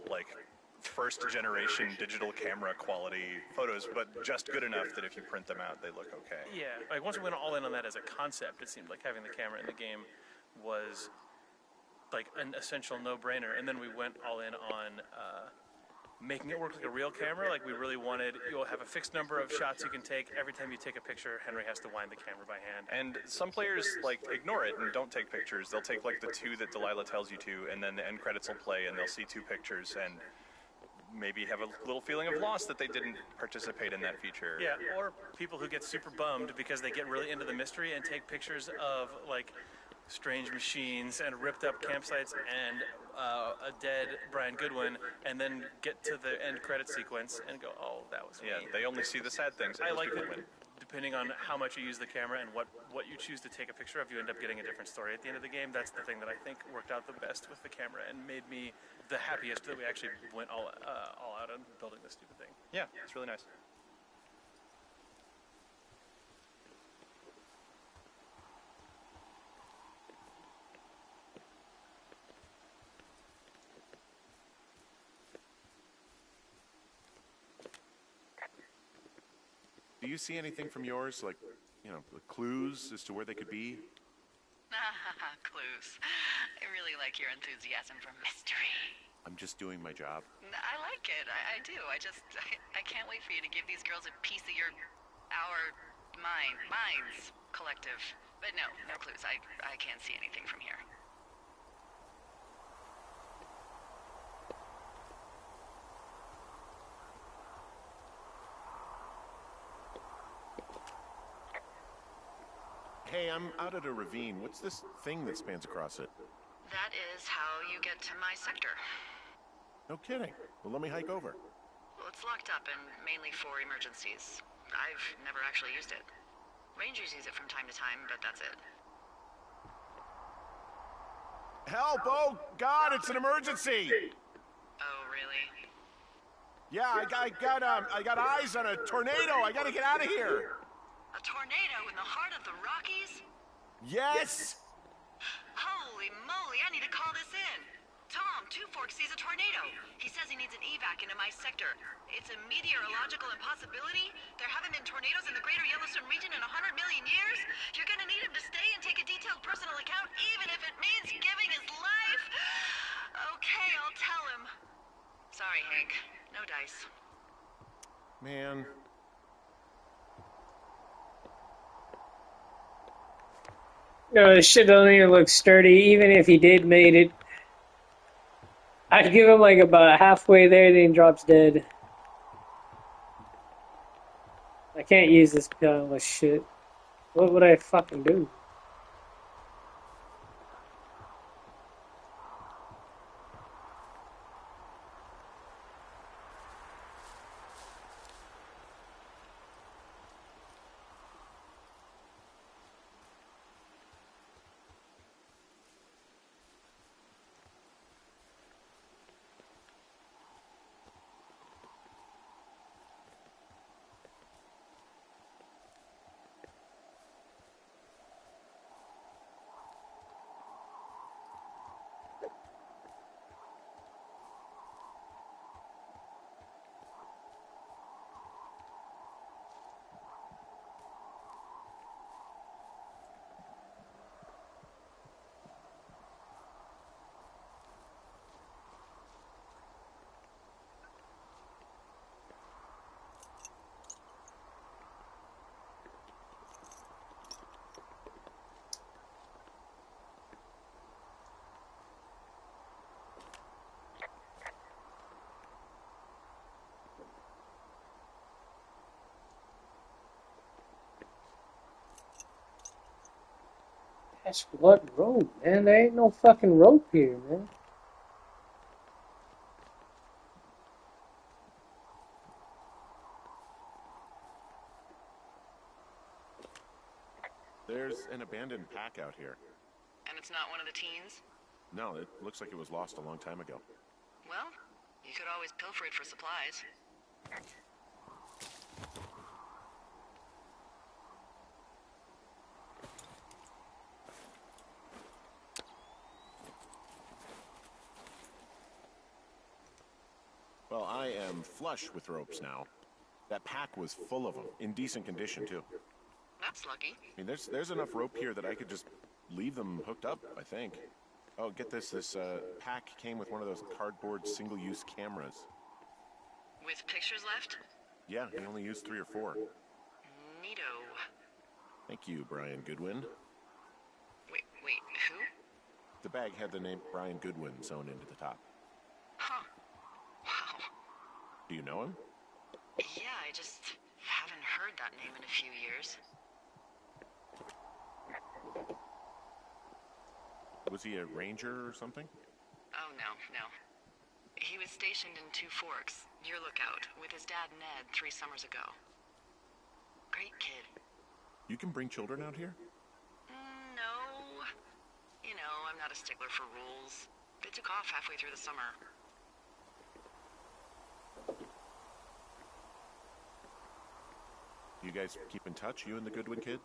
first generation digital camera quality photos, but just good enough that if you print them out, they look okay. Yeah, once we went all in on that as a concept, it seemed like having the camera in the game was an essential no-brainer, and then we went all in on making it work like a real camera. We really wanted, you'll have a fixed number of shots you can take. Every time you take a picture, Henry has to wind the camera by hand. And some players ignore it and don't take pictures. They'll take the 2 that Delilah tells you to, and then the end credits will play and they'll see 2 pictures and maybe have a little feeling of loss that they didn't participate in that feature. Yeah, or people who get super bummed because they get really into the mystery and take pictures of strange machines and ripped up campsites and a dead Brian Goodwin, and then get to the end credit sequence and go, oh, that was me. Yeah, they only see the sad things. I like that depending on how much you use the camera and what you choose to take a picture of, you end up getting a different story at the end of the game. That's the thing that I think worked out the best with the camera and made me the happiest that we actually went all out on building this stupid thing. Yeah, it's really nice. Do you see anything from yours, clues as to where they could be? Clues. I really like your enthusiasm for mystery. I'm just doing my job. I like it. I do. I can't wait for you to give these girls a piece of our minds collective. But no clues. I can't see anything from here. Hey, I'm out at a ravine. What's this thing that spans across it? That is how you get to my sector. No kidding. Well, let me hike over. Well, it's locked up and mainly for emergencies. I've never actually used it. Rangers use it from time to time, but that's it. Help! Oh, God, it's an emergency! Oh, really? Yeah, I got eyes on a tornado. I gotta get out of here. A tornado in the heart of the Rockies? Yes! Holy moly, I need to call this in. Tom, Two Forks sees a tornado. He says he needs an evac into my sector. It's a meteorological impossibility. There haven't been tornadoes in the greater Yellowstone region in 100 million years. You're gonna need him to stay and take a detailed personal account, even if it means giving his life. Okay, I'll tell him. Sorry, Hank. No dice. Man. No, this shit don't even look sturdy. Even if he did made it, I'd give him like about halfway there, then he drops dead. I can't use this kind of shit. What would I fucking do? That's what rope, man. There ain't no fucking rope here, man. There's an abandoned pack out here. And it's not one of the teens? No, it looks like it was lost a long time ago. Well, you could always pilfer it for supplies. Well, I am flush with ropes now. That pack was full of them, in decent condition, too. That's lucky. I mean, there's enough rope here that I could just leave them hooked up, I think. Oh, get this. This pack came with one of those cardboard single-use cameras. With pictures left? Yeah, he only used 3 or 4. Neato. Thank you, Brian Goodwin. Wait, who? The bag had the name Brian Goodwin sewn into the top. Huh. Wow. Do you know him? Yeah, I just haven't heard that name in a few years. Was he a ranger or something? Oh, no. He was stationed in Two Forks, your lookout, with his dad Ned 3 summers ago. Great kid. You can bring children out here? No. You know, I'm not a stickler for rules. They took off halfway through the summer. You guys keep in touch, you and the Goodwin kid?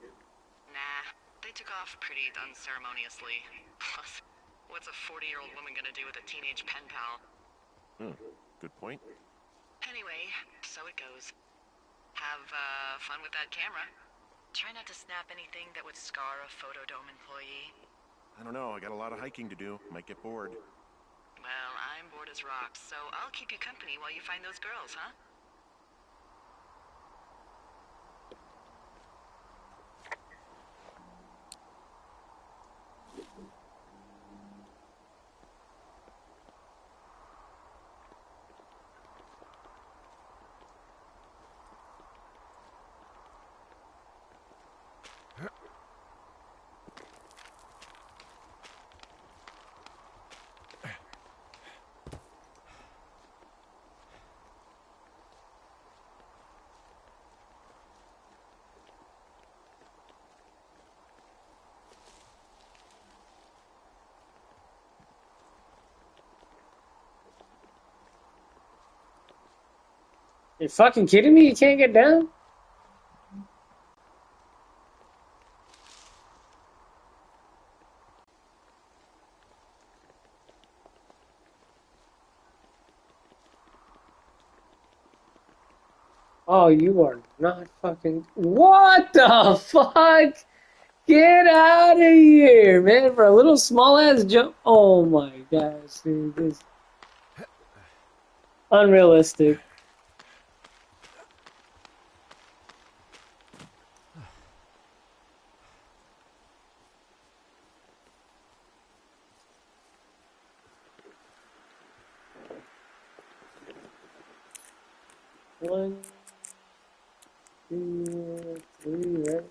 Nah, they took off pretty unceremoniously. Plus, what's a 40-year-old woman gonna do with a teenage pen pal? Good point. Anyway, so it goes. Have fun with that camera. Try not to snap anything that would scar a Photodome employee. I don't know, I got a lot of hiking to do. Might get bored. Well, I'm bored as rocks, so I'll keep you company while you find those girls, huh? You fucking kidding me? You can't get down? Oh, you are not fucking... What the fuck? Get out of here, man. For a little small-ass jump... Oh my gosh, dude. This... Unrealistic. 1, 2, 3, right?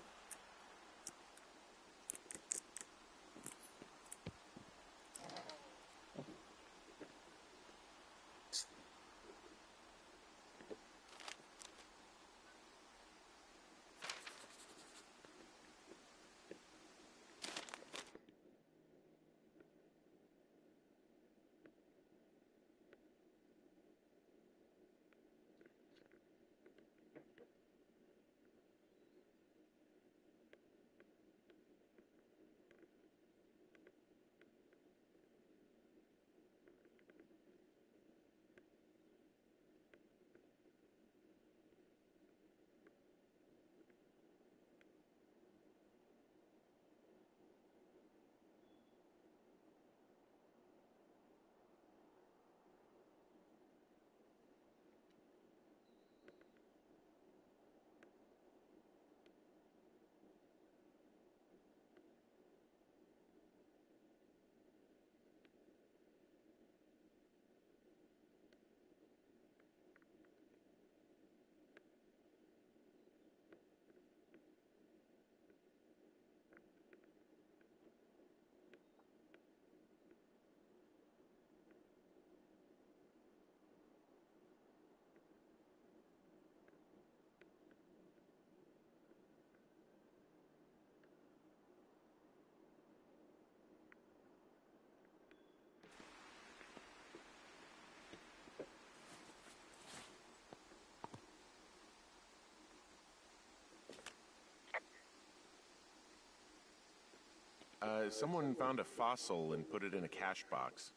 Someone found a fossil and put it in a cache box.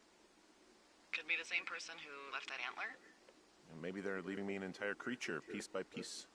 Could be the same person who left that antler. And maybe they're leaving me an entire creature, piece by piece.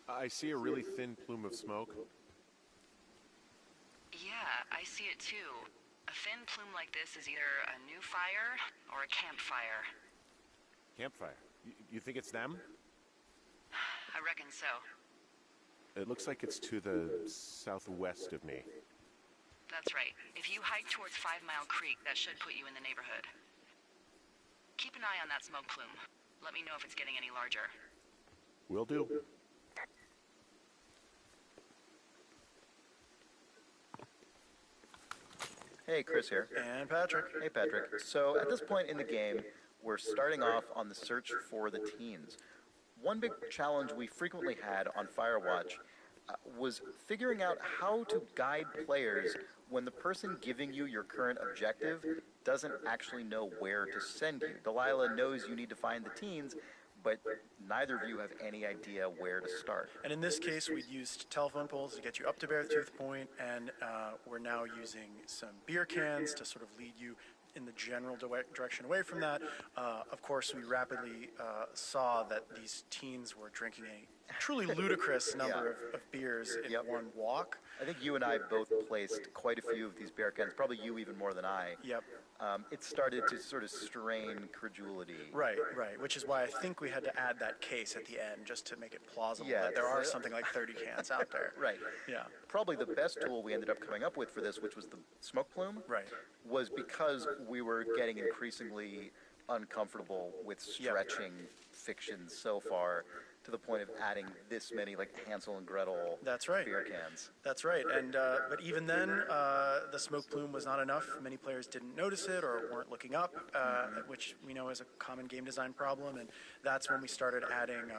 I see a really thin plume of smoke. Yeah, I see it too. A thin plume like this is either a new fire or a campfire. Campfire. You think it's them? I reckon so. It looks like it's to the southwest of me. That's right. If you hike towards 5 Mile Creek, that should put you in the neighborhood. Keep an eye on that smoke plume. Let me know if it's getting any larger. Will do. Hey, Chris here. And Patrick. Hey, Patrick. So at this point in the game, we're starting off on the search for the teens. One big challenge we frequently had on Firewatch was figuring out how to guide players when the person giving you your current objective doesn't actually know where to send you. Delilah knows you need to find the teens, but neither of you have any idea where to start. And in this case, we used telephone poles to get you up to Beartooth Point, and we're now using some beer cans to sort of lead you in the general direction away from that. Of course, we rapidly saw that these teens were drinking a truly ludicrous number of beers in one walk. I think you and I both placed quite a few of these beer cans, probably you even more than I. Yep. It started to sort of strain credulity. Right, which is why I think we had to add that case at the end just to make it plausible Yeah, that there are something like 30 cans out there. Right. Yeah. Probably the best tool we ended up coming up with for this, which was the smoke plume, was because we were getting increasingly uncomfortable with stretching fiction so far to the point of adding this many like Hansel and Gretel beer cans. That's right. And but even then, the smoke plume was not enough. Many players didn't notice it or weren't looking up, which we know is a common game design problem. And that's when we started adding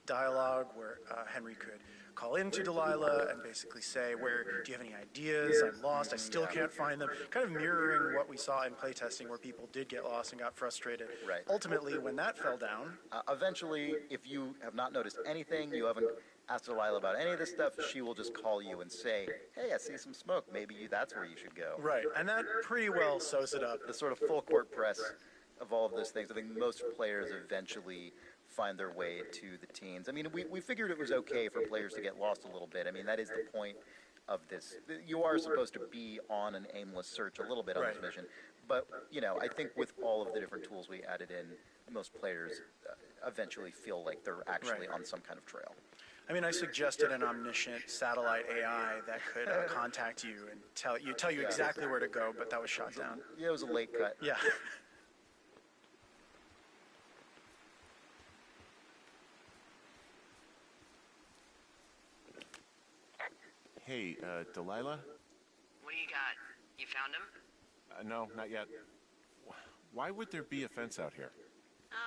dialogue where Henry could call into Delilah and basically say, "Where do you have any ideas? I'm lost. I still can't find them." Kind of mirroring what we saw in playtesting, where people did get lost and got frustrated. Right. Ultimately, when that fell down, eventually, if you have not noticed anything, you haven't asked Delilah about any of this stuff, she will just call you and say, "Hey, I see some smoke. Maybe that's where you should go." Right, and that pretty well sews it up. The sort of full court press of all of those things. I think most players eventually find their way to the teens. I mean, we figured it was okay for players to get lost a little bit. I mean, that is the point of this. You are supposed to be on an aimless search a little bit on this mission. But, you know, I think with all of the different tools we added in, most players eventually feel like they're actually on some kind of trail. I mean, I suggested an omniscient satellite AI that could contact you and tell you exactly where to go, but that was shot down. Yeah, it was a late cut. Yeah. Hey, Delilah? What do you got? You found him? No, not yet. Why would there be a fence out here?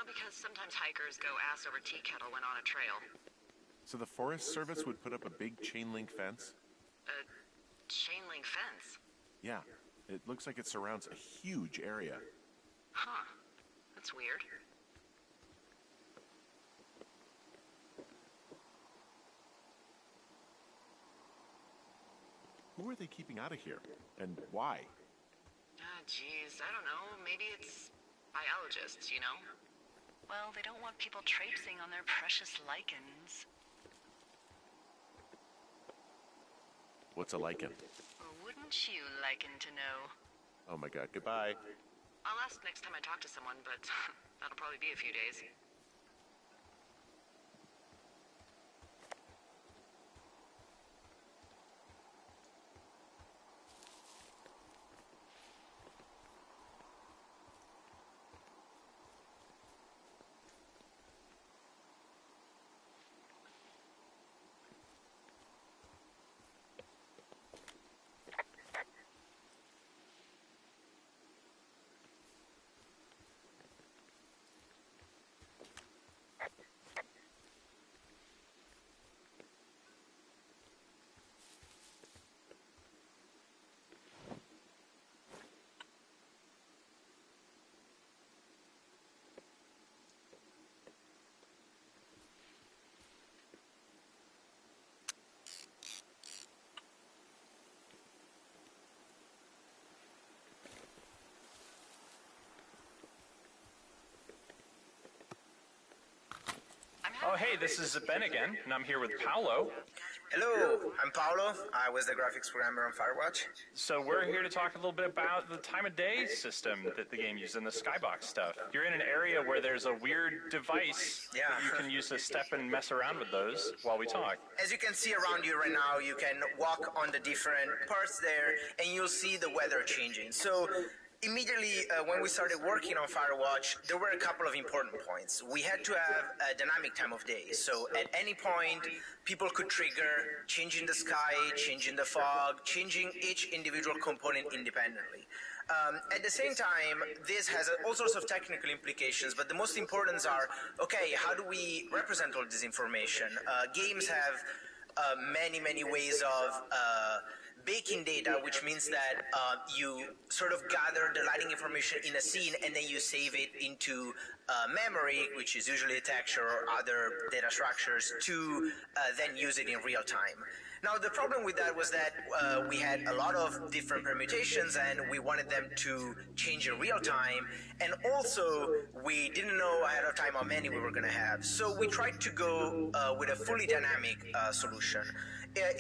Because sometimes hikers go ass over tea kettle when on a trail. So the Forest Service would put up a big chain link fence? A chain link fence? Yeah. It looks like it surrounds a huge area. Huh. That's weird. Who are they keeping out of here? And why? Geez, I don't know. Maybe it's biologists, you know? Well, they don't want people traipsing on their precious lichens. What's a lichen? Wouldn't you liken to know? Oh my god, goodbye. I'll ask next time I talk to someone, but that'll probably be a few days. Oh, hey, this is Ben again, and I'm here with Paolo. Hello, I'm Paolo. I was the graphics programmer on Firewatch. So we're here to talk a little bit about the time of day system that the game uses and the skybox stuff. You're in an area where there's a weird device that you can use to step and mess around with those while we talk. As you can see around you right now, you can walk on the different parts there, and you'll see the weather changing. So immediately when we started working on Firewatch, there were a couple of important points. We had to have a dynamic time of day. So at any point, people could trigger changing the sky, changing the fog, changing each individual component independently. At the same time, this has all sorts of technical implications, but the most important are, okay, how do we represent all this information? Games have many ways of baking data, which means that you sort of gather the lighting information in a scene and then you save it into memory, which is usually a texture or other data structures, to then use it in real time. Now, the problem with that was that we had a lot of different permutations and we wanted them to change in real time. And also, we didn't know ahead of time how many we were going to have. So we tried to go with a fully dynamic solution.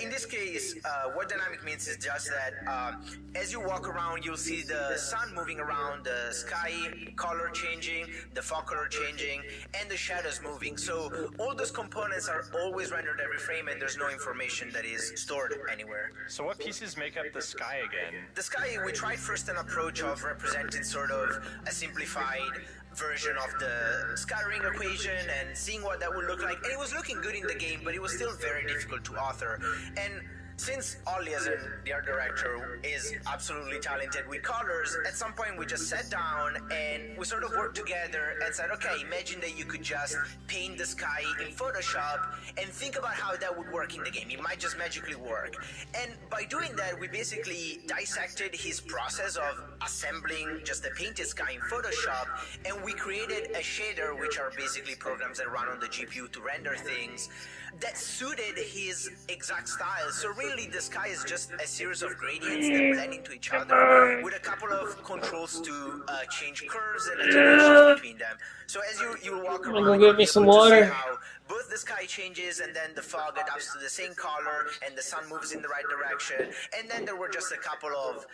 In this case, what dynamic means is just that as you walk around, you'll see the sun moving around, the sky color changing, the fog color changing, and the shadows moving. So all those components are always rendered every frame, and there's no information that is stored anywhere. So what pieces make up the sky again? The sky, we tried first an approach of representing sort of a simplified version of the sky ring equation and seeing what that would look like. And it was looking good in the game, but it was still very difficult to author. And since Ollie, as the art director, is absolutely talented with colors, at some point we just sat down and we sort of worked together and said, okay, imagine that you could just paint the sky in Photoshop and think about how that would work in the game. It might just magically work. And by doing that, we basically dissected his process of assembling just a painted sky in Photoshop, and we created a shader, which are basically programs that run on the GPU to render things, that suited his exact style. So really, the sky is just a series of gradients that blend into each other with a couple of controls to change curves and attenuations between them. So as you walk around, Go you'll get be me some able to see water. how both the sky changes and then the fog adapts to the same color and the sun moves in the right direction. And then there were just a couple of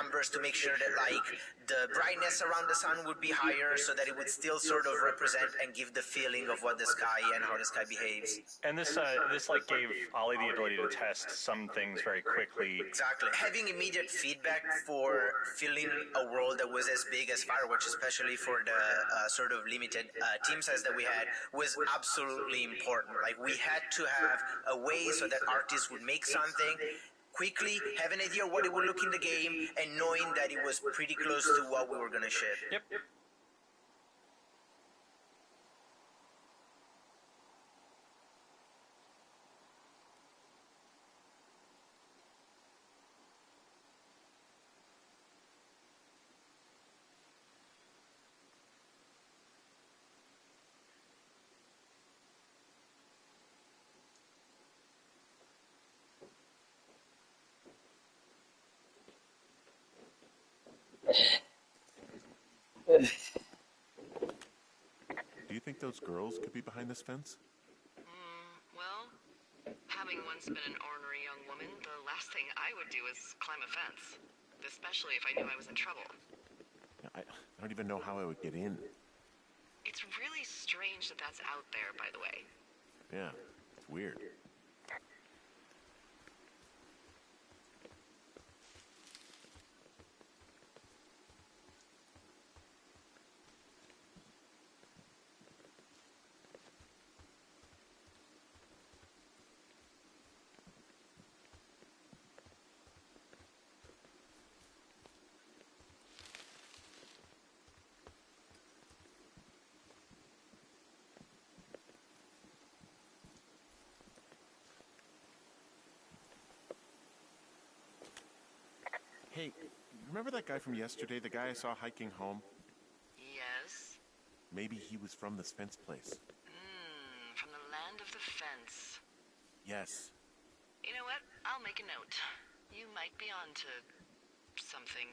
numbers to make sure that like the brightness around the sun would be higher so that it would still sort of represent and give the feeling of what the sky and how the sky behaves. And this like gave Ollie the ability to test some things very quickly. Exactly. Having immediate feedback for filling a world that was as big as Firewatch, especially for the sort of limited team size that we had, was absolutely important. Like, we had to have a way so that artists would make something quickly, have an idea of what it would look in the game, and knowing that it was pretty close to what we were going to ship. Yep. Do you think those girls could be behind this fence? Well, having once been an ornery young woman, the last thing I would do is climb a fence. Especially if I knew I was in trouble. I don't even know how I would get in. It's really strange that that's out there, by the way. Yeah, it's weird. Hey, remember that guy from yesterday, the guy I saw hiking home? Yes? Maybe he was from this fence place. From the land of the fence. Yes. You know what? I'll make a note. You might be onto something.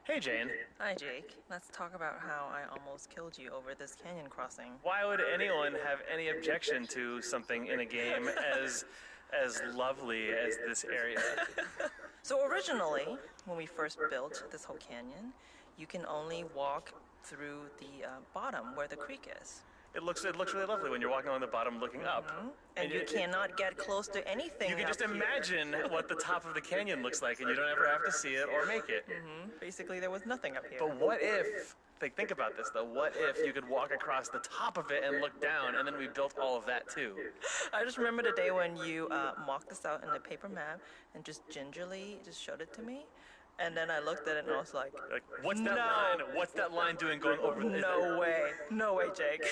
Hey, Jane. Hi, Jake. Let's talk about how I almost killed you over this canyon crossing. Why would anyone have any objection to something in a game as lovely as this area? So originally, when we first built this whole canyon, you can only walk through the bottom where the creek is. It looks really lovely when you're walking along the bottom looking up. And you cannot get close to anything. You can just up here. imagine what the top of the canyon looks like, and you don't ever have to see it or make it. Basically, there was nothing up here. But what if, think about this though, what if you could walk across the top of it and look down, and then we built all of that too? I just remember the day when you mocked this out in the paper map and just gingerly just showed it to me. And then I looked at it and I was like, what's that line? What's that line doing going over there? No way, Jake.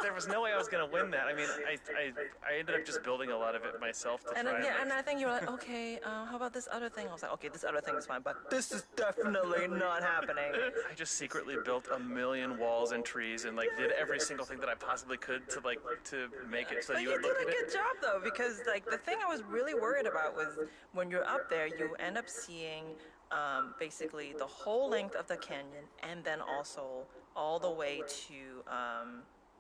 There was no way I was going to win that. I mean, I ended up just building a lot of it myself to And try then, and I think you were like, okay, how about this other thing? I was like, okay, this other thing is fine, but this is definitely not happening. I just secretly built a million walls and trees and like did every single thing that I possibly could to make it so But you you would look did at a it. good job though, because like the thing I was really worried about was when you're up there, you end up seeing basically the whole length of the canyon, and then also all the way to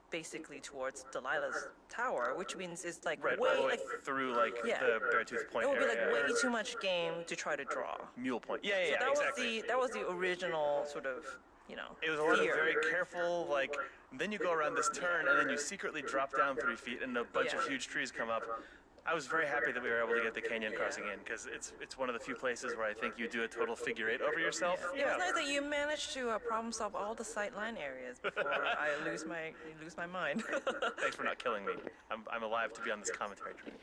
basically towards Delilah's tower, which means it's like Right, way all the way like through like the Beartooth Point it would be area. like way too much game to try to draw. Mule Point. Yeah, So that exactly. that was the original sort of It was a lot of fear. very careful, like, then you go around this turn and then you secretly drop down 3 feet and a bunch of huge trees come up. I was very happy that we were able to get the canyon crossing in because it's one of the few places where I think you do a total figure eight over yourself. Yeah, it's nice that you managed to problem solve all the sight line areas before I lose my mind. Thanks for not killing me. I'm alive to be on this commentary train.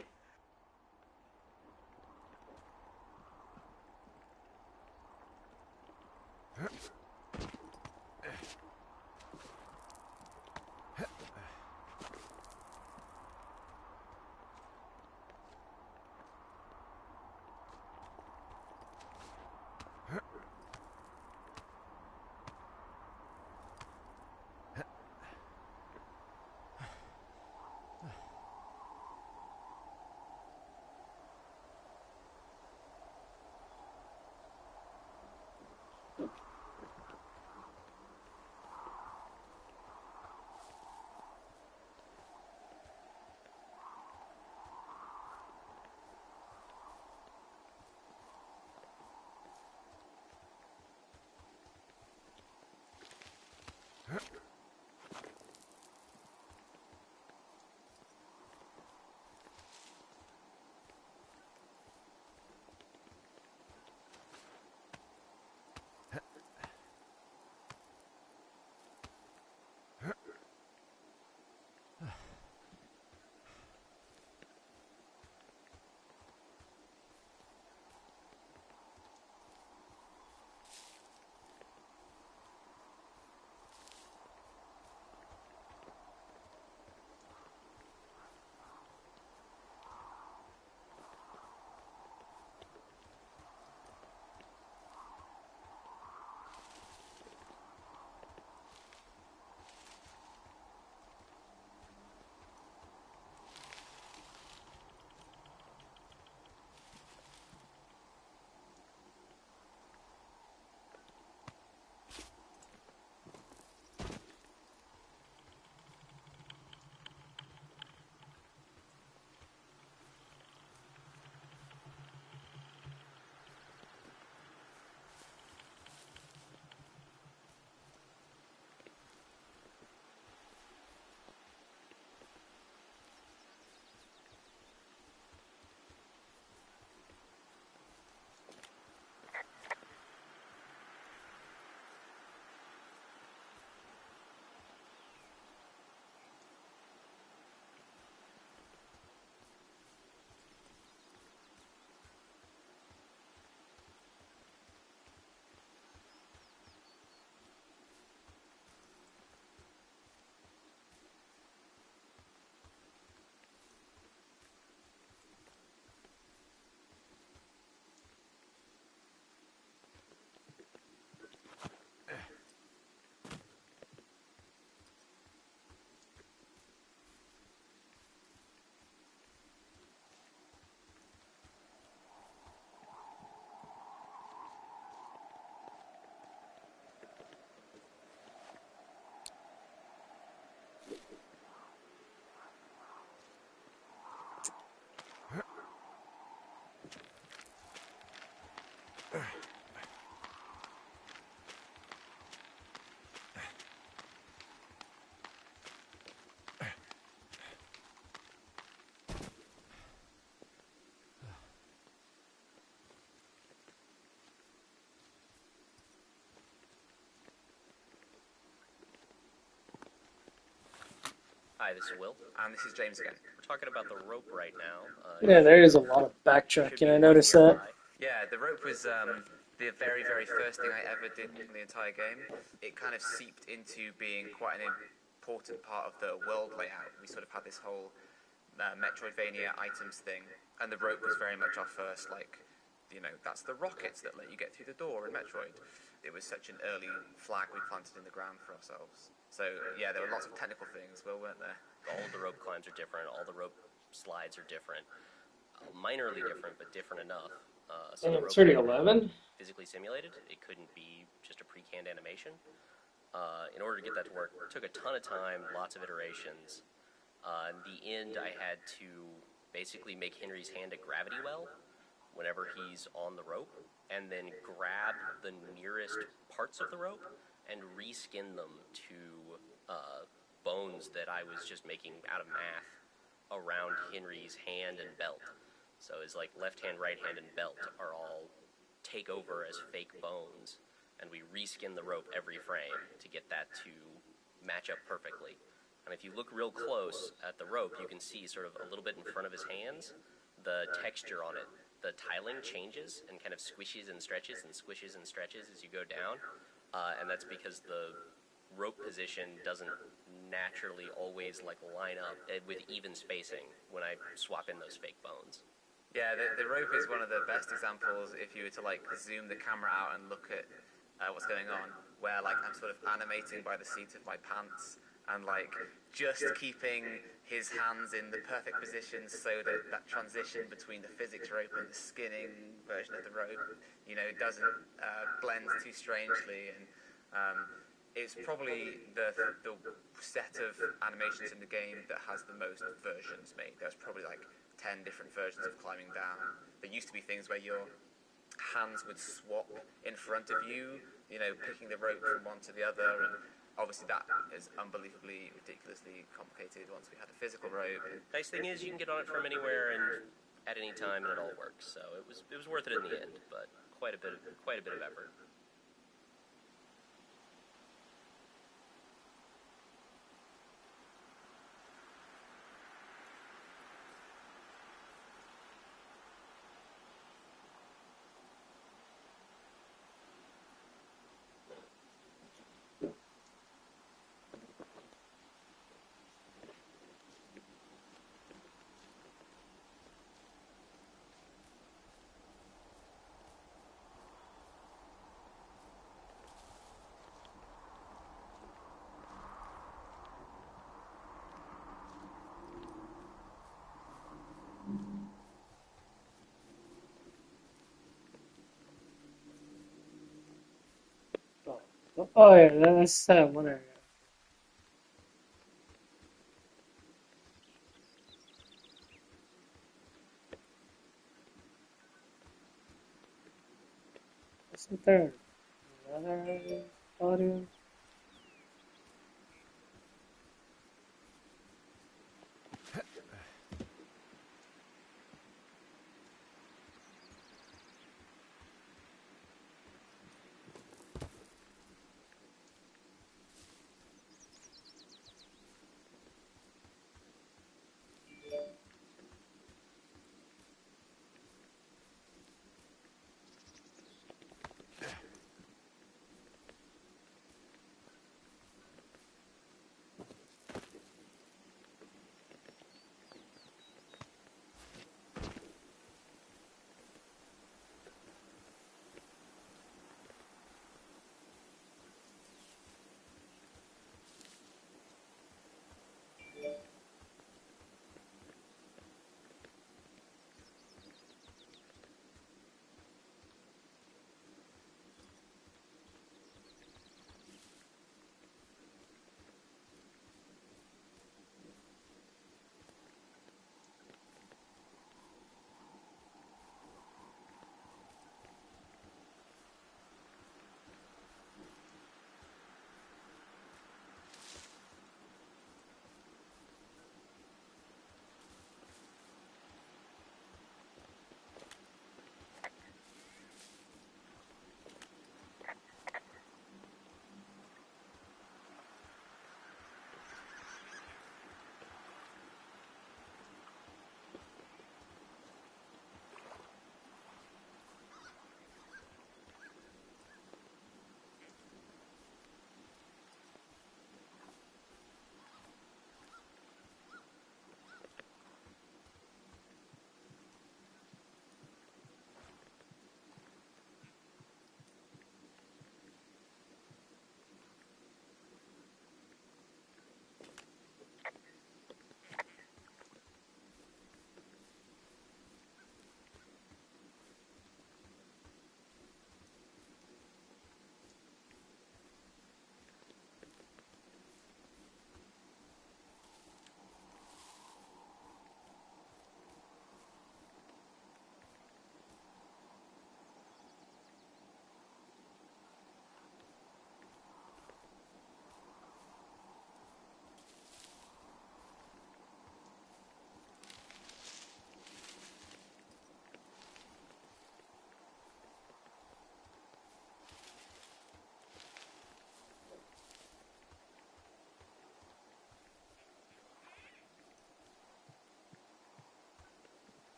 Hi, this is Will. And this is James again. We're talking about the rope right now. Yeah, there is a lot of backtracking. I noticed that. Yeah, the rope was the very, very first thing I ever did in the entire game. It kind of seeped into being quite an important part of the world layout. We sort of had this whole Metroidvania items thing, and the rope was very much our first, like, you know, that's the rockets that let you get through the door in Metroid. It was such an early flag we planted in the ground for ourselves. So, yeah, there were lots of technical things, weren't there? All of the rope climbs are different. All the rope slides are different. Minorly different, but different enough. So the rope 3011? Physically simulated. It couldn't be just a pre-canned animation. In order to get that to work, it took a ton of time, lots of iterations. In the end, I had to basically make Henry's hand a gravity well whenever he's on the rope, and then grab the nearest parts of the rope and reskin them to bones that I was just making out of math around Henry's hand and belt. So his like left hand, right hand, and belt are all take over as fake bones, and we reskin the rope every frame to get that to match up perfectly. And if you look real close at the rope, you can see sort of a little bit in front of his hands, the texture on it. The tiling changes and kind of squishes and stretches and squishes and stretches as you go down, and that's because the rope position doesn't naturally always like line up with even spacing when I swap in those fake bones. Yeah, the rope is one of the best examples if you were to like zoom the camera out and look at what's going on, where like I'm sort of animating by the seat of my pants and like just keeping his hands in the perfect position so that that transition between the physics rope and the skinning version of the rope, you know, doesn't blend too strangely. And it's probably the set of animations in the game that has the most versions made. There's probably like 10 different versions of climbing down. There used to be things where your hands would swap in front of you, you know, picking the rope from one to the other, and obviously that is unbelievably, ridiculously complicated once we had a physical rope. Nice thing is you can get on it from anywhere and at any time, and it all works. So it was worth it in the end, but quite a bit of effort. Oh yeah, that's that one area. Isn't there another audio?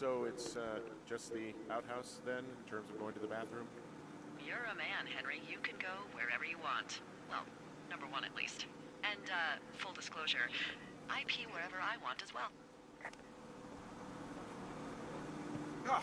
So it's just the outhouse then, in terms of going to the bathroom? You're a man, Henry. You can go wherever you want. Well, number one at least. And, full disclosure, I pee wherever I want as well. Ah!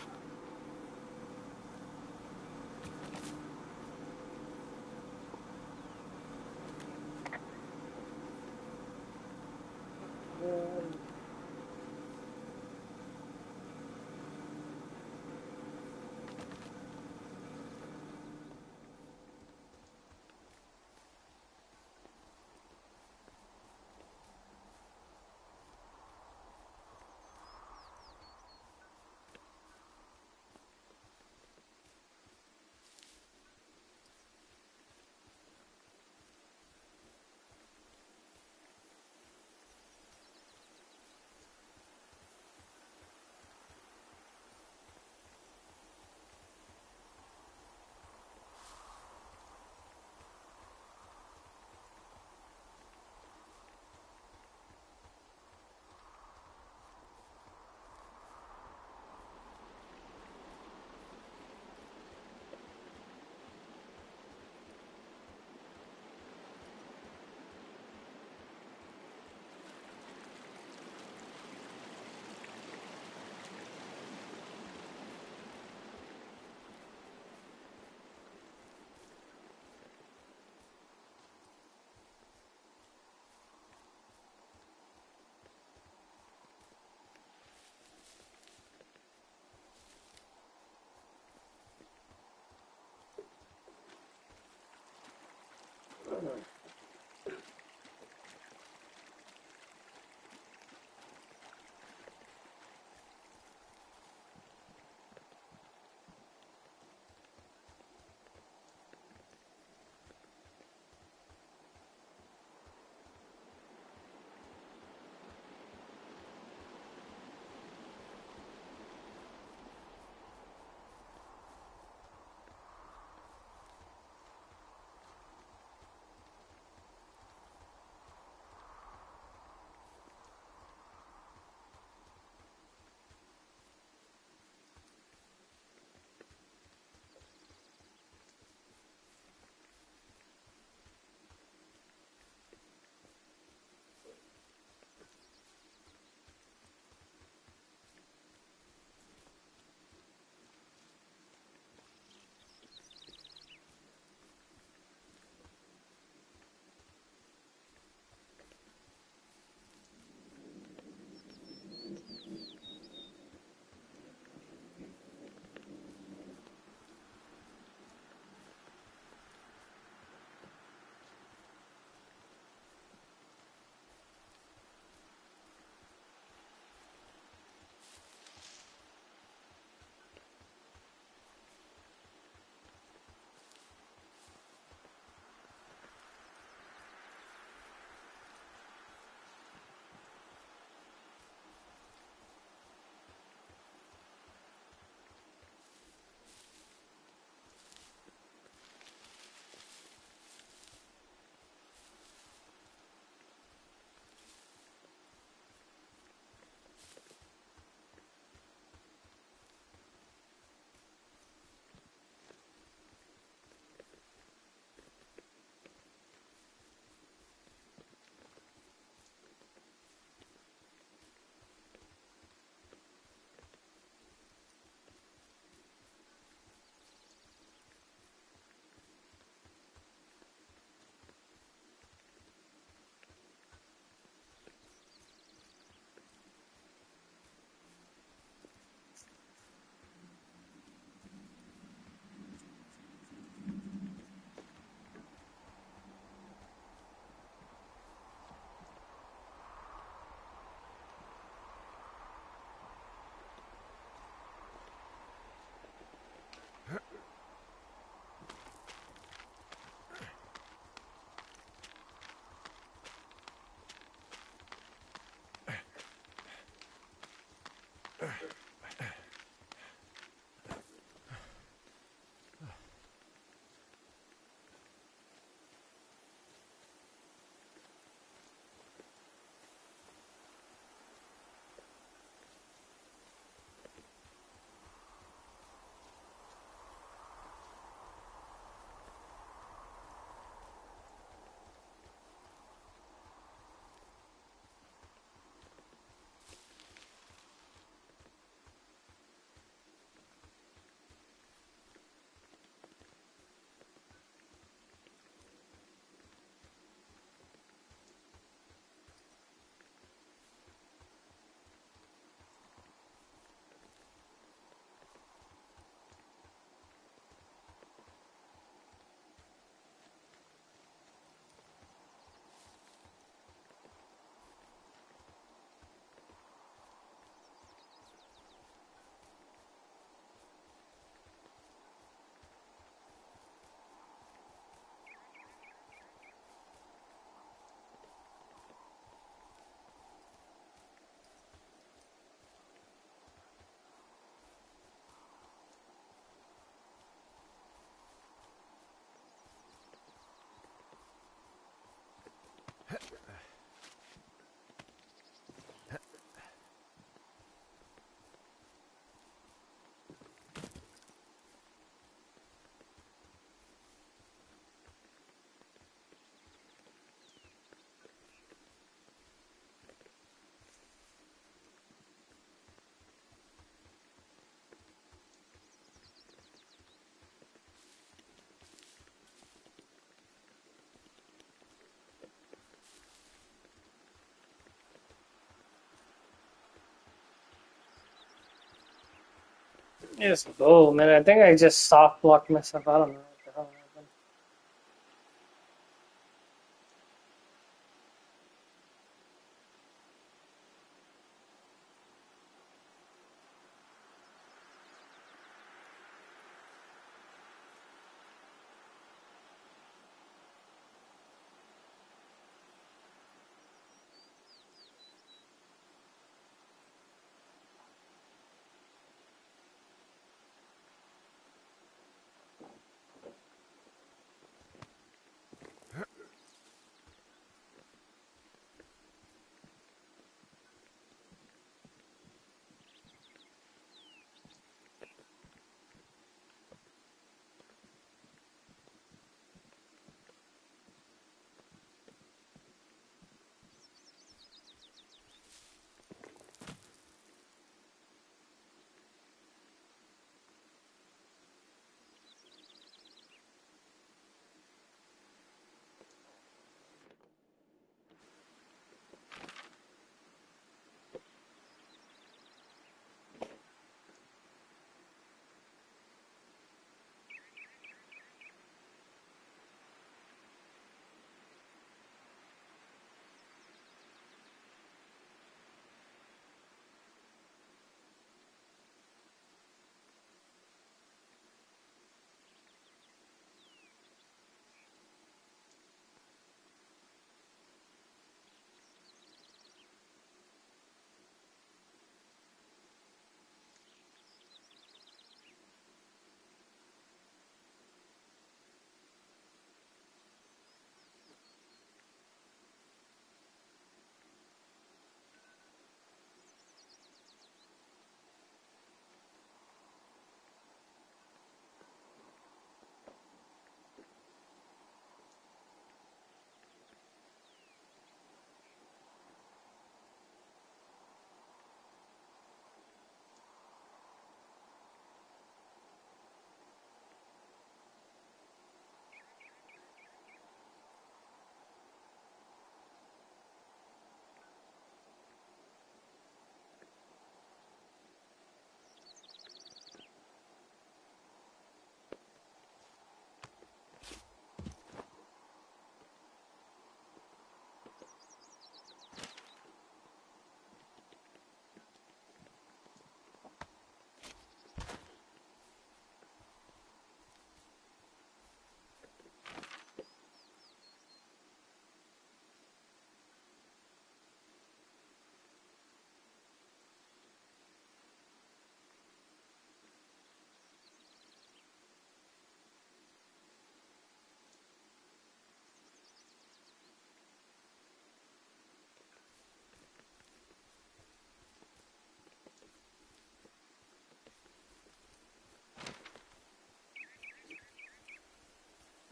Yes. Oh man, I think I just soft blocked myself. I don't know what the hell happened.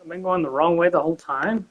I've been going the wrong way the whole time.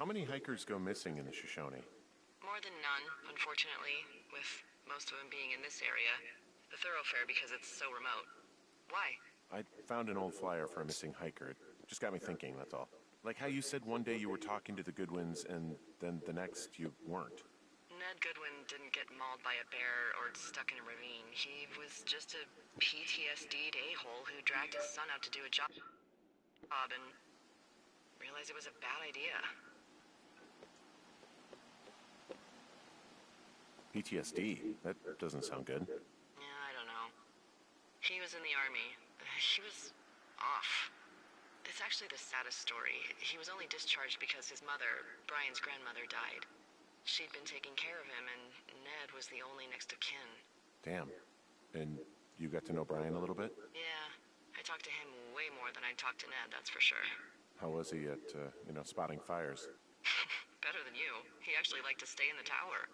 How many hikers go missing in the Shoshone? More than none, unfortunately, with most of them being in this area. The thoroughfare because it's so remote. Why? I found an old flyer for a missing hiker. It just got me thinking, that's all. Like how you said one day you were talking to the Goodwins and then the next you weren't. Ned Goodwin didn't get mauled by a bear or stuck in a ravine. He was just a PTSD'd a-hole who dragged his son out to do a job and realized it was a bad idea. PTSD? That doesn't sound good. Yeah, I don't know. He was in the army. He was off. It's actually the saddest story. He was only discharged because his mother, Brian's grandmother, died. She'd been taking care of him, and Ned was the only next of kin. Damn. And you got to know Brian a little bit? Yeah, I talked to him way more than I'd talked to Ned, that's for sure. How was he at, spotting fires? Better than you. He actually liked to stay in the tower.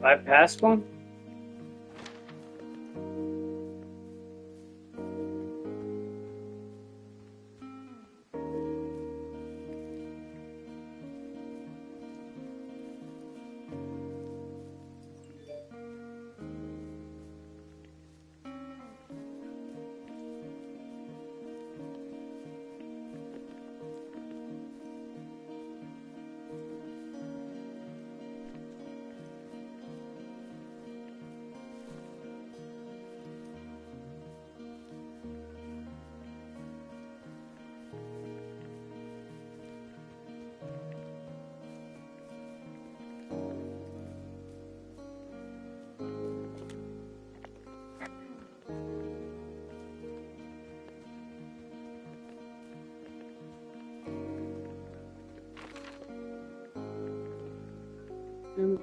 I passed one? And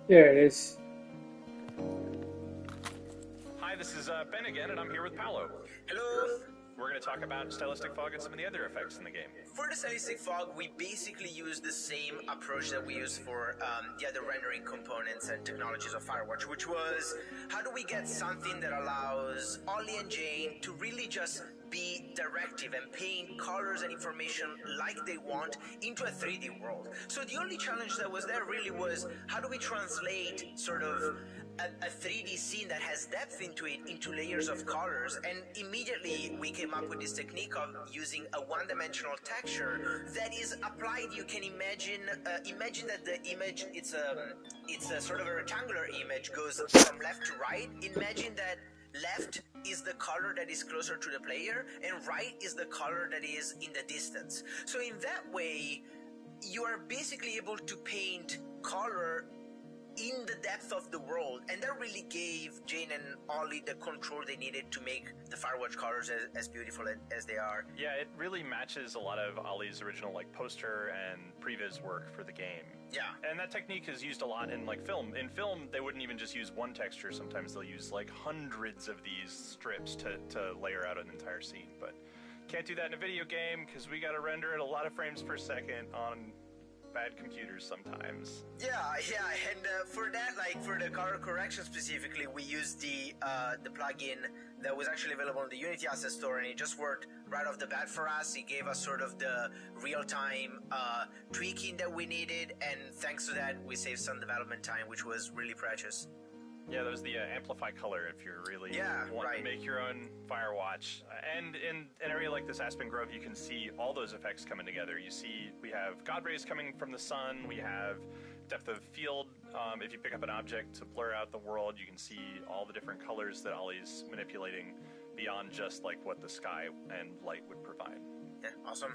there it is. Hi, this is Ben again, and I'm here with Paolo. Hello. We're going to talk about stylistic fog and some of the other effects in the game. For the stylistic fog, we basically use the same approach that we use for the other rendering components and technologies of Firewatch, which was how do we get something that allows Ollie and Jane to really just be directive and paint colors and information like they want into a 3D world. So the only challenge that was there really was how do we translate sort of a 3D scene that has depth into it into layers of colors, and immediately we came up with this technique of using a one-dimensional texture that is applied. You can imagine that the image it's a sort of a rectangular image goes from left to right. Imagine that left is the color that is closer to the player and right is the color that is in the distance. So in that way you are basically able to paint color in the depth of the world, and that really gave Jane and Ollie the control they needed to make the Firewatch colors as beautiful as they are. Yeah, it really matches a lot of Ollie's original like poster and previs work for the game. Yeah. And that technique is used a lot in like film. In film, they wouldn't even just use one texture. Sometimes they'll use like hundreds of these strips to layer out an entire scene. But can't do that in a video game because we got to render at a lot of frames per second on bad computers sometimes. Yeah, and for that, like for the color correction specifically, we used the plugin that was actually available in the Unity Asset Store, and it just worked right off the bat for us. It gave us sort of the real-time tweaking that we needed, and thanks to that, we saved some development time, which was really precious. Yeah, there's the amplify color if you're really wanting to make your own Firewatch. And in an area like this Aspen Grove, you can see all those effects coming together. You see we have God rays coming from the sun, we have depth of field. If you pick up an object to blur out the world, you can see all the different colors that Ollie's manipulating beyond just like what the sky and light would provide. Yeah, awesome.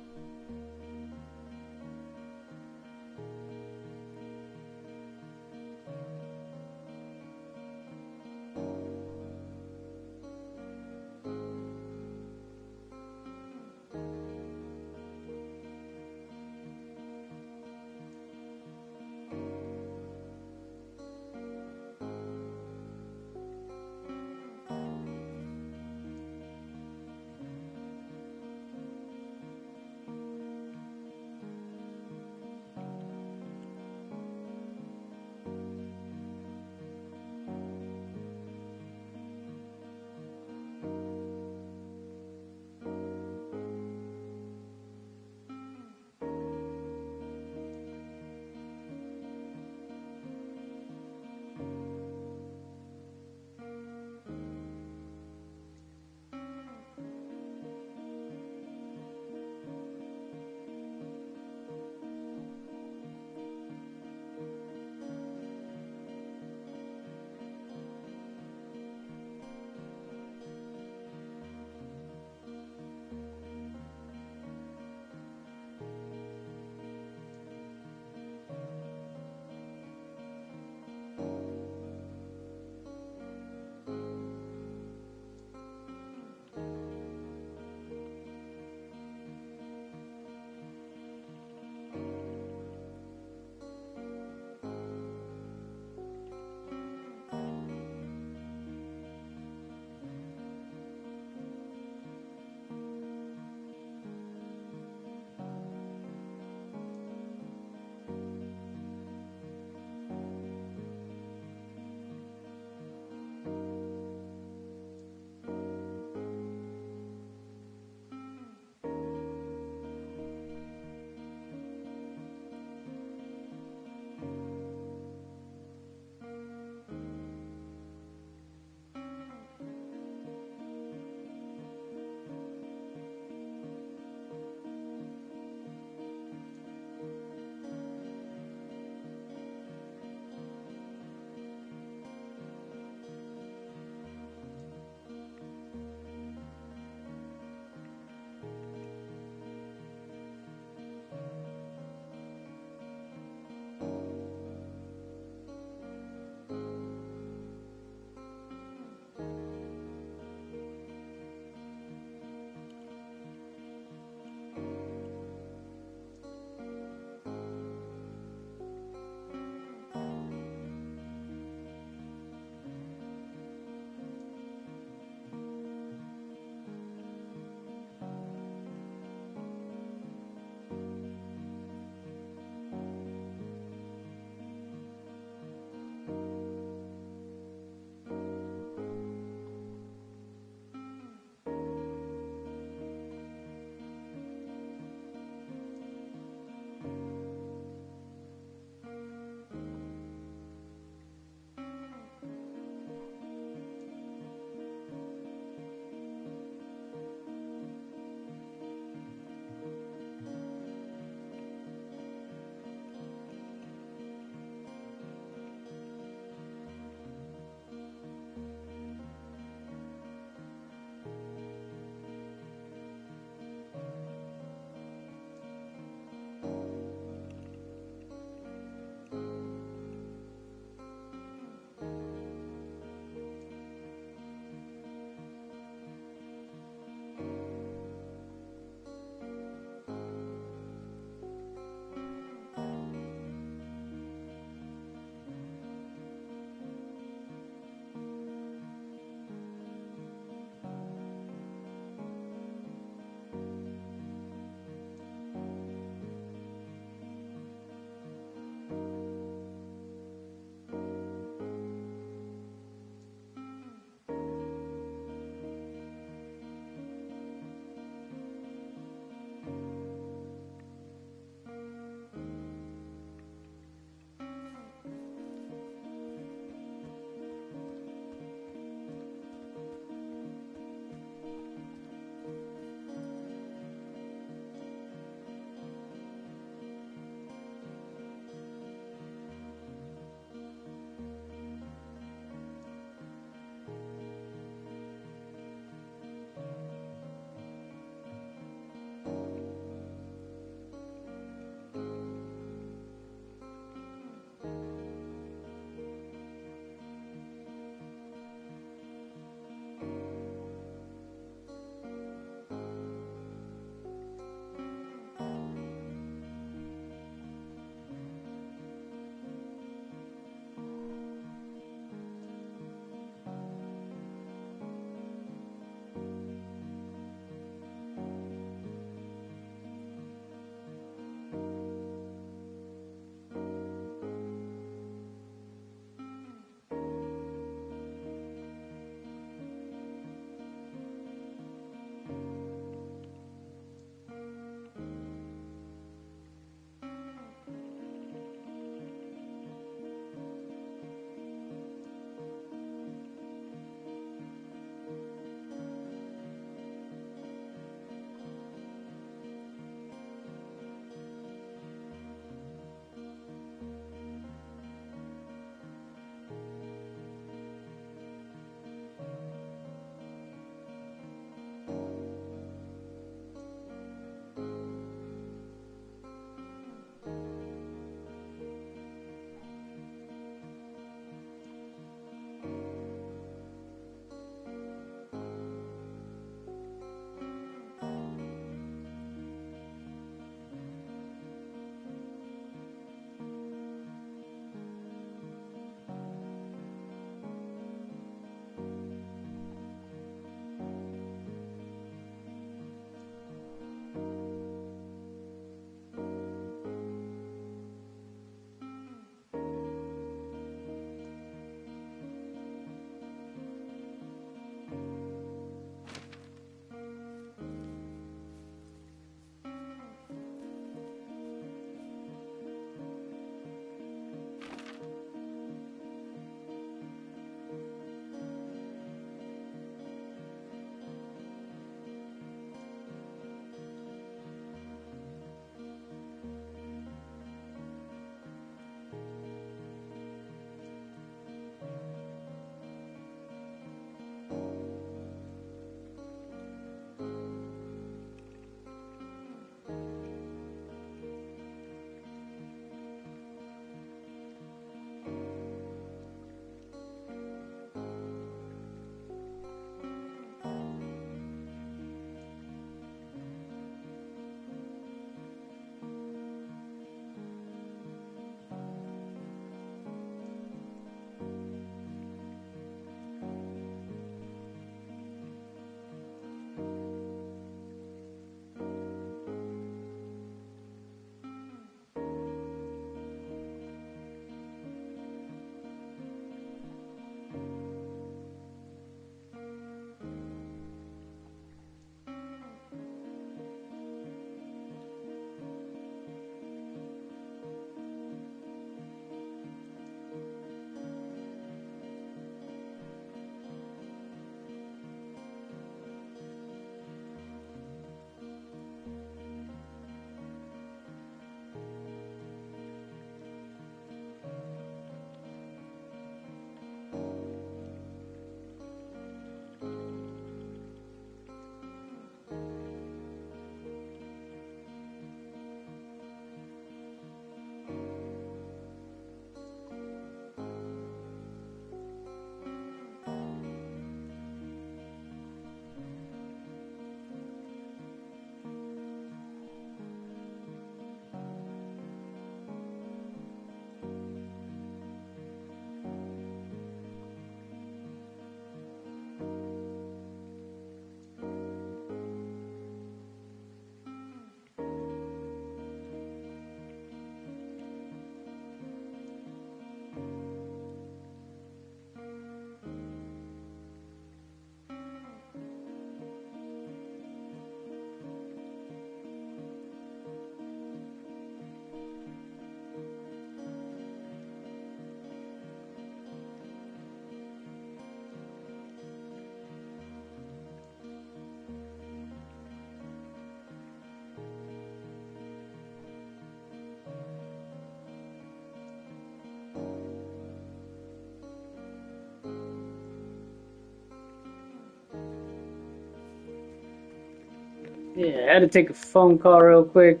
Yeah, I had to take a phone call real quick.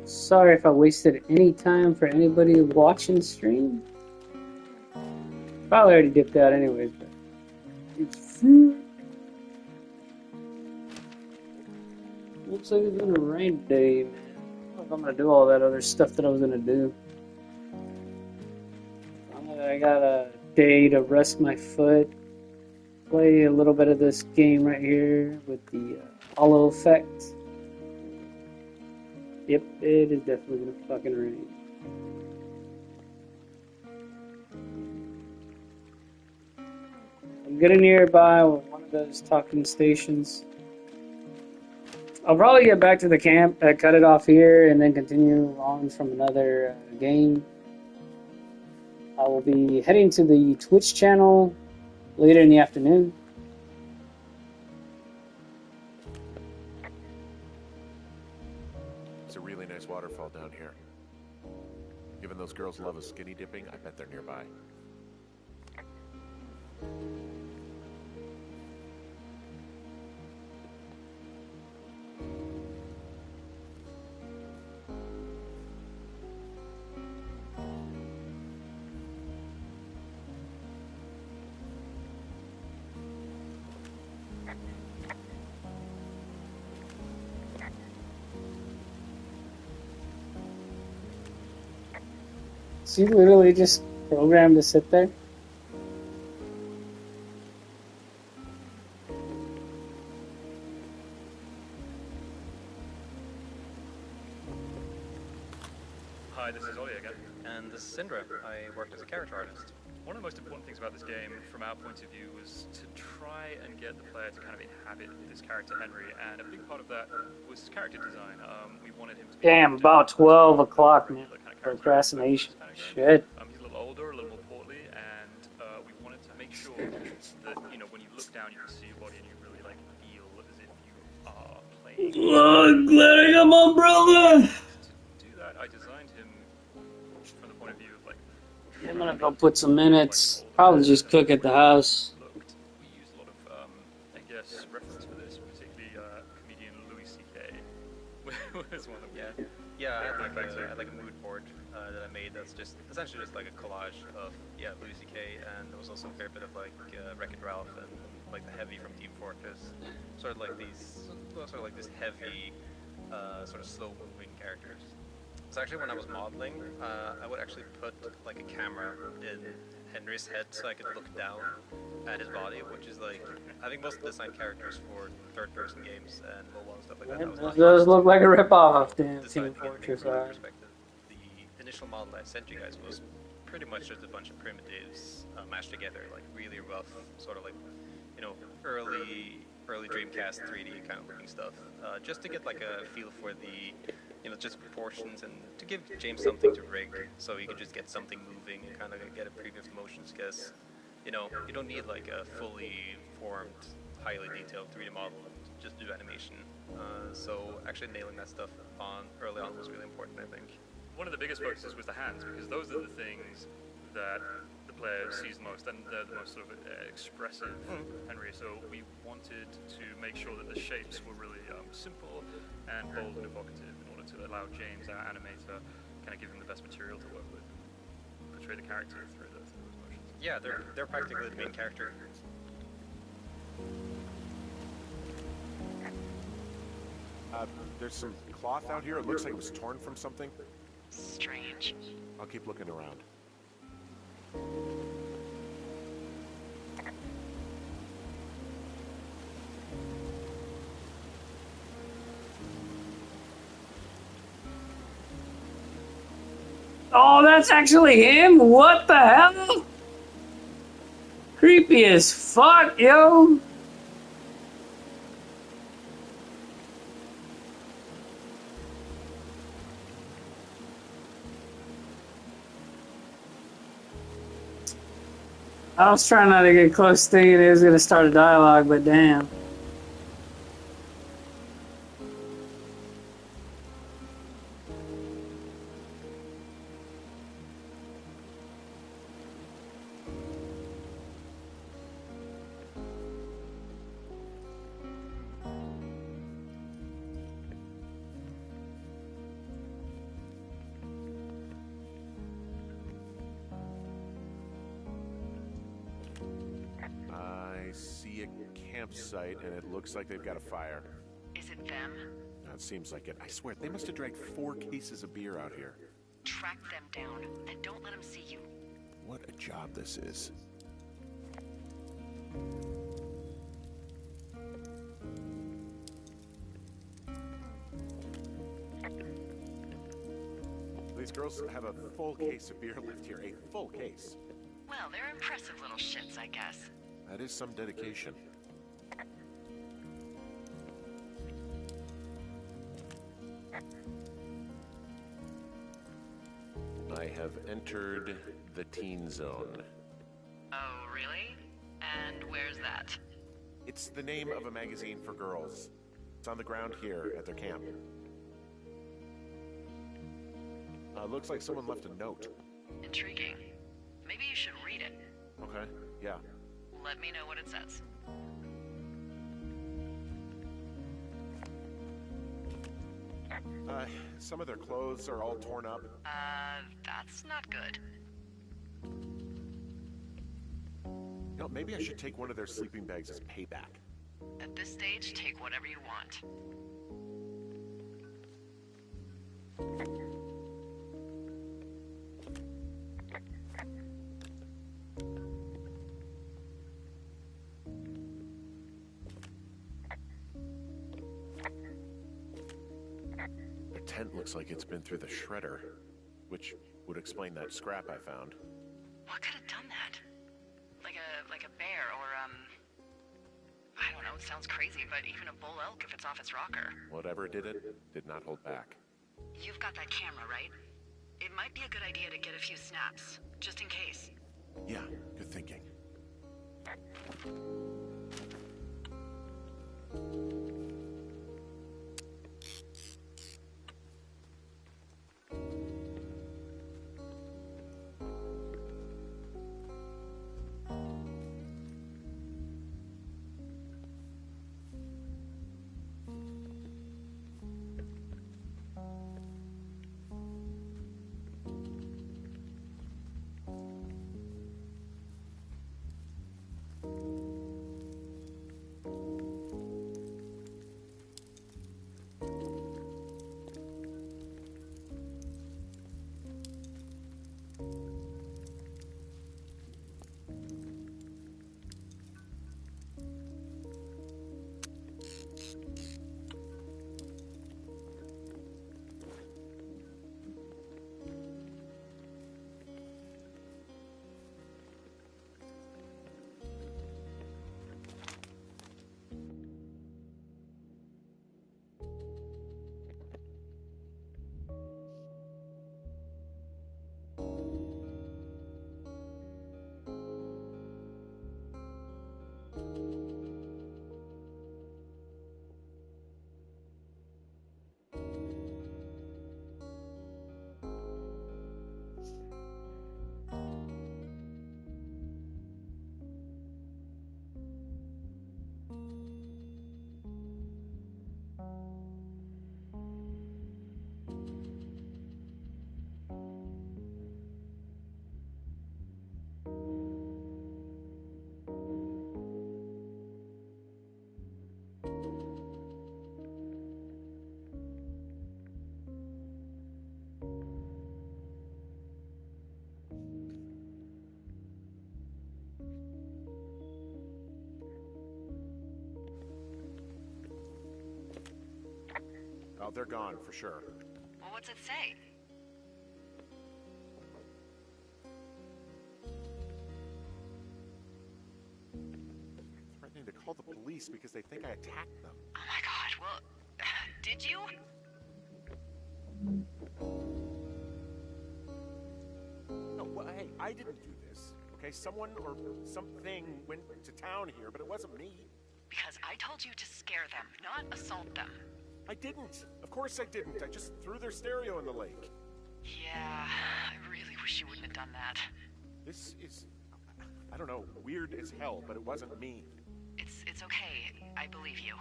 Sorry if I wasted any time for anybody watching the stream. Probably already dipped out anyways, but it's looks like it's gonna rain today, man. I don't know if I'm gonna do all that other stuff that I was gonna do. I got a day to rest my foot, play a little bit of this game right here with the hollow effect. Yep, it is definitely gonna fucking rain. I'm getting nearby with one of those talking stations. I'll probably get back to the camp, cut it off here, and then continue on from another game. I will be heading to the Twitch channel later in the afternoon. It's a really nice waterfall down here. Given those girls love a skinny dipping, I bet they're nearby. So you literally just programmed to sit there? Hi, this is Ollie again. And this is Syndra. I worked as a character artist. One of the most important things about this game, from our point of view, was to try and get the player to kind of inhabit this character Henry, and a big part of that was his character design. We wanted him to be Damn, about 12 o'clock, man. Procrastination. Shit. He's a little older, a little more portly, and we wanted to make sure that, you know, when you look down, you can see your body and you really, like, feel as if you are playing. Oh, I'm glad I got my umbrella! To do that, I designed him from the point of view of, like, I'm gonna go put some minutes. Probably just cook at the house. we used a lot of, I guess, reference for this, particularly comedian Louis C.K. was one of them. Yeah, I had like a mood board that I made that's just essentially just like a collage of Louis C.K. and there was also a fair bit of like Wreck-It Ralph and like the Heavy from Team Fortress, sort of like this heavy, sort of slow moving characters. So actually, when I was modeling, I would actually put like a camera in Henry's head so I could look down at his body, which is like, I think most design characters for third-person games and mobile and stuff like that. It does look like a rip-off of damn Team Fortress. The initial model I sent you guys was pretty much just a bunch of primitives mashed together, like really rough, sort of like, you know, early Dreamcast 3D kind of looking stuff, just to get like a feel for the, you know, just proportions and to give James something to rig so he could just get something moving and kind of get a preview of the motions, because, you know, you don't need like a fully formed, highly detailed 3D model to just do animation. So actually nailing that stuff early on was really important, I think. One of the biggest focuses was the hands, because those are the things that the player sees the most, and they're the most sort of expressive Henry. So we wanted to make sure that the shapes were really simple and bold and evocative in order to allow James, our animator, kind of give him the best material to work with, portray the character through those motions. Yeah, they're practically the main character. There's some cloth out here. It looks like it was torn from something. Strange. I'll keep looking around. Oh, that's actually him? What the hell? Creepy as fuck, yo. I was trying not to get close thinking it was gonna start a dialogue, but damn. I see a campsite, and it looks like they've got a fire. Is it them? That seems like it. I swear, they must have dragged 4 cases of beer out here. Track them down, and don't let them see you. What a job this is. These girls have a full case of beer left here. A full case. Well, they're impressive little shits, I guess. That is some dedication. I have entered the teen zone. Oh, really? And where's that? It's the name of a magazine for girls. It's on the ground here at their camp. Looks like someone left a note. Intriguing. Maybe you should read it. Okay, yeah. Let me know what it says. Some of their clothes are all torn up. That's not good. You know, maybe I should take one of their sleeping bags as payback. At this stage, take whatever you want. Their tent looks like it's been through the shredder, which would explain that scrap I found. What could have done that? Like a bear or, I don't know, it sounds crazy, but even a bull elk if it's off its rocker. Whatever did it, did not hold back. You've got that camera, right? It might be a good idea to get a few snaps, just in case. Yeah, good thinking. Oh, they're gone, for sure. Well, what's it say? Threatening to call the police because they think I attacked them. Oh my god, well, did you? No, well, hey, I didn't do this. Okay, someone or something went to town here, but it wasn't me. Because I told you to scare them, not assault them. I didn't. Of course I didn't. I just threw their stereo in the lake. Yeah, I really wish you wouldn't have done that. This is, I don't know, weird as hell, but it wasn't me. It's okay. I believe you.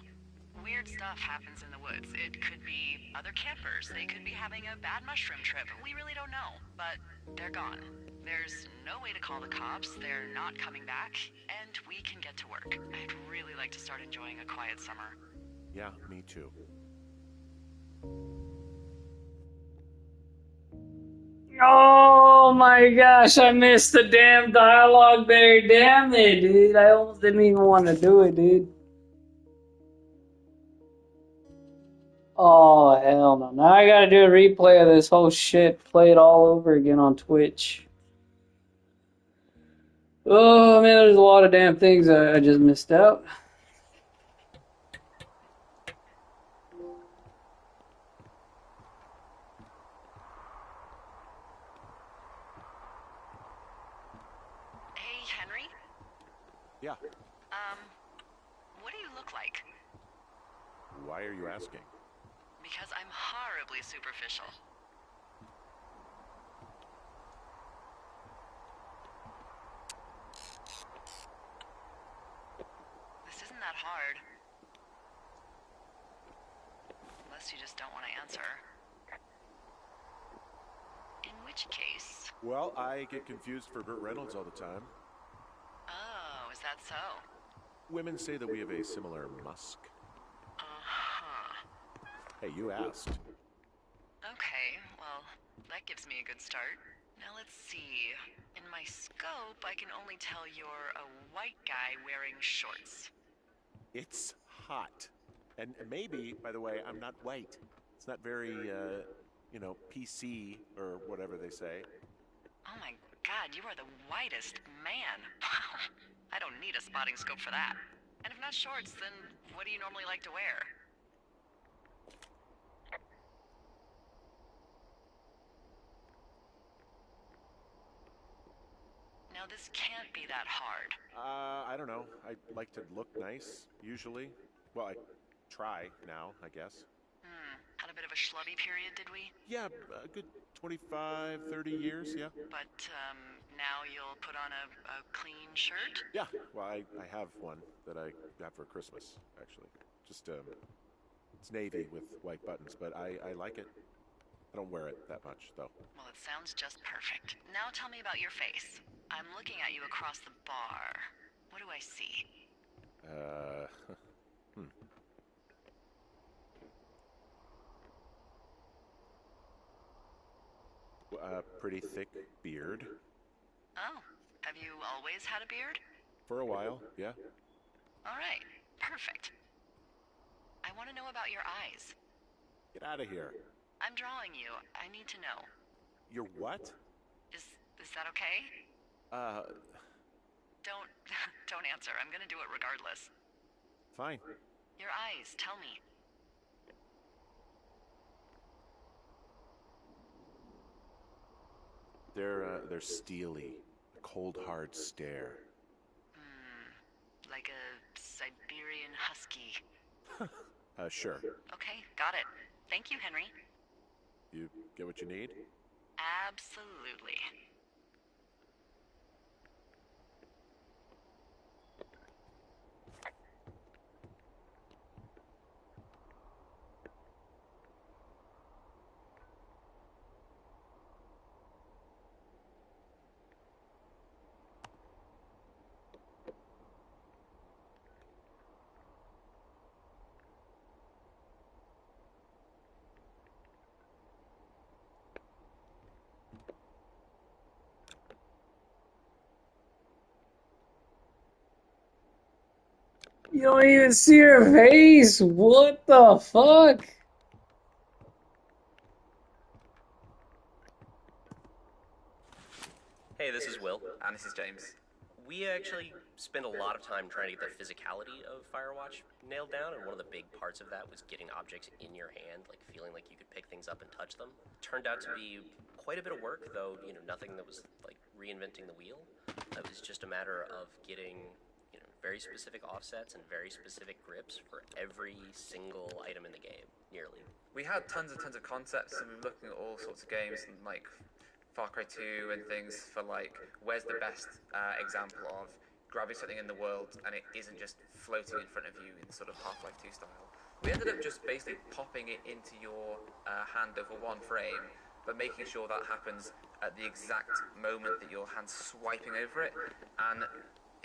Weird stuff happens in the woods. It could be other campers. They could be having a bad mushroom trip. We really don't know. But they're gone. There's no way to call the cops. They're not coming back. And we can get to work. like to start enjoying a quiet summer. Yeah, me too. Oh my gosh, I missed the damn dialogue there. Damn it, dude. I almost didn't even want to do it, dude. Oh, hell no. Now I gotta do a replay of this whole shit. Play it all over again on Twitch. Oh, man, there's a lot of damn things I just missed out. Hey, Henry? Yeah. What do you look like? Why are you asking? Because I'm horribly superficial. This isn't that hard. Unless you just don't want to answer. In which case... Well, I get confused for Burt Reynolds all the time. Oh, is that so? Women say that we have a similar musk. Uh-huh. Hey, you asked. Okay, well, that gives me a good start. Now let's see. In my scope, I can only tell you're a white guy wearing shorts. It's hot. And maybe, by the way, I'm not white. It's not very, PC or whatever they say. Oh my god, you are the whitest man. Wow. I don't need a spotting scope for that. And if not shorts, then what do you normally like to wear? Now this can't be that hard. I don't know. I like to look nice, usually. Well, I try now, I guess. Had a bit of a schlubby period, did we? Yeah, a good 25, 30 years, yeah. But, now you'll put on a clean shirt? Yeah, well, I have one that I got for Christmas, actually. Just, it's navy with white buttons, but I like it. I don't wear it that much, though. Well, it sounds just perfect. Now tell me about your face. I'm looking at you across the bar. What do I see? Pretty thick beard. Oh, have you always had a beard? For a while, yeah. All right, perfect. I want to know about your eyes. Get out of here. I'm drawing you. I need to know. Your what? Is that okay? Don't answer. I'm gonna do it regardless. Fine. Your eyes, tell me. They're steely. A cold, hard stare. Like a Siberian husky. Sure. Okay, got it. Thank you, Henry. You get what you need? Absolutely. You don't even see her face. What the fuck? Hey, this is Will. And this is James. We actually spent a lot of time trying to get the physicality of Firewatch nailed down, and one of the big parts of that was getting objects in your hand, like feeling like you could pick things up and touch them. Turned out to be quite a bit of work, though, nothing that was like reinventing the wheel. It was just a matter of getting, very specific offsets and very specific grips for every single item in the game, nearly. We had tons of concepts, and we were looking at all sorts of games, and like Far Cry 2 and things for like, where's the best example of grabbing something in the world and it isn't just floating in front of you in sort of Half-Life 2 style. We ended up just basically popping it into your hand over one frame, but making sure that happens at the exact moment that your hand's swiping over it. And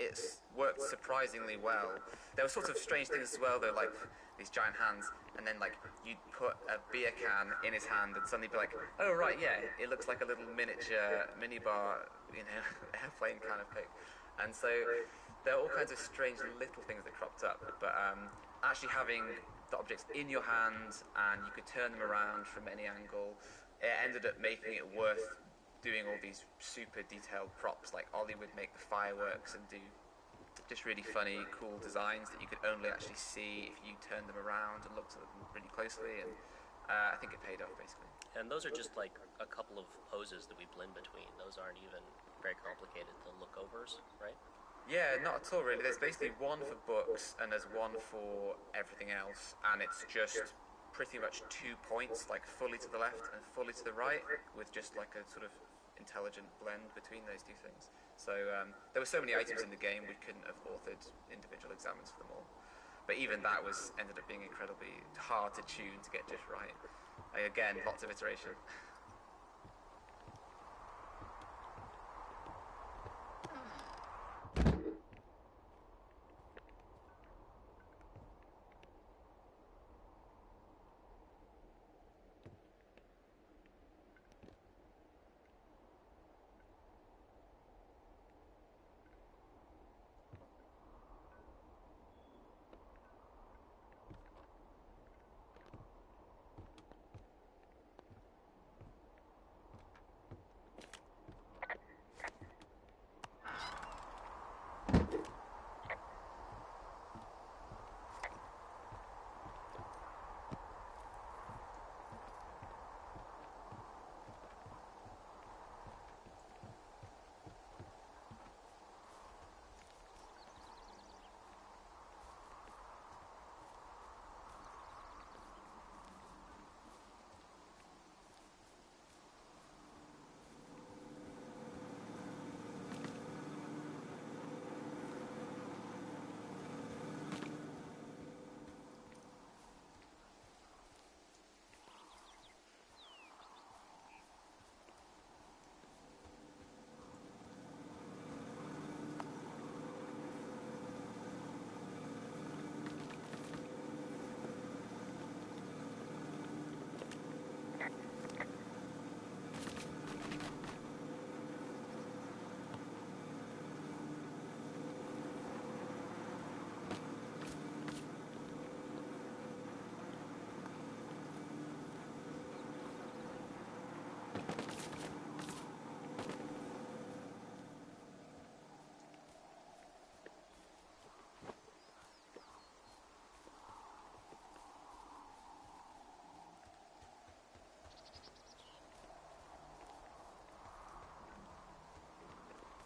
it's worked surprisingly well. There were sorts of strange things as well, though, like these giant hands, and then like you'd put a beer can in his hand and suddenly be like, oh right, yeah, it looks like a little miniature minibar, airplane kind of thing. And so there are all kinds of strange little things that cropped up, but actually having the objects in your hand and you could turn them around from any angle, it ended up making it worth doing all these super detailed props. Like Ollie would make the fireworks and do just really funny, cool designs that you could only actually see if you turned them around and looked at them really closely, and I think it paid off basically. And those are just like a couple of poses that we blend between. Those aren't even very complicated, the lookovers, right? Yeah, not at all really. There's basically one for books and there's one for everything else, and it's just pretty much 2 points, like fully to the left and fully to the right, with just like a sort of intelligent blend between those two things. So there were so many items in the game we couldn't have authored individual examines for them all. But even that ended up being incredibly hard to tune to get just right. Again, lots of iteration.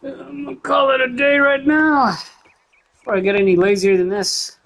I'm gonna call it a day right now. Before I get any lazier than this.